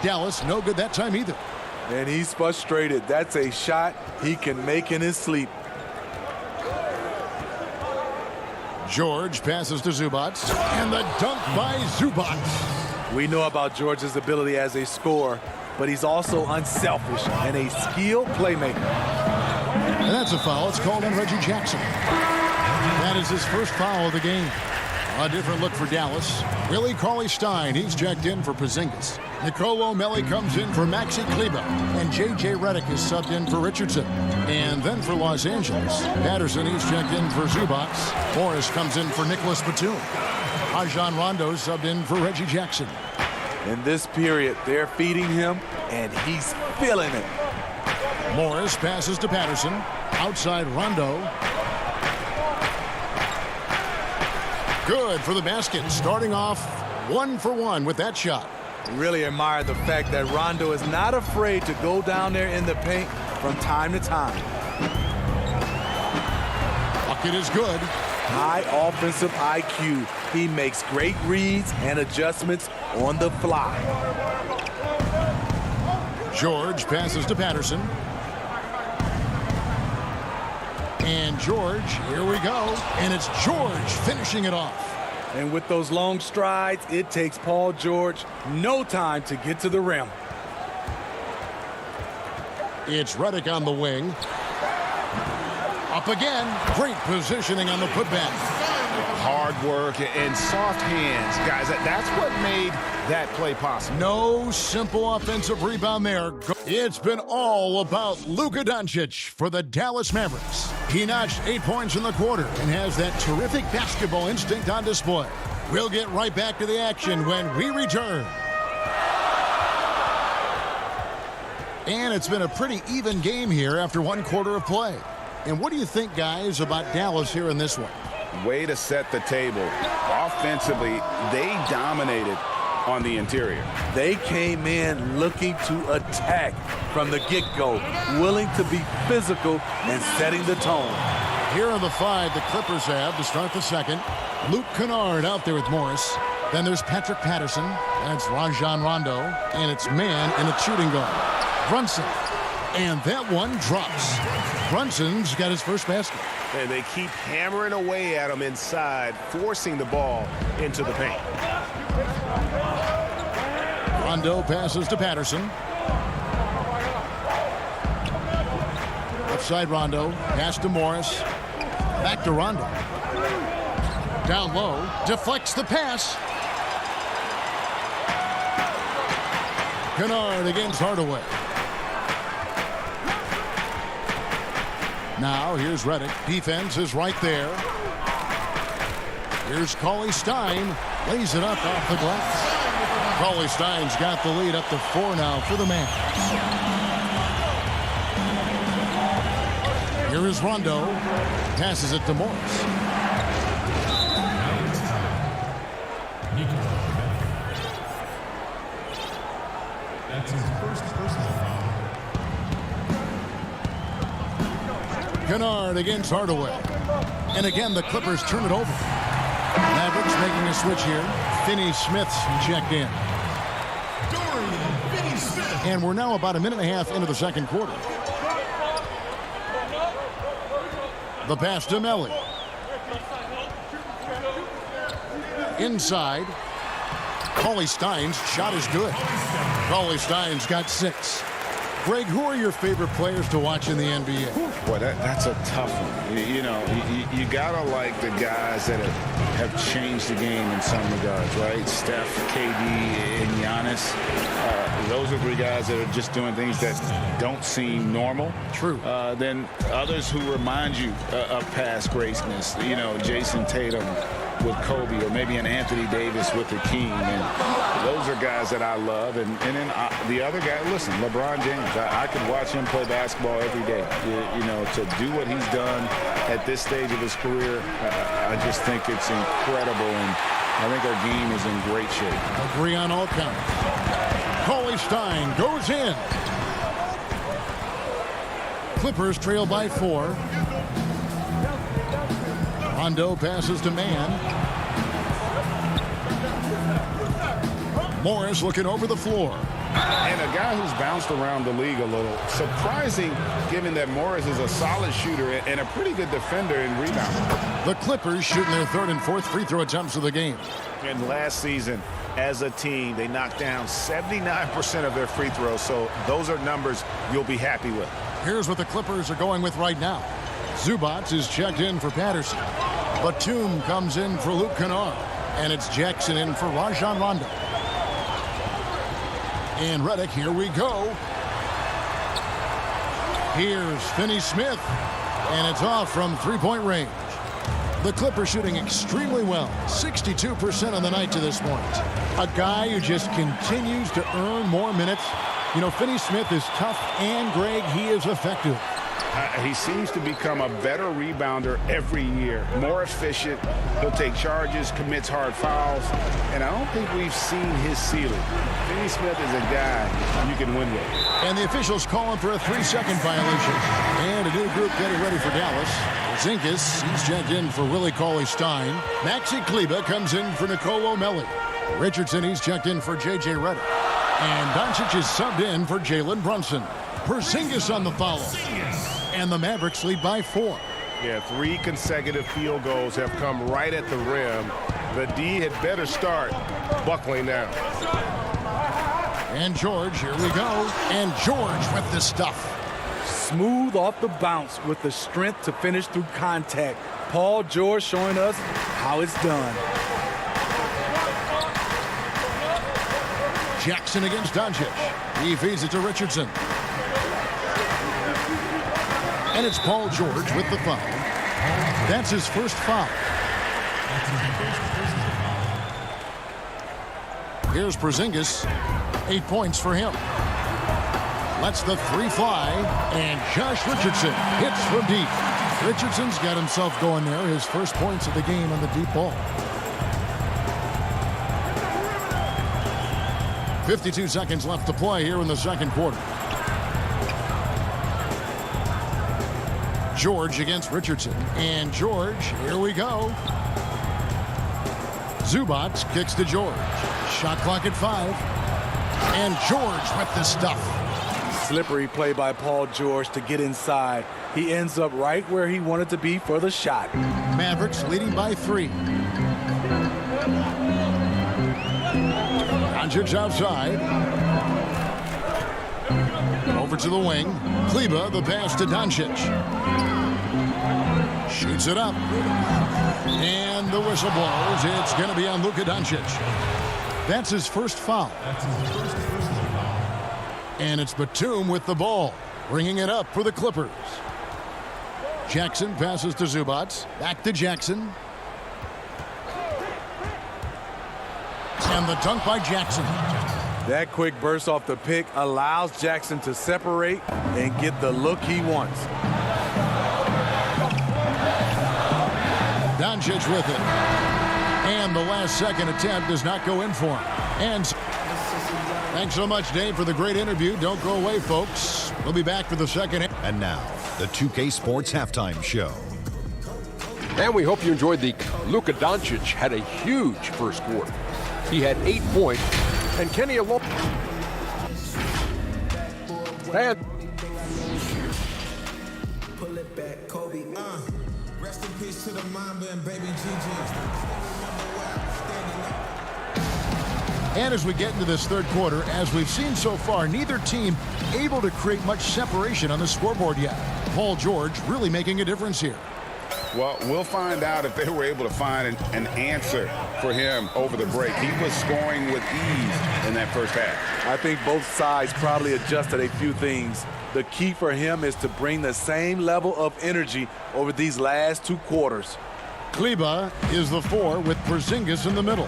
Dallas, no good that time either. And he's frustrated. That's a shot he can make in his sleep. George passes to Zubac, and the dunk by Zubac. We know about George's ability as a scorer, but he's also unselfish and a skilled playmaker. And that's a foul. It's called on Reggie Jackson. That is his first foul of the game. A different look for Dallas. Willie Cauley-Stein, he's checked in for Porzingis. Nicolo Melli comes in for Maxi Kleber. And J.J. Redick is subbed in for Richardson. And then for Los Angeles, Patterson, he's checked in for Zubac. Morris comes in for Nicholas Batum. Rajon Rondo subbed in for Reggie Jackson. In this period, they're feeding him, and he's feeling it. Morris passes to Patterson. Outside Rondo. Good for the basket. Starting off 1 for 1 with that shot. Really admire the fact that Rondo is not afraid to go down there in the paint from time to time. Bucket is good. High offensive IQ. He makes great reads and adjustments on the fly. George passes to Patterson. And George, here we go. And it's George finishing it off. And with those long strides, it takes Paul George no time to get to the rim. It's Redick on the wing. Up again. Great positioning on the putback. Hard work and soft hands. Guys, that's what made that play possible. No simple offensive rebound there. It's been all about Luka Doncic for the Dallas Mavericks. He notched 8 points in the quarter and has that terrific basketball instinct on display. We'll get right back to the action when we return. And it's been a pretty even game here after 1 quarter of play. And what do you think, guys, about Dallas here in this one? Way to set the table. Offensively, they dominated on the interior. They came in looking to attack from the get-go, willing to be physical and setting the tone. Here are the 5 the Clippers have to start the second. Luke Kennard out there with Morris. Then there's Patrick Patterson. That's Rajon Rondo. And it's man in a shooting guard. Brunson. And that one drops. Brunson's got his first basket. And they keep hammering away at him inside, forcing the ball into the paint. Rondo passes to Patterson. Left side Rondo. Pass to Morris. Back to Rondo. Down low. Deflects the pass. Kennard against Hardaway. Now here's Redick. Defense is right there. Here's Cauley-Stein. Lays it up off the glass. Cauley-Stein's got the lead up to 4 now for the man. Here is Rondo. Passes it to Morris. That's his first personal foul. Kennard against Hardaway. And again, the Clippers turn it over. Mavericks making a switch here. Finney-Smith's checked in. And we're now about a minute and a half into the second quarter. The pass to Melli. Inside. Cauley-Stein's shot is good. Cauley-Stein's got 6. Greg, who are your favorite players to watch in the NBA? Boy, that's a tough one. You gotta like the guys that have changed the game in some regards, right? Steph, KD, and Giannis. Those are 3 guys that are just doing things that don't seem normal. True. Then others who remind you of past greatness. Jason Tatum with Kobe, or maybe an Anthony Davis with the King. And those are guys that I love. And then the other guy, listen, LeBron James. I could watch him play basketball every day. To do what he's done at this stage of his career, I just think it's incredible. And I think our game is in great shape. Agree on all counts. Cauley-Stein goes in. Clippers trail by 4. Rondo passes to man. Morris looking over the floor. And a guy who's bounced around the league a little. Surprising, given that Morris is a solid shooter and a pretty good defender in rebounding. The Clippers shooting their third and fourth free throw attempts of the game. And last season, as a team, they knocked down 79% of their free throws. So those are numbers you'll be happy with. Here's what the Clippers are going with right now. Zubats is checked in for Patterson. Batum comes in for Luke Kennard. And it's Jackson in for Rajon Rondo. And Redick, here we go. Here's Finney-Smith. And it's off from three-point range. The Clippers shooting extremely well. 62% on the night to this point. A guy who just continues to earn more minutes. You know, Finney-Smith is tough, and Greg, he is effective. He seems to become a better rebounder every year. More efficient. He'll take charges, commits hard fouls. And I don't think we've seen his ceiling. Finney-Smith is a guy you can win with. And the officials calling for a 3-second violation. And a new group getting ready for Dallas. Zinkis, he's checked in for Willie Cauley-Stein. Maxi Kleber comes in for Nicolo Melli. Richardson, he's checked in for J.J. Redick. And Doncic is subbed in for Jalen Brunson. Porzingis on the foul. And the Mavericks lead by 4. Yeah, 3 consecutive field goals have come right at the rim. The D had better start buckling down. And George, here we go. And George with the stuff. Smooth off the bounce with the strength to finish through contact. Paul George showing us how it's done. Jackson against Doncic. He feeds it to Richardson. And it's Paul George with the foul. That's his first foul. Here's Porzingis. 8 points for him. Lets the 3 fly. And Josh Richardson hits from deep. Richardson's got himself going there. His first points of the game on the deep ball. 52 seconds left to play here in the second quarter. George against Richardson. And George, here we go. Zubats kicks to George. Shot clock at 5. And George with the stuff. Slippery play by Paul George to get inside. He ends up right where he wanted to be for the shot. Mavericks leading by 3. Doncic outside. Over to the wing. Kleber, the pass to Doncic. Shoots it up. And the whistle blows. It's going to be on Luka Doncic. That's his first foul. And it's Batum with the ball, bringing it up for the Clippers. Jackson passes to Zubats. Back to Jackson. And the dunk by Jackson. That quick burst off the pick allows Jackson to separate and get the look he wants. Doncic with it. And the last second attempt does not go in for him. And thanks so much, Dave, for the great interview. Don't go away, folks. We'll be back for the second. And now, the 2K Sports Halftime Show. And we hope you enjoyed the Luka Doncic had a huge first quarter. He had 8 points. And Kenny Alonso. And pull it back, Kobe. Rest in peace to the Mamba and baby Gigi. And as we get into this third quarter, as we've seen so far, neither team able to create much separation on the scoreboard yet. Paul George really making a difference here. Well, we'll find out if they were able to find an answer for him over the break. He was scoring with ease in that first half. I think both sides probably adjusted a few things. The key for him is to bring the same level of energy over these last 2 quarters. Kleber is the 4 with Porzingis in the middle.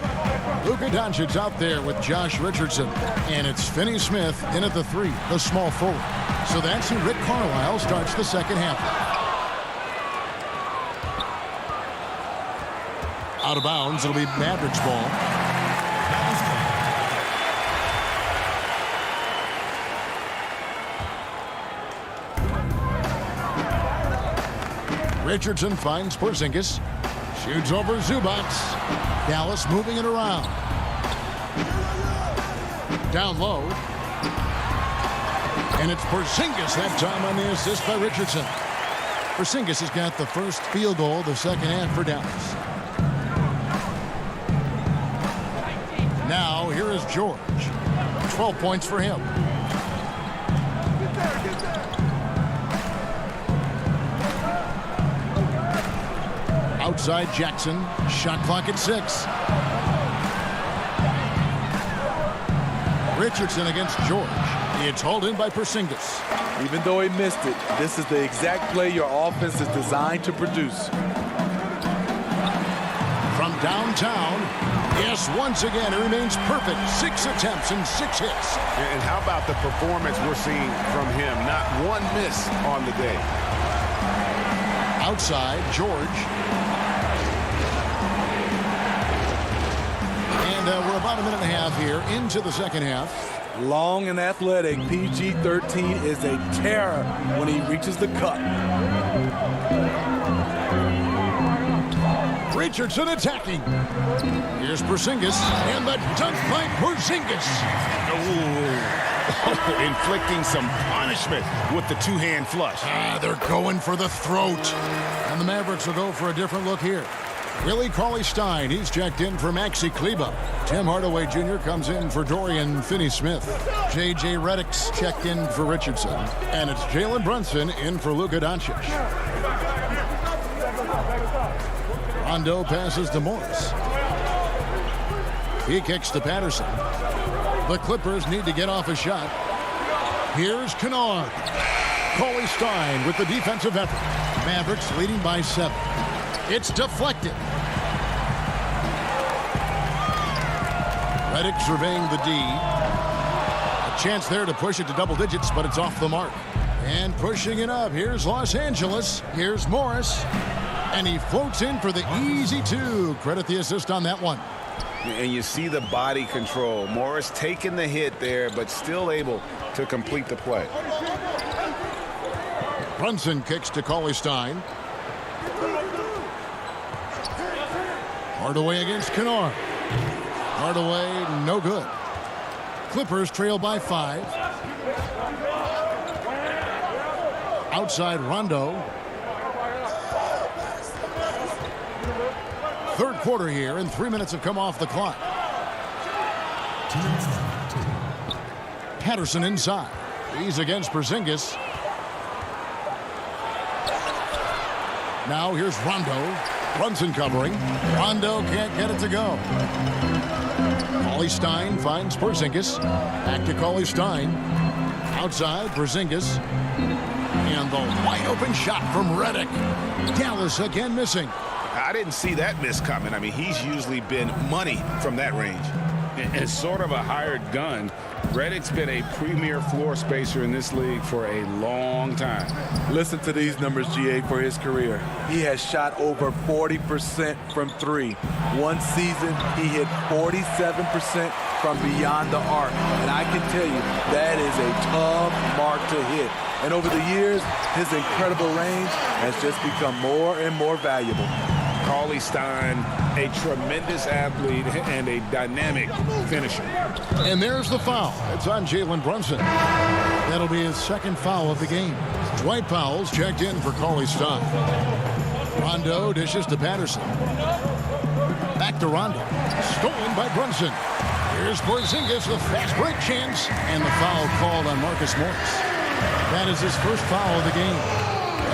Luka Doncic out there with Josh Richardson. And it's Finney-Smith in at the 3, the small forward. So that's who Rick Carlisle starts the second half. Out of bounds, it'll be Mavericks ball. Richardson finds Porzingis. Shoots over Zubats. Dallas moving it around. Down low. And it's Porzingis that time on the assist by Richardson. Porzingis has got the first field goal of the second half for Dallas. Now here is George. 12 points for him. Outside Jackson. Shot clock at 6. Richardson against George. It's hauled in by Porzingis. Even though he missed it, this is the exact play your offense is designed to produce. From downtown, yes, once again, it remains perfect. 6 attempts and 6 hits. And how about the performance we're seeing from him? Not one miss on the day. Outside, George. And we're about a minute and a half here into the second half. Long and athletic, PG-13 is a terror when he reaches the cup. Richardson attacking. Here's Porzingis, and the dunk by Porzingis. Oh, inflicting some punishment with the two-hand flush. They're going for the throat. And the Mavericks will go for a different look here. Willie Cauley-Stein, he's checked in for Maxi Kleber. Tim Hardaway Jr. comes in for Dorian Finney-Smith. J.J. Redick's checked in for Richardson. And it's Jalen Brunson in for Luka Doncic. Rondo passes to Morris. He kicks to Patterson. The Clippers need to get off a shot. Here's Kennard. Cauley-Stein with the defensive effort. Mavericks leading by 7. It's deflected. Redick surveying the D. A chance there to push it to double digits, but it's off the mark. And pushing it up. Here's Los Angeles. Here's Morris. And he floats in for the easy 2. Credit the assist on that one. And you see the body control. Morris taking the hit there, but still able to complete the play. Brunson kicks to Cauley-Stein. Hardaway against Kennard. Hardaway, no good. Clippers trail by 5. Outside Rondo. Third quarter here, and 3 minutes have come off the clock. Patterson inside. He's against Porzingis. Now here's Rondo. Brunson covering. Rondo can't get it to go. Cauley-Stein finds Porzingis. Back to Cauley-Stein. Outside, Porzingis. And the wide open shot from Redick. Dallas again missing. I didn't see that miss coming. I mean, he's usually been money from that range. As sort of a hired gun, Redick's been a premier floor spacer in this league for a long time. Listen to these numbers, GA, for his career. He has shot over 40% from 3. One season, he hit 47% from beyond the arc. And I can tell you, that is a tough mark to hit. And over the years, his incredible range has just become more and more valuable. Cauley-Stein, a tremendous athlete and a dynamic finisher. And there's the foul. It's on Jalen Brunson. That'll be his second foul of the game. Dwight Powell's checked in for Cauley-Stein. Rondo dishes to Patterson. Back to Rondo. Stolen by Brunson. Here's Porzingis, the fast break chance. And the foul called on Marcus Morris. That is his first foul of the game.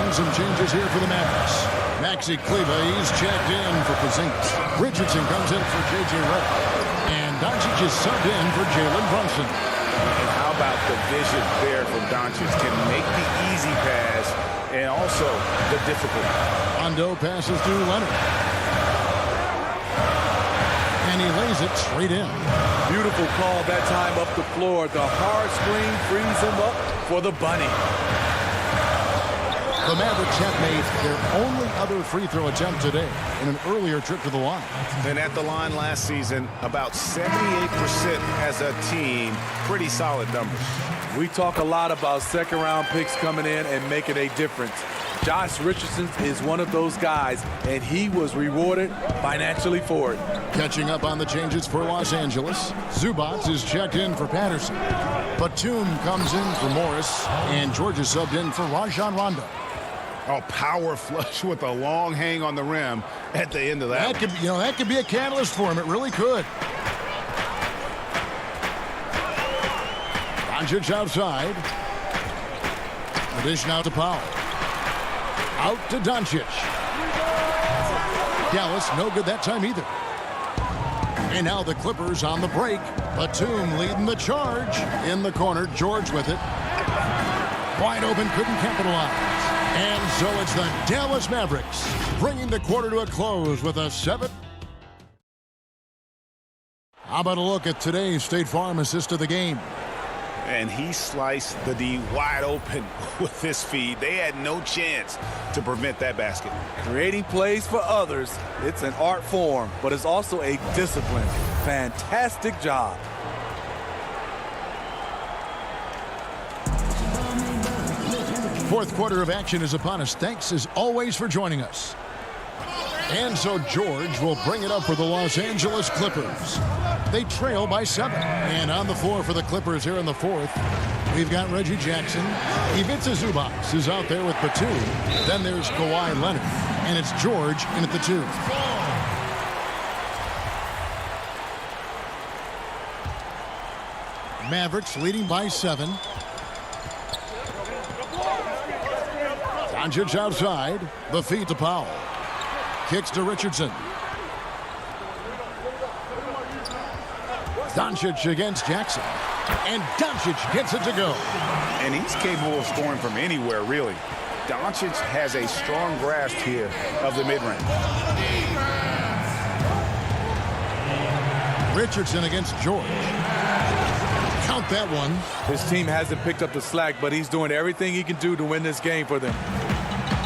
And some changes here for the Mavericks. Maxi Kleber, he's checked in for Porzingis. Richardson comes in for J.J. Redick. And Doncic is subbed in for Jalen Brunson. And how about the vision there from Doncic? Can make the easy pass and also the difficult. Rondo passes to Leonard. And he lays it straight in. Beautiful call that time up the floor. The hard screen frees him up for the bunny. The Mavericks have made their only other free throw attempt today in an earlier trip to the line. And at the line last season, about 78% as a team. Pretty solid numbers. We talk a lot about second-round picks coming in and making a difference. Josh Richardson is one of those guys, and he was rewarded financially for it. Catching up on the changes for Los Angeles, Zubac is checked in for Patterson. Batum comes in for Morris, and George is subbed in for Rajon Rondo. Oh, power flush with a long hang on the rim at the end of that. That could be a catalyst for him. It really could. Doncic outside. The dish now to Powell. Out to Doncic. Dallas no good that time either. And now the Clippers on the break. Batum leading the charge. In the corner, George with it. Wide open, couldn't capitalize. And so it's the Dallas Mavericks bringing the quarter to a close with a 7. How about a look at today's State Farm assist of the game? And he sliced the D wide open with this feed. They had no chance to prevent that basket. Creating plays for others, it's an art form, but it's also a discipline. Fantastic job. Fourth quarter of action is upon us. Thanks as always for joining us. And so George will bring it up for the Los Angeles Clippers. They trail by 7. And on the floor for the Clippers here in the fourth, we've got Reggie Jackson. Ivica Zubac is out there with Batum. Then there's Kawhi Leonard. And it's George in at the 2. Mavericks leading by 7. Doncic outside. The feed to Powell. Kicks to Richardson. Doncic against Jackson. And Doncic gets it to go. And he's capable of scoring from anywhere, really. Doncic has a strong grasp here of the mid-range. Richardson against George. Count that one. His team hasn't picked up the slack, but he's doing everything he can do to win this game for them.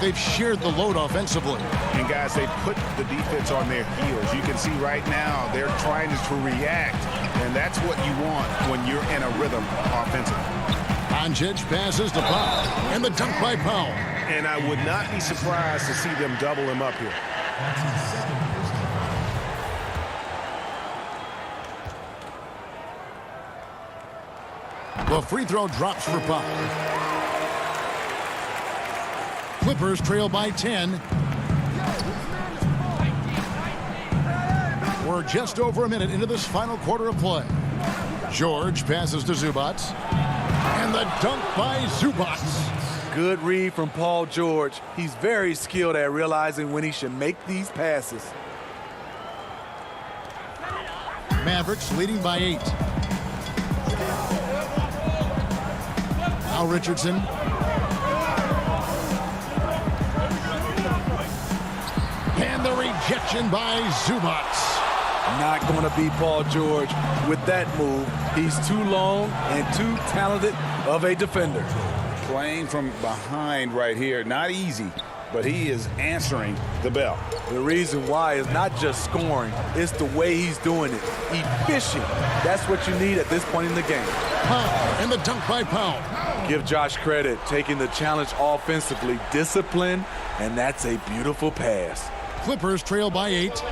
They've shared the load offensively. And guys, they put the defense on their heels. You can see right now they're trying to react, and that's what you want when you're in a rhythm offensively. Doncic passes to Powell, and the dunk by Powell. And I would not be surprised to see them double him up here. The free throw drops for Powell. Clippers trail by 10. We're just over a minute into this final quarter of play. George passes to Zubac. And the dunk by Zubac. Good read from Paul George. He's very skilled at realizing when he should make these passes. Mavericks leading by 8. Now Richardson. And the rejection by Zubac. Not going to beat Paul George with that move. He's too long and too talented of a defender. Playing from behind right here, not easy, but he is answering the bell. The reason why is not just scoring, it's the way he's doing it. Efficient. That's what you need at this point in the game. Powell and the dunk by Powell. Give Josh credit, taking the challenge offensively, discipline, and that's a beautiful pass. Clippers trail by 8.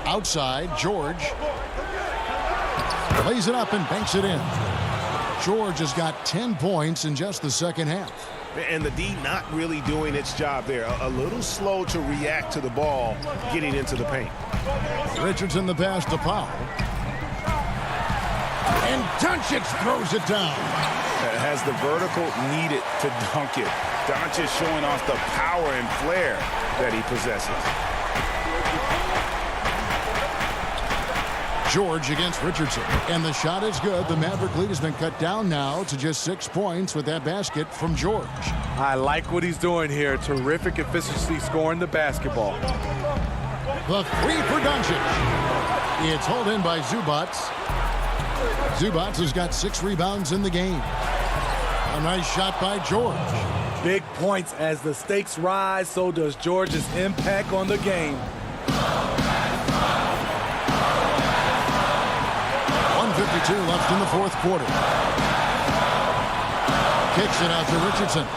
Outside, George lays it up and banks it in. George has got 10 points in just the second half. And the D not really doing its job there. A little slow to react to the ball getting into the paint. Richardson the pass to Powell. And Doncic throws it down. Has the vertical needed to dunk it. Doncic showing off the power and flair that he possesses. George against Richardson. And the shot is good. The Maverick lead has been cut down now to just 6 points with that basket from George. I like what he's doing here. Terrific efficiency scoring the basketball. The three for Doncic. It's hauled in by Zubac. Zubac has got 6 rebounds in the game. A nice shot by George. Big points as the stakes rise, so does George's impact on the game. 1:52 left in the fourth quarter. Kicks it out to Richardson.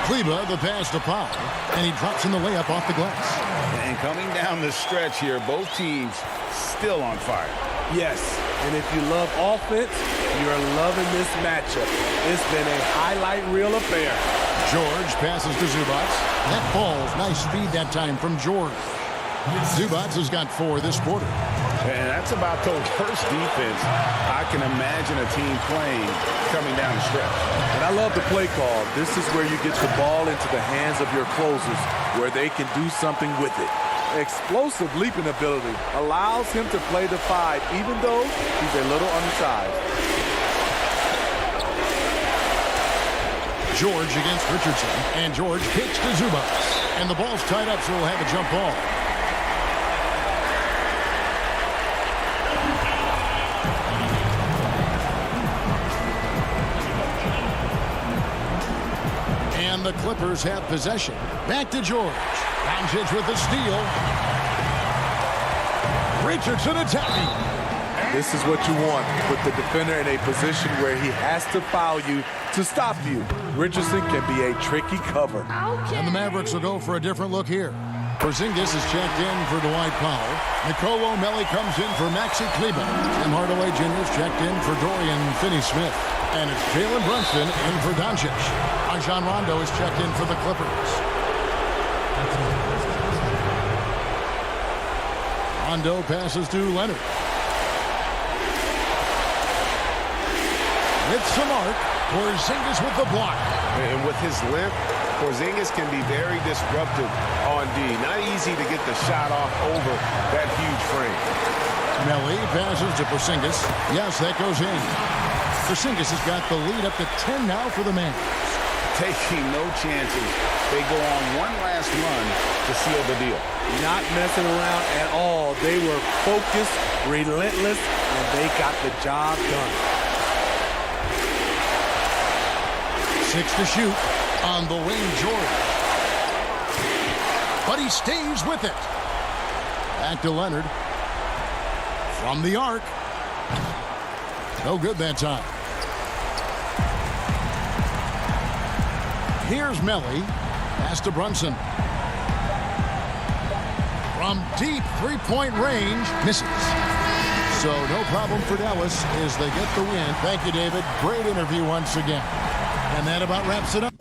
Kleba the pass to Powell, and he drops in the layup off the glass. And coming down the stretch here, both teams still on fire. Yes, and if you love offense, you're loving this matchup. It's been a highlight reel affair. George passes to Zubats. That ball's nice speed that time from George. Zubats has got 4 this quarter. And that's about the worst defense I can imagine a team playing coming down the stretch. And I love the play call. This is where you get the ball into the hands of your closers, where they can do something with it. Explosive leaping ability allows him to play the 5, even though he's a little undersized. George against Richardson, and George kicks to Zubats. And the ball's tied up, so we'll have a jump ball. And the Clippers have possession. Back to George. Doncic with the steal. Richardson attacking. This is what you want. Put the defender in a position where he has to foul you to stop you. Richardson can be a tricky cover. And the Mavericks will go for a different look here. Porzingis is checked in for Dwight Powell. Nicolo Melli comes in for Maxi Kleber. Tim Hardaway Jr. is checked in for Dorian Finney-Smith. And it's Jalen Brunson in for Doncic. Rajon Rondo is checked in for the Clippers. Rondo passes to Leonard. With some arc, Porzingis with the block. And with his length, Porzingis can be very disruptive on D. Not easy to get the shot off over that huge frame. Melli passes to Porzingis. Yes, that goes in. Porzingis has got the lead up to 10 now for the Mavs. Taking no chances. They go on one last run to seal the deal. Not messing around at all. They were focused, relentless, and they got the job done. 6 to shoot on the wing, George. But he stays with it. Back to Leonard. From the arc. No good that time. Here's Melli. Pass to Brunson. From deep three-point range. Misses. So no problem for Dallas as they get the win. Thank you, David. Great interview once again. And that about wraps it up.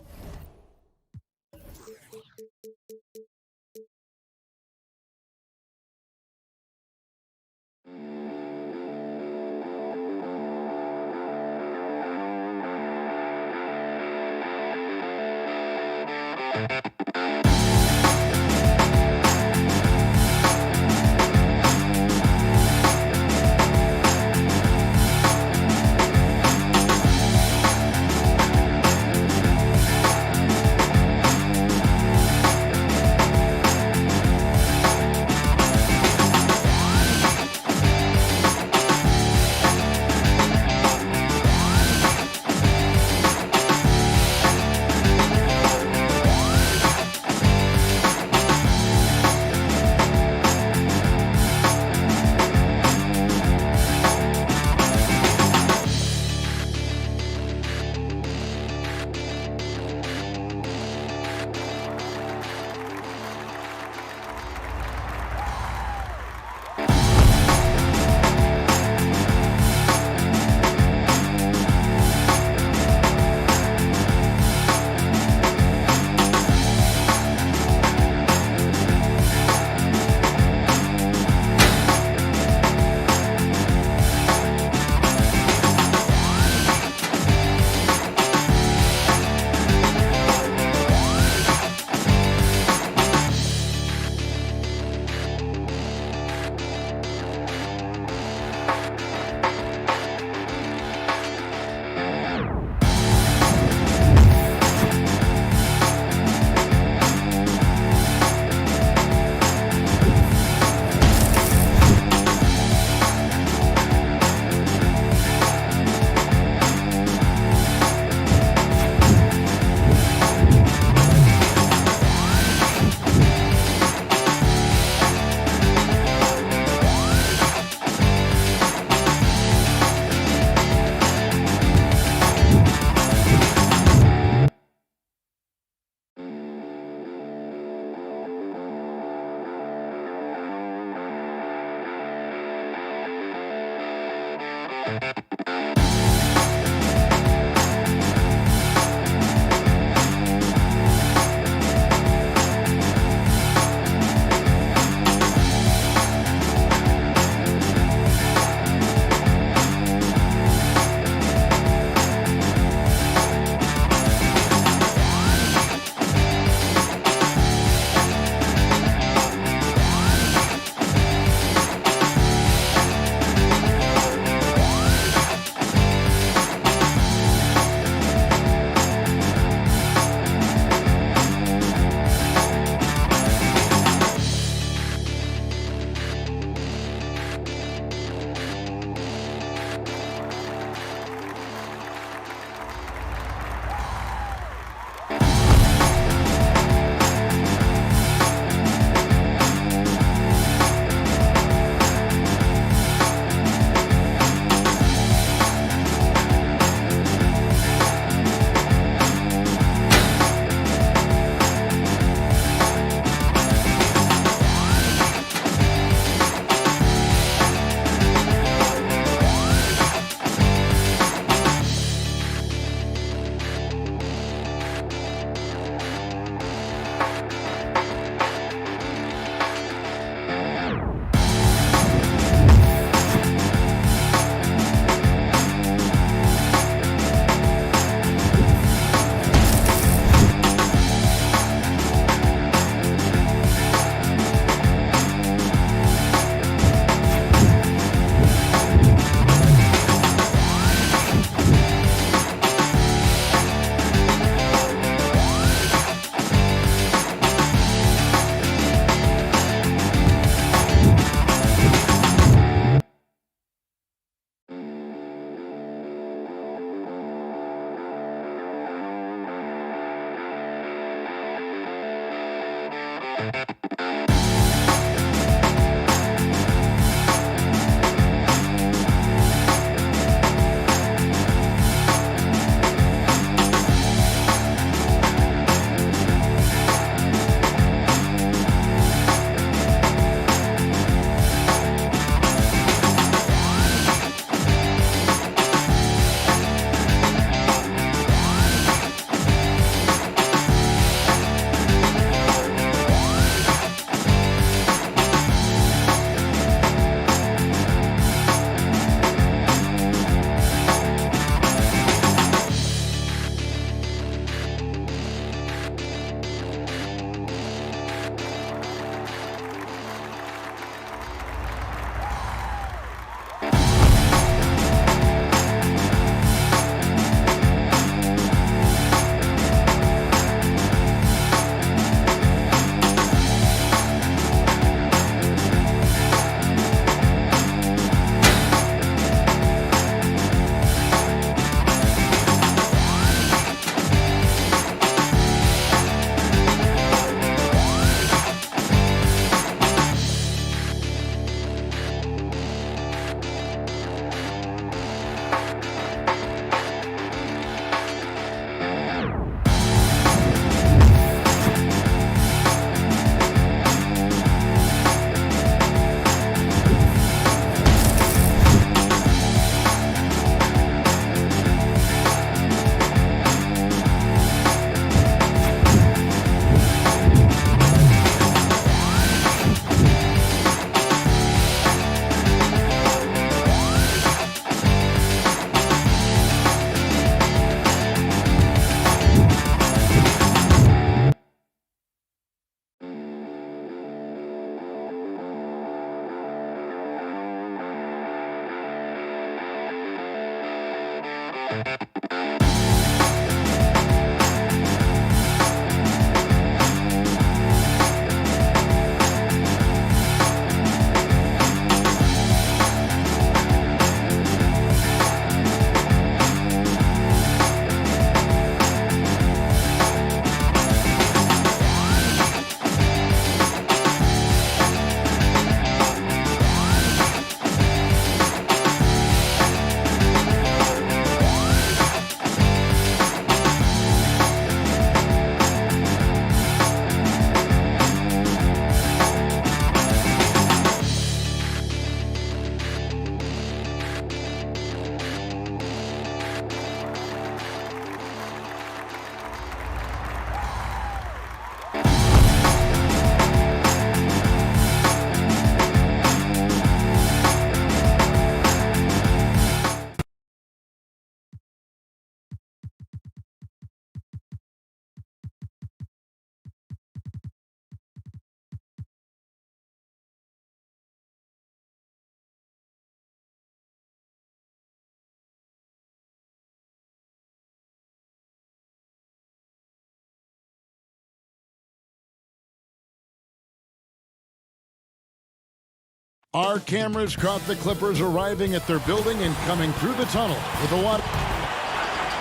Our cameras caught the Clippers arriving at their building and coming through the tunnel with the water.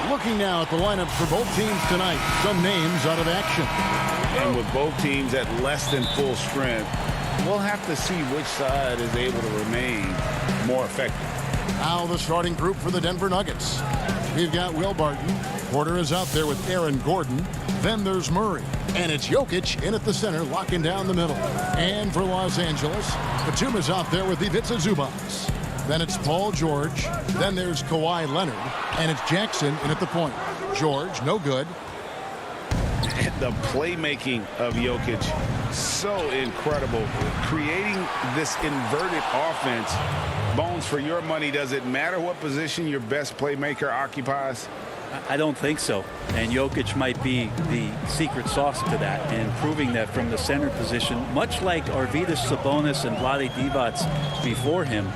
Looking now at the lineups for both teams tonight. Some names out of action. And with both teams at less than full strength, we'll have to see which side is able to remain more effective. Now the starting group for the Denver Nuggets. We've got Will Barton. Porter is out there with Aaron Gordon. Then there's Murray. And it's Jokic in at the center, locking down the middle. And for Los Angeles, Batum is out there with Ivica Zubac. Then it's Paul George. Then there's Kawhi Leonard. And it's Jackson in at the point. George, no good. The playmaking of Jokic, so incredible. Creating this inverted offense. Bones, for your money, does it matter what position your best playmaker occupies? I don't think so. And Jokic might be the secret sauce to that, and proving that from the center position, much like Arvydas Sabonis and Vlade Divac before him,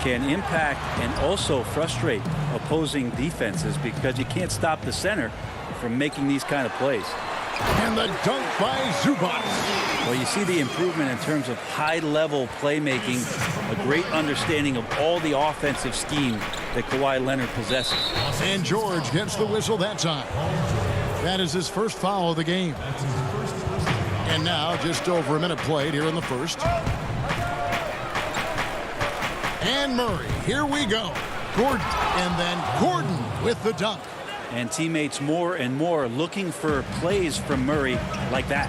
can impact and also frustrate opposing defenses because you can't stop the center from making these kind of plays. And the dunk by Zubac. Well, you see the improvement in terms of high-level playmaking, a great understanding of all the offensive scheme that Kawhi Leonard possesses. And George gets the whistle that time. That is his first foul of the game. And now just over a minute played here in the first. And Murray, here we go. Gordon, and then Gordon with the dunk. And teammates more and more looking for plays from Murray like that.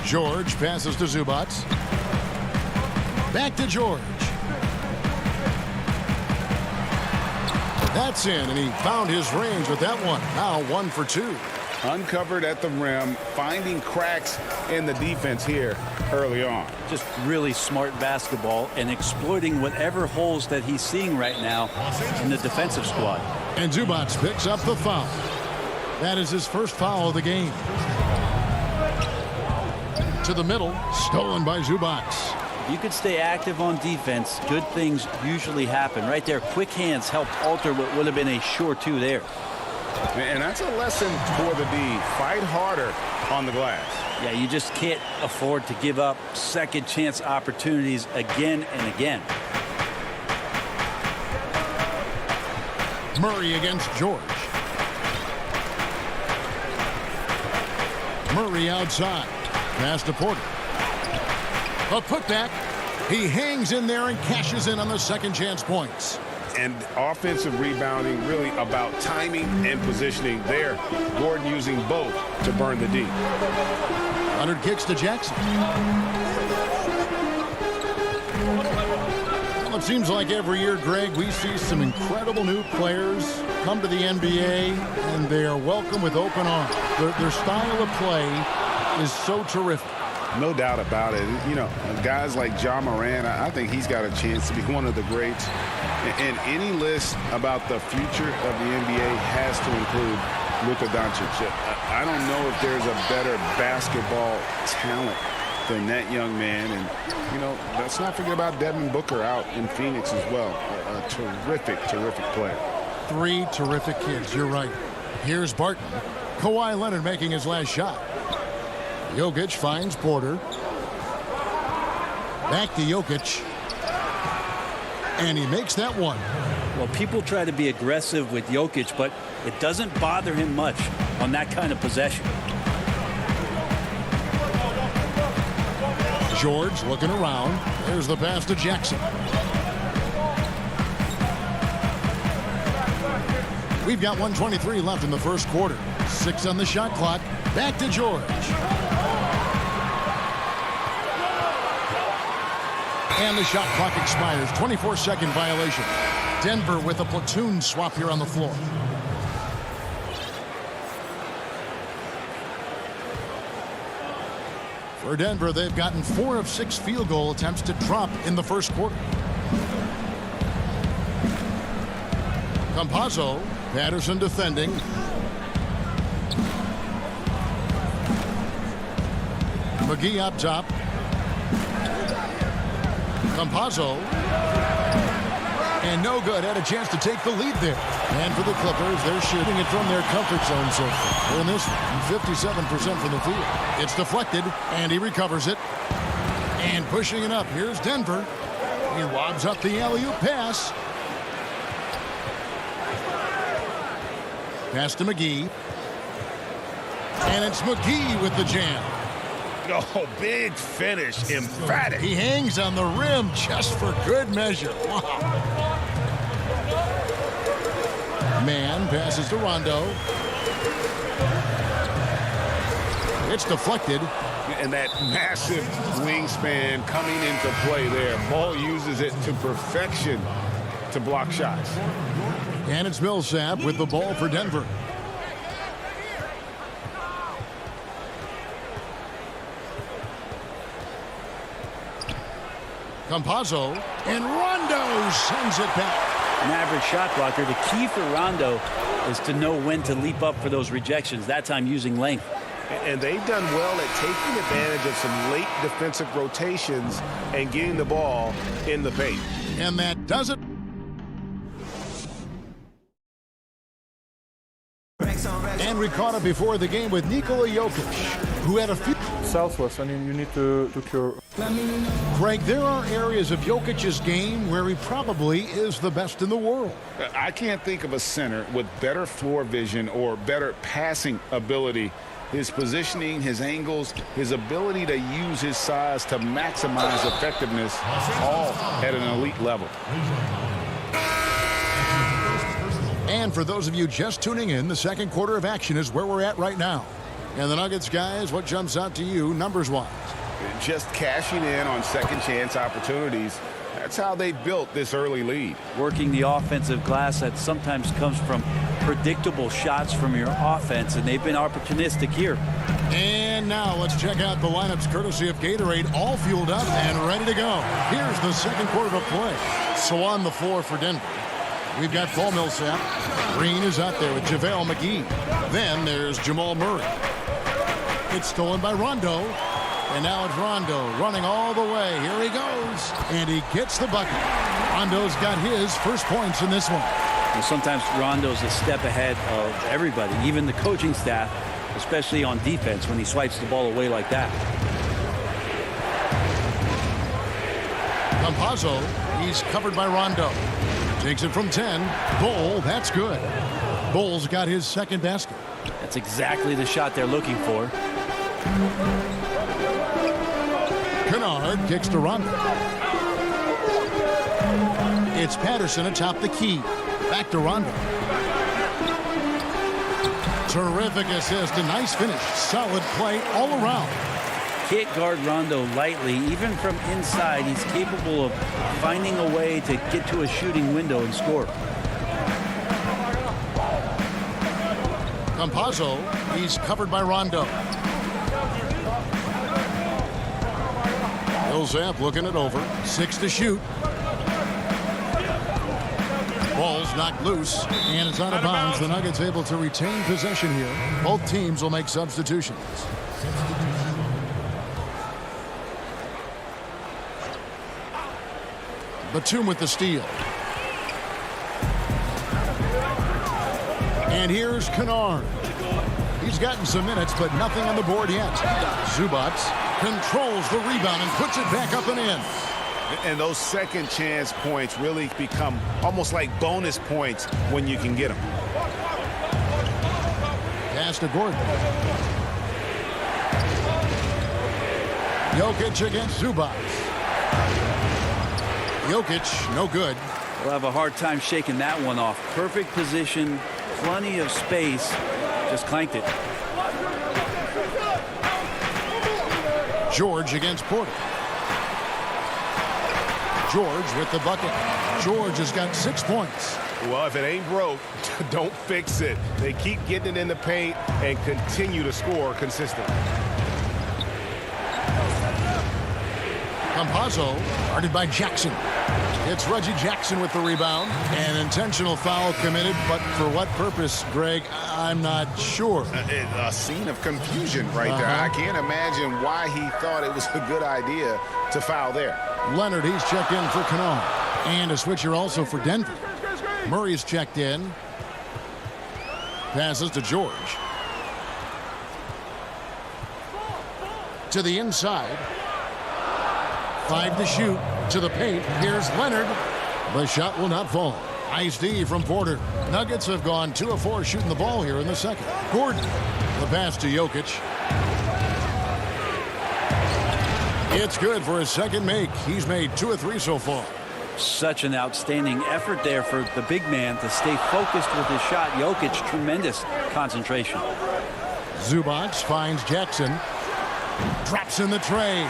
George passes to Zubac. Back to George. That's in, and he found his range with that one. Now 1 for 2. Uncovered at the rim, finding cracks in the defense here early on. Just really smart basketball and exploiting whatever holes that he's seeing right now in the defensive squad. And Zubac picks up the foul. That is his first foul of the game. To the middle, stolen by Zubac. You could stay active on defense. Good things usually happen. Right there, quick hands helped alter what would have been a sure two there. And that's a lesson for the D. Fight harder on the glass. Yeah, you just can't afford to give up second chance opportunities again and again. Murray against George. Murray outside. Pass to Porter. A putback. He hangs in there and cashes in on the second chance points. And offensive rebounding really about timing and positioning there. Gordon using both to burn the D. Leonard kicks to Jackson. Well, it seems like every year, Greg, we see some incredible new players come to the NBA, and they are welcome with open arms. Their style of play is so terrific. No doubt about it. You know, guys like Ja Morant, I think he's got a chance to be one of the greats. And any list about the future of the NBA has to include Luka Doncic. I don't know if there's a better basketball talent than that young man. And, you know, let's not forget about Devin Booker out in Phoenix as well. A terrific, terrific player. 3 terrific kids. You're right. Here's Barton. Kawhi Leonard making his last shot. Jokic finds Porter. Back to Jokic. And he makes that one. Well, people try to be aggressive with Jokic, but it doesn't bother him much on that kind of possession. George looking around. There's the pass to Jackson. We've got 1:23 left in the first quarter. 6 on the shot clock. Back to George. And the shot clock expires. 24-second violation. Denver with a platoon swap here on the floor. For Denver, they've gotten 4 of 6 field goal attempts to drop in the first quarter. Campazzo, Patterson defending. McGee up top. Campazzo. And no good. Had a chance to take the lead there. And for the Clippers, they're shooting it from their comfort zone so far. In this one, 57% from the field. It's deflected, and he recovers it. And pushing it up, here's Denver. He lobs up the alley-oop pass. Pass to McGee. And it's McGee with the jam. Oh, big finish, emphatic. He hangs on the rim just for good measure. Wow. Man passes to Rondo. It's deflected. And that massive wingspan coming into play there. Ball uses it to perfection to block shots. And it's Millsap with the ball for Denver. Campazzo, and Rondo sends it back. An average shot blocker. The key for Rondo is to know when to leap up for those rejections. That time using length. And they've done well at taking advantage of some late defensive rotations and getting the ball in the paint. And that does it. And we caught up before the game with Nikola Jokic, who had a few. Selfless. I mean, you need to cure. Greg, there are areas of Jokic's game where he probably is the best in the world. I can't think of a center with better floor vision or better passing ability. His positioning, his angles, his ability to use his size to maximize effectiveness, all at an elite level. And for those of you just tuning in, the second quarter of action is where we're at right now. And the Nuggets, guys, what jumps out to you numbers-wise? Just cashing in on second-chance opportunities. That's how they built this early lead. Working the offensive glass that sometimes comes from predictable shots from your offense, and they've been opportunistic here. And now let's check out the lineups courtesy of Gatorade, all fueled up and ready to go. Here's the second quarter of play. So on the floor for Denver, we've got Paul Millsap. Green is out there with JaVale McGee. Then there's Jamal Murray. It's stolen by Rondo. And now it's Rondo running all the way. Here he goes. And he gets the bucket. Rondo's got his first points in this one. Well, sometimes Rondo's a step ahead of everybody, even the coaching staff, especially on defense when he swipes the ball away like that. Campazzo, he's covered by Rondo. Takes it from 10. Bull, that's good. Bull's got his second basket. That's exactly the shot they're looking for. Kennard kicks to Rondo. It's Patterson atop the key. Back to Rondo. Terrific assist, a nice finish. Solid play all around. Can't guard Rondo lightly. Even from inside, he's capable of finding a way to get to a shooting window and score. Campazzo, he's covered by Rondo. Millsap looking it over. 6 to shoot. Ball's knocked loose, and it's out of bounds. The Nuggets able to retain possession here. Both teams will make substitutions. Batum with the steal. And here's Kennard. He's gotten some minutes, but nothing on the board yet. Zubac controls the rebound and puts it back up and in. And those second chance points really become almost like bonus points when you can get them. Pass to Gordon. Jokic against Zubac. Jokic, no good. We'll have a hard time shaking that one off. Perfect position, plenty of space. Just clanked it. George against Porter. George with the bucket. George has got 6 points. Well, if it ain't broke, don't fix it. They keep getting it in the paint and continue to score consistently. Campazzo, guarded by Jackson. It's Reggie Jackson with the rebound. An intentional foul committed, but for what purpose, Greg, I'm not sure. A scene of confusion right there. I can't imagine why he thought it was a good idea to foul there. Leonard, he's checked in for Kennard. And a switcher also for Denver. Murray's checked in. Passes to George. To the inside. 5 to shoot. To the paint. Here's Leonard. The shot will not fall. Nice D from Porter. Nuggets have gone 2 of 4 shooting the ball here in the second. Gordon. The pass to Jokic. It's good for his second make. He's made 2 of 3 so far. Such an outstanding effort there for the big man to stay focused with his shot. Jokic, tremendous concentration. Zubac finds Jackson. Drops in the tray.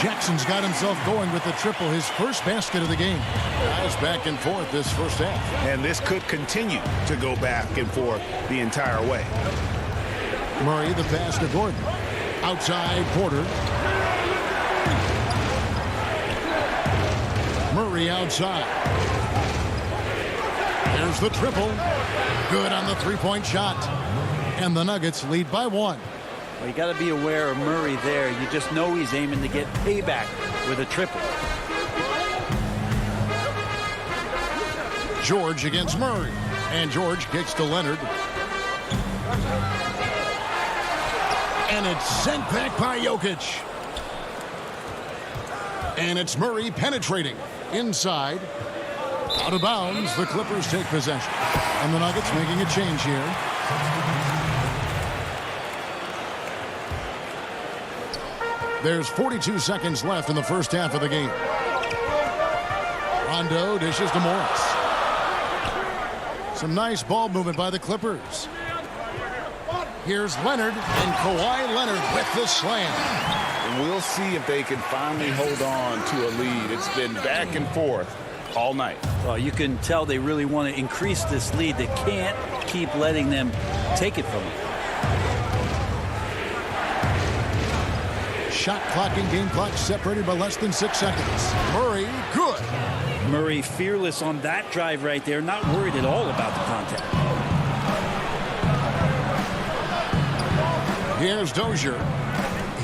Jackson's got himself going with the triple, his first basket of the game. Guys back and forth this first half. And this could continue to go back and forth the entire way. Murray, the pass to Gordon. Outside, Porter. Murray outside. There's the triple. Good on the three-point shot. And the Nuggets lead by 1. Well, you got to be aware of Murray there. You just know he's aiming to get payback with a triple. George against Murray. And George kicks to Leonard. And it's sent back by Jokic. And it's Murray penetrating. Inside. Out of bounds. The Clippers take possession. And the Nuggets making a change here. There's 42 seconds left in the first half of the game. Rondo dishes to Morris. Some nice ball movement by the Clippers. Here's Leonard, and Kawhi Leonard with the slam. And we'll see if they can finally hold on to a lead. It's been back and forth all night. Well, you can tell they really want to increase this lead. They can't keep letting them take it from them. Shot clock and game clock separated by less than 6 seconds. Murray, good. Murray fearless on that drive right there. Not worried at all about the contact. Here's Dozier.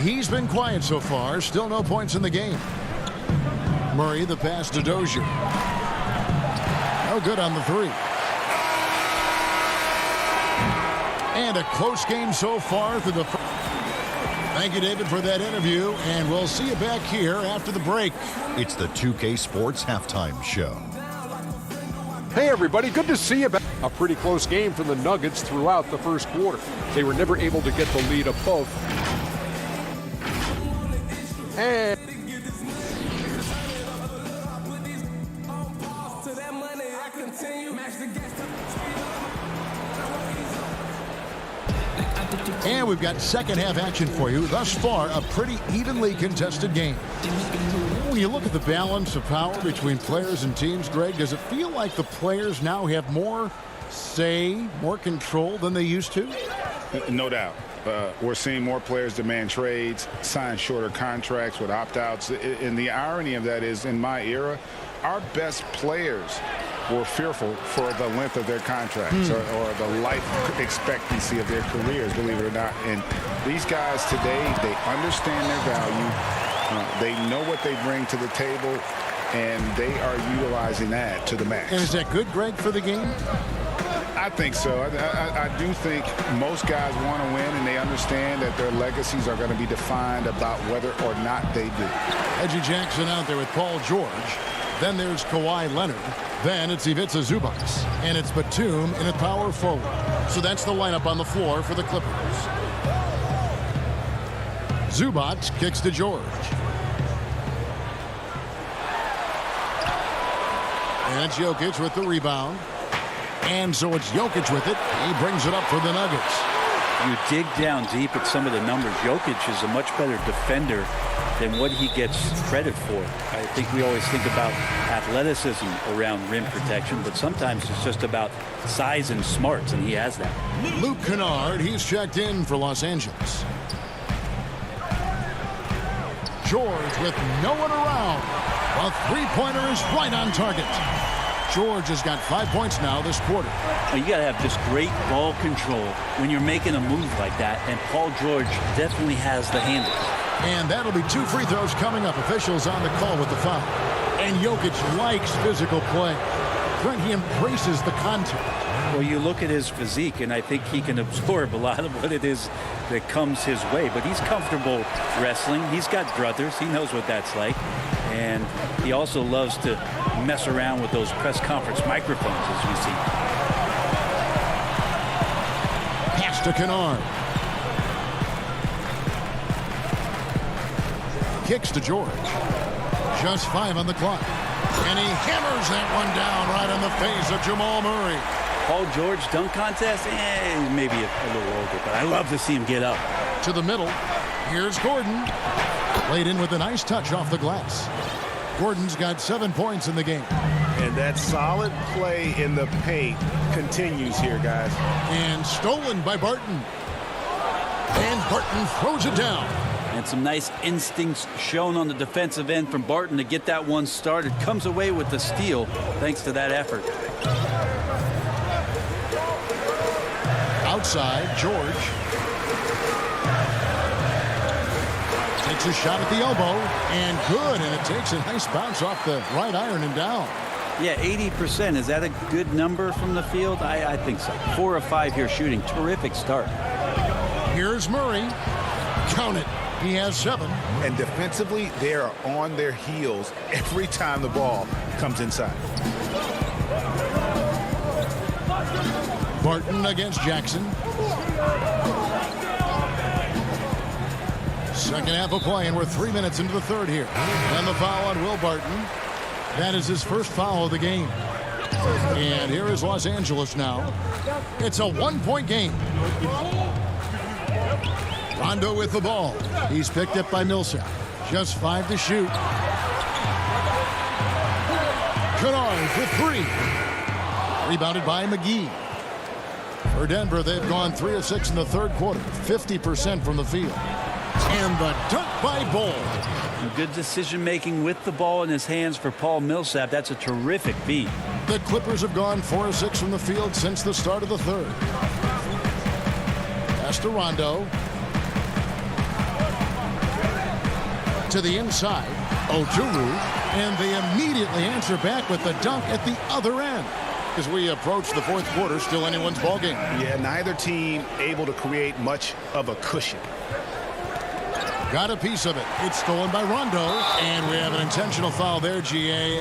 He's been quiet so far. Still no points in the game. Murray, the pass to Dozier. No good on the 3. And a close game so far through the... Thank you, David, for that interview, and we'll see you back here after the break. It's the 2K Sports Halftime Show. Hey, everybody, good to see you back. A pretty close game for the Nuggets throughout the first quarter. They were never able to get the lead above. And... And we've got second half action for you. Thus far, a pretty evenly contested game. When you look at the balance of power between players and teams, Greg, does it feel like the players now have more say, more control than they used to? No doubt. We're seeing more players demand trades, sign shorter contracts with opt-outs. And the irony of that is, in my era, our best players were fearful for the length of their contracts or the life expectancy of their careers, believe it or not. And these guys today, they understand their value. They know what they bring to the table, and they are utilizing that to the max. And is that good, Greg, for the game? I think so. I do think most guys want to win, and they understand that their legacies are going to be defined about whether or not they do. Reggie Jackson out there with Paul George. Then there's Kawhi Leonard. Then it's Ivica Zubac. And it's Batum in a power forward. So that's the lineup on the floor for the Clippers. Zubac kicks to George. And it's Jokic with the rebound. And so it's Jokic with it. He brings it up for the Nuggets. You dig down deep at some of the numbers. Jokic is a much better defender than what he gets credit for. I think we always think about athleticism around rim protection, but sometimes it's just about size and smarts, and he has that. Luke Kennard, he's checked in for Los Angeles. George with no one around. A three-pointer is right on target. George has got 5 points now this quarter. Well, you got to have just great ball control when you're making a move like that, and Paul George definitely has the handle. And that'll be 2 free throws coming up. Officials on the call with the foul. And Jokic likes physical play. Brent, he embraces the contact. Well, you look at his physique, and I think he can absorb a lot of what it is that comes his way. But he's comfortable wrestling. He's got brothers. He knows what that's like. And he also loves to mess around with those press conference microphones, as we see. Pass to Kennard. Kicks to George. Just 5 on the clock. And he hammers that one down right on the face of Jamal Murray. Paul George dunk contest? Maybe a little over, but I love to see him get up. To the middle. Here's Gordon. Laid in with a nice touch off the glass. Gordon's got 7 points in the game. And that solid play in the paint continues here, guys. And stolen by Barton. And Barton throws it down. And some nice instincts shown on the defensive end from Barton to get that one started. Comes away with the steal thanks to that effort. Outside, George. Takes a shot at the elbow. And good. And it takes a nice bounce off the right iron and down. Yeah, 80%. Is that a good number from the field? I think so. 4 of 5 here shooting. Terrific start. Here's Murray. Count it. He has 7. And defensively, they are on their heels every time the ball comes inside. Barton against Jackson. Second half of play, and we're 3 minutes into the third here. And the foul on Will Barton. That is his first foul of the game. And here is Los Angeles now. It's a 1-point game. Rondo with the ball. He's picked up by Millsap. Just 5 to shoot. Kennard for 3. Rebounded by McGee. For Denver, they've gone 3 of 6 in the third quarter. 50% from the field. And the dunk by Bull. Good decision-making with the ball in his hands for Paul Millsap. That's a terrific feat. The Clippers have gone 4 of 6 from the field since the start of the third. Pass to Rondo. To the inside. Oturu. And they immediately answer back with the dunk at the other end. As we approach the fourth quarter, still anyone's ballgame. Yeah, neither team able to create much of a cushion. Got a piece of it. It's stolen by Rondo. And we have an intentional foul there, GA.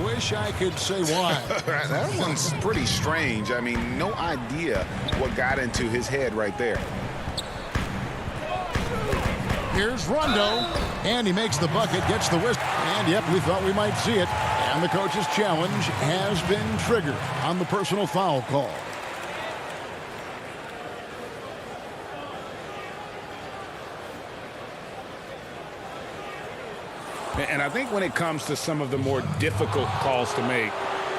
Wish I could say why. That one's pretty strange. I mean, no idea what got into his head right there. Here's Rondo. And he makes the bucket, gets the whistle. And, yep, we thought we might see it. And the coach's challenge has been triggered on the personal foul call. And I think when it comes to some of the more difficult calls to make,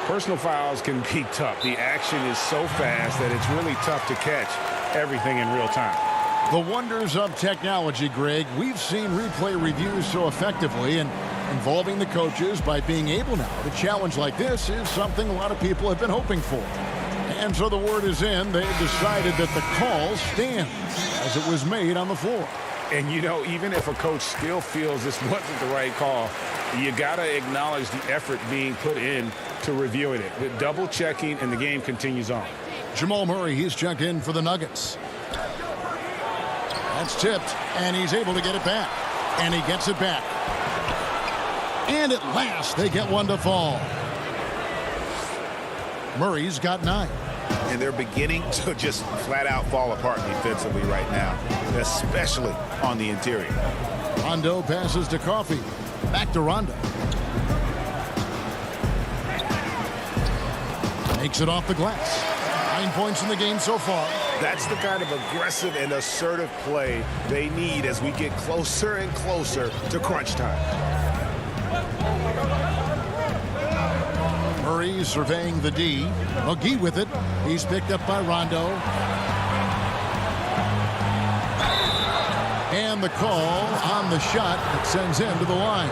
personal fouls can be tough. The action is so fast that it's really tough to catch everything in real time. The wonders of technology, Greg. We've seen replay reviews so effectively, and involving the coaches by being able now to challenge like this is something a lot of people have been hoping for. And so the word is in. They've decided that the call stands as it was made on the floor. And, you know, even if a coach still feels this wasn't the right call, you got to acknowledge the effort being put in to reviewing it. The double checking, and the game continues on. Jamal Murray, he's checked in for the Nuggets. That's tipped, and he's able to get it back. And he gets it back. And at last, they get one to fall. Murray's got 9. And they're beginning to just flat out fall apart defensively right now, especially on the interior. Rondo passes to Coffey. Back to Rondo. Makes it off the glass. 9 points in the game so far. That's the kind of aggressive and assertive play they need as we get closer and closer to crunch time. Murray surveying the D. McGee with it. He's picked up by Rondo. And the call on the shot that sends him to the line.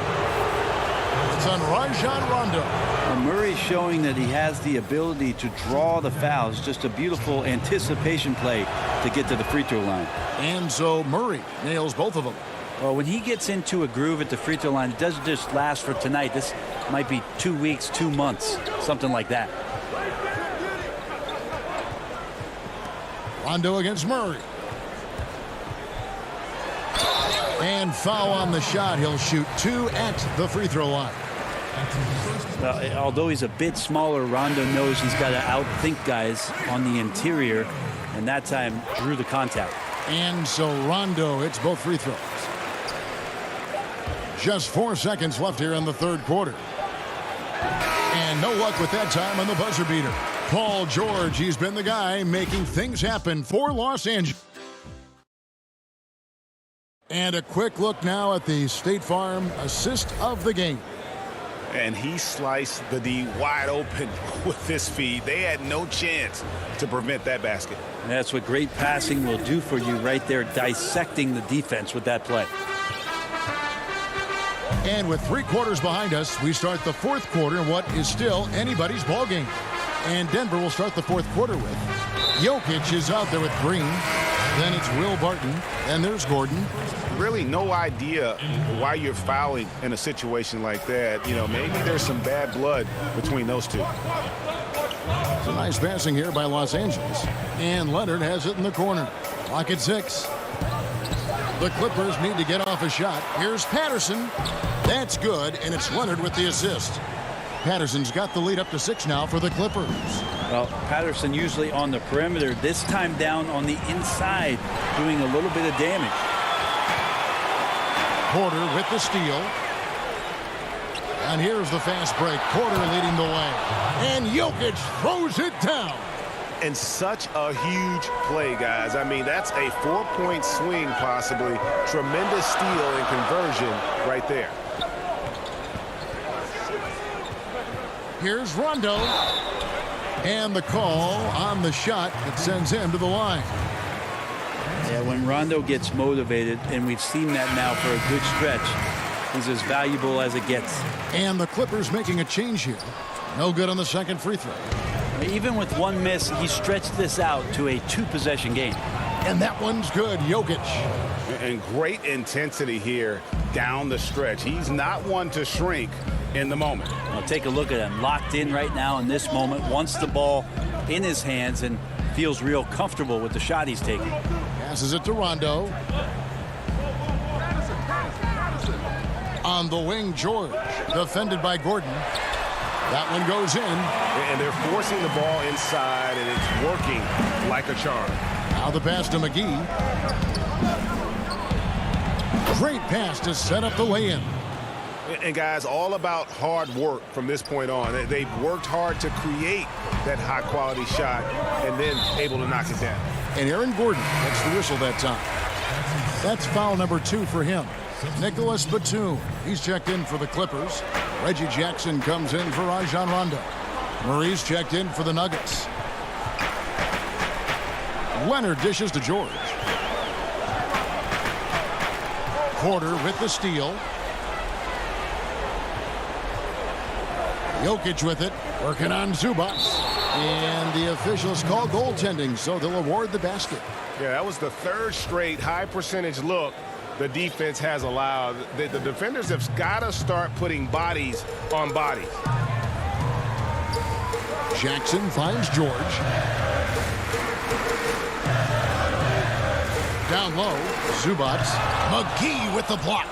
It's on Rajon Rondo. Well, Murray's showing that he has the ability to draw the fouls. Just a beautiful anticipation play to get to the free throw line. And so Murray nails both of them. Well, when he gets into a groove at the free throw line, it doesn't just last for tonight. This might be 2 weeks, 2 months, something like that. Rondo against Murray. And foul on the shot. He'll shoot 2 at the free throw line. Well, although he's a bit smaller, Rondo knows he's got to outthink guys on the interior, and that time drew the contact. And so Rondo hits both free throws. Just 4 seconds left here in the third quarter. And no luck with that time on the buzzer beater. Paul George, he's been the guy making things happen for Los Angeles. And a quick look now at the State Farm assist of the game. And he sliced the D wide open with this feed. They had no chance to prevent that basket. And that's what great passing will do for you right there, dissecting the defense with that play. And with 3 quarters behind us, we start the fourth quarter in what is still anybody's ball game. And Denver will start the fourth quarter with Jokic is out there with Green. Then it's Will Barton. And there's Gordon. Really no idea why you're fouling in a situation like that. You know, maybe there's some bad blood between those two. It's a nice passing here by Los Angeles. And Leonard has it in the corner. Clock at 6. The Clippers need to get off a shot. Here's Patterson. That's good, and it's Leonard with the assist. Patterson's got the lead up to 6 now for the Clippers. Well, Patterson usually on the perimeter, this time down on the inside, doing a little bit of damage. Porter with the steal. And here's the fast break. Porter leading the way. And Jokic throws it down. And such a huge play, guys. I mean, that's a 4-point swing, possibly. Tremendous steal and conversion right there. Here's Rondo. And the call on the shot that sends him to the line. Yeah, when Rondo gets motivated, and we've seen that now for a good stretch, he's as valuable as it gets. And the Clippers making a change here. No good on the second free throw. Even with one miss, he stretched this out to a 2-possession game. And that one's good. Jokic. And great intensity here down the stretch. He's not one to shrink in the moment. Well, take a look at him. Locked in right now in this moment. Wants the ball in his hands and feels real comfortable with the shot he's taking. Passes it to Rondo. On the wing, George. Defended by Gordon. That one goes in. And they're forcing the ball inside, and it's working like a charm. Now the pass to McGee. Great pass to set up the lay-in. And guys, all about hard work from this point on. They've worked hard to create that high-quality shot and then able to knock it down. And Aaron Gordon gets the whistle that time. That's foul number 2 for him. Nicholas Batum, he's checked in for the Clippers. Reggie Jackson comes in for Rajon Rondo. Murray's checked in for the Nuggets. Leonard dishes to George. Porter with the steal. Jokic with it, working on Zubac. And the officials call goaltending, so they'll award the basket. Yeah, that was the 3rd straight high-percentage look the defense has allowed. The defenders have got to start putting bodies on bodies. Jackson finds George. Down low, Zubac. McGee with the block.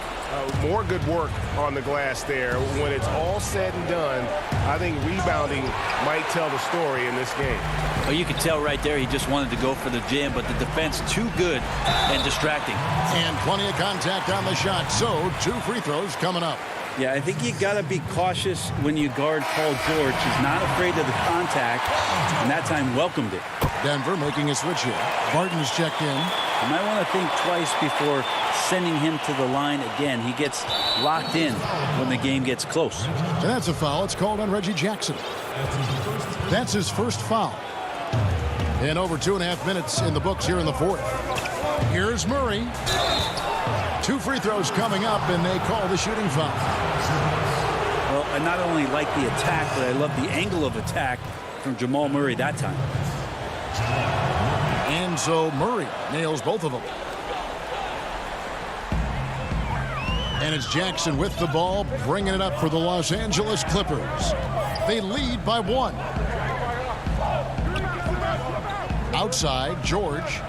More good work on the glass there. When it's all said and done, I think rebounding might tell the story in this game. Well, you can tell right there he just wanted to go for the jam, but the defense too good and distracting. And plenty of contact on the shot, so 2 free throws coming up. Yeah, I think you got to be cautious when you guard Paul George. He's not afraid of the contact, and that time welcomed it. Denver making a switch here. Barton's checked in. You might want to think twice before sending him to the line again. He gets locked in when the game gets close. And that's a foul. It's called on Reggie Jackson. That's his first foul. And over 2.5 minutes in the books here in the fourth. Here's Murray. 2 free throws coming up, and they call the shooting foul. Well, I not only like the attack, but I love the angle of attack from Jamal Murray that time. And so Murray nails both of them. And it's Jackson with the ball, bringing it up for the Los Angeles Clippers. They lead by 1. Outside, George.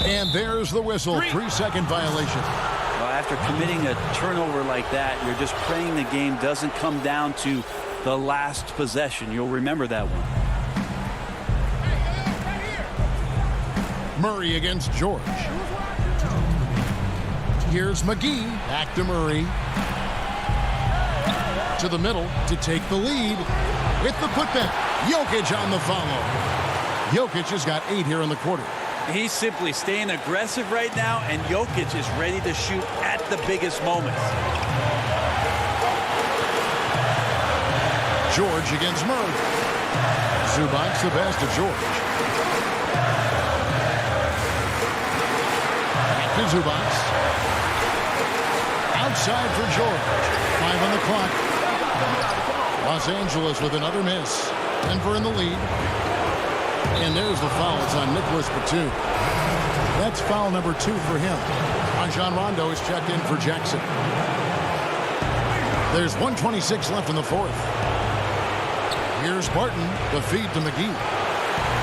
And there's the whistle. 3-second violation. Well, after committing a turnover like that, you're just praying the game doesn't come down to the last possession. You'll remember that one. Murray against George. Here's McGee. Back to Murray. To the middle to take the lead. With the putback. Jokic on the follow. Jokic has got 8 here in the quarter. He's simply staying aggressive right now, and Jokic is ready to shoot at the biggest moments. George against Murray. Zubac the best of George. Back to Zubac. Outside for George. 5 on the clock. Los Angeles with another miss. Denver in the lead. And there's the foul. It's on Nicholas Batum. That's foul number 2 for him. Rajon Rondo is checked in for Jackson. There's 1:26 left in the fourth. Here's Barton. The feed to McGee.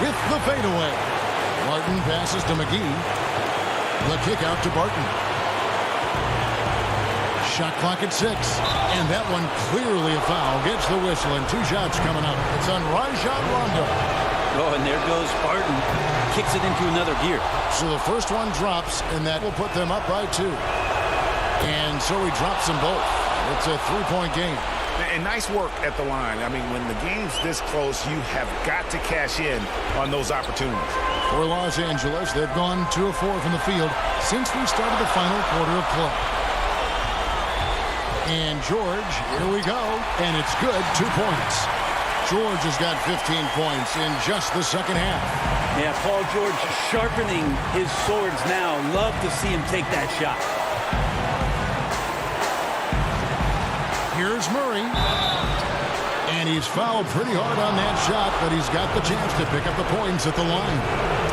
With the fadeaway. Barton passes to McGee. The kick out to Barton. Shot clock at 6. And that one clearly a foul. Gets the whistle and 2 shots coming up. It's on Rajon Rondo. Oh, and there goes Barton. Kicks it into another gear. So the first one drops, and that will put them up by 2. And so he drops them both. It's a 3-point game. And nice work at the line. I mean, when the game's this close, you have got to cash in on those opportunities. For Los Angeles, they've gone 2 of 4 from the field since we started the final quarter of play. And George, here we go. And it's good, 2 points. George has got 15 points in just the second half. Yeah, Paul George sharpening his swords now. Love to see him take that shot. Here's Murray. And he's fouled pretty hard on that shot, but he's got the chance to pick up the points at the line.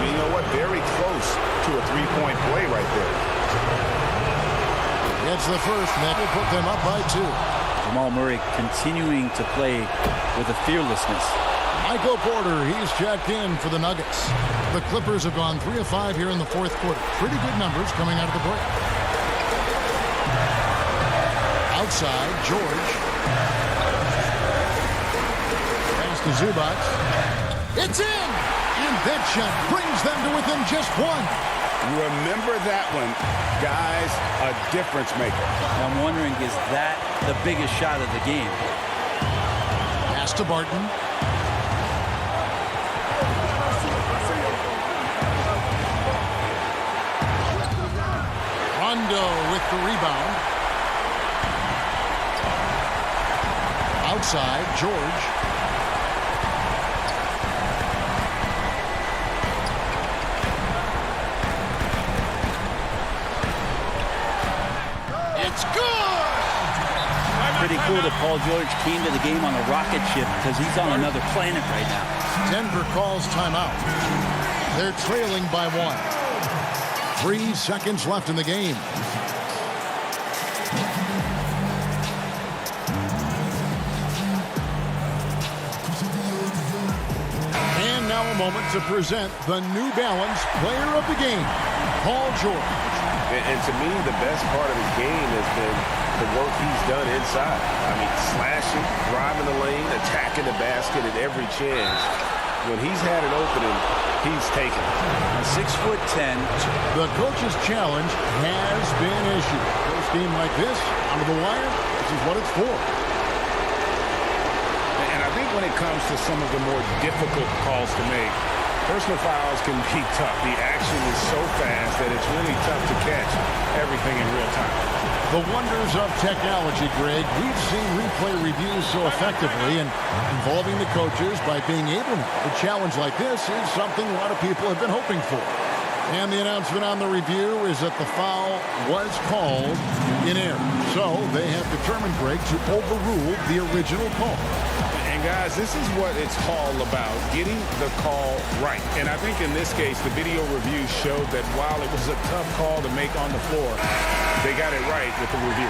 You know what? Very close to a 3-point play right there. Gets the first, and that will put them up by 2. Jamal Murray continuing to play with a fearlessness. Michael Porter, he's checked in for the Nuggets. The Clippers have gone 3 of 5 here in the fourth quarter. Pretty good numbers coming out of the break. Outside, George. Pass to Zubac. It's in! And that shot brings them to within just 1. Remember that one, guys, a difference maker. I'm wondering, is that the biggest shot of the game? Pass to Barton. Rondo with the rebound. Outside, George. It's good! Pretty cool that Paul George came to the game on a rocket ship because he's on another planet right now. Denver calls timeout. They're trailing by 1. 3 seconds left in the game. And now a moment to present the New Balance Player of the Game, Paul George. And to me, the best part of his game has been the work he's done inside. I mean, slashing, driving the lane, attacking the basket at every chance. When he's had an opening, he's taken it. 6'10". The coach's challenge has been issued. First game like this, out of the wire, this is what it's for. And I think when it comes to some of the more difficult calls to make, personal fouls can be tough. The action is so fast that it's really tough to catch everything in real time. The wonders of technology, Greg. We've seen replay reviews so effectively and involving the coaches by being able to. A challenge like this is something a lot of people have been hoping for. And the announcement on the review is that the foul was called in error. So they have determined, Greg, to overrule the original call. And guys, this is what it's all about, getting the call right. And I think in this case, the video review showed that while it was a tough call to make on the floor, they got it right with the review.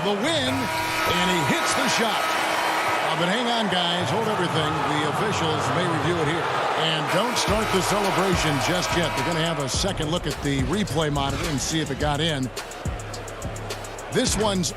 the win, and he hits the shot. But hang on, guys. Hold everything. The officials may review it here. And don't start the celebration just yet. They're going to have a second look at the replay monitor and see if it got in. This one's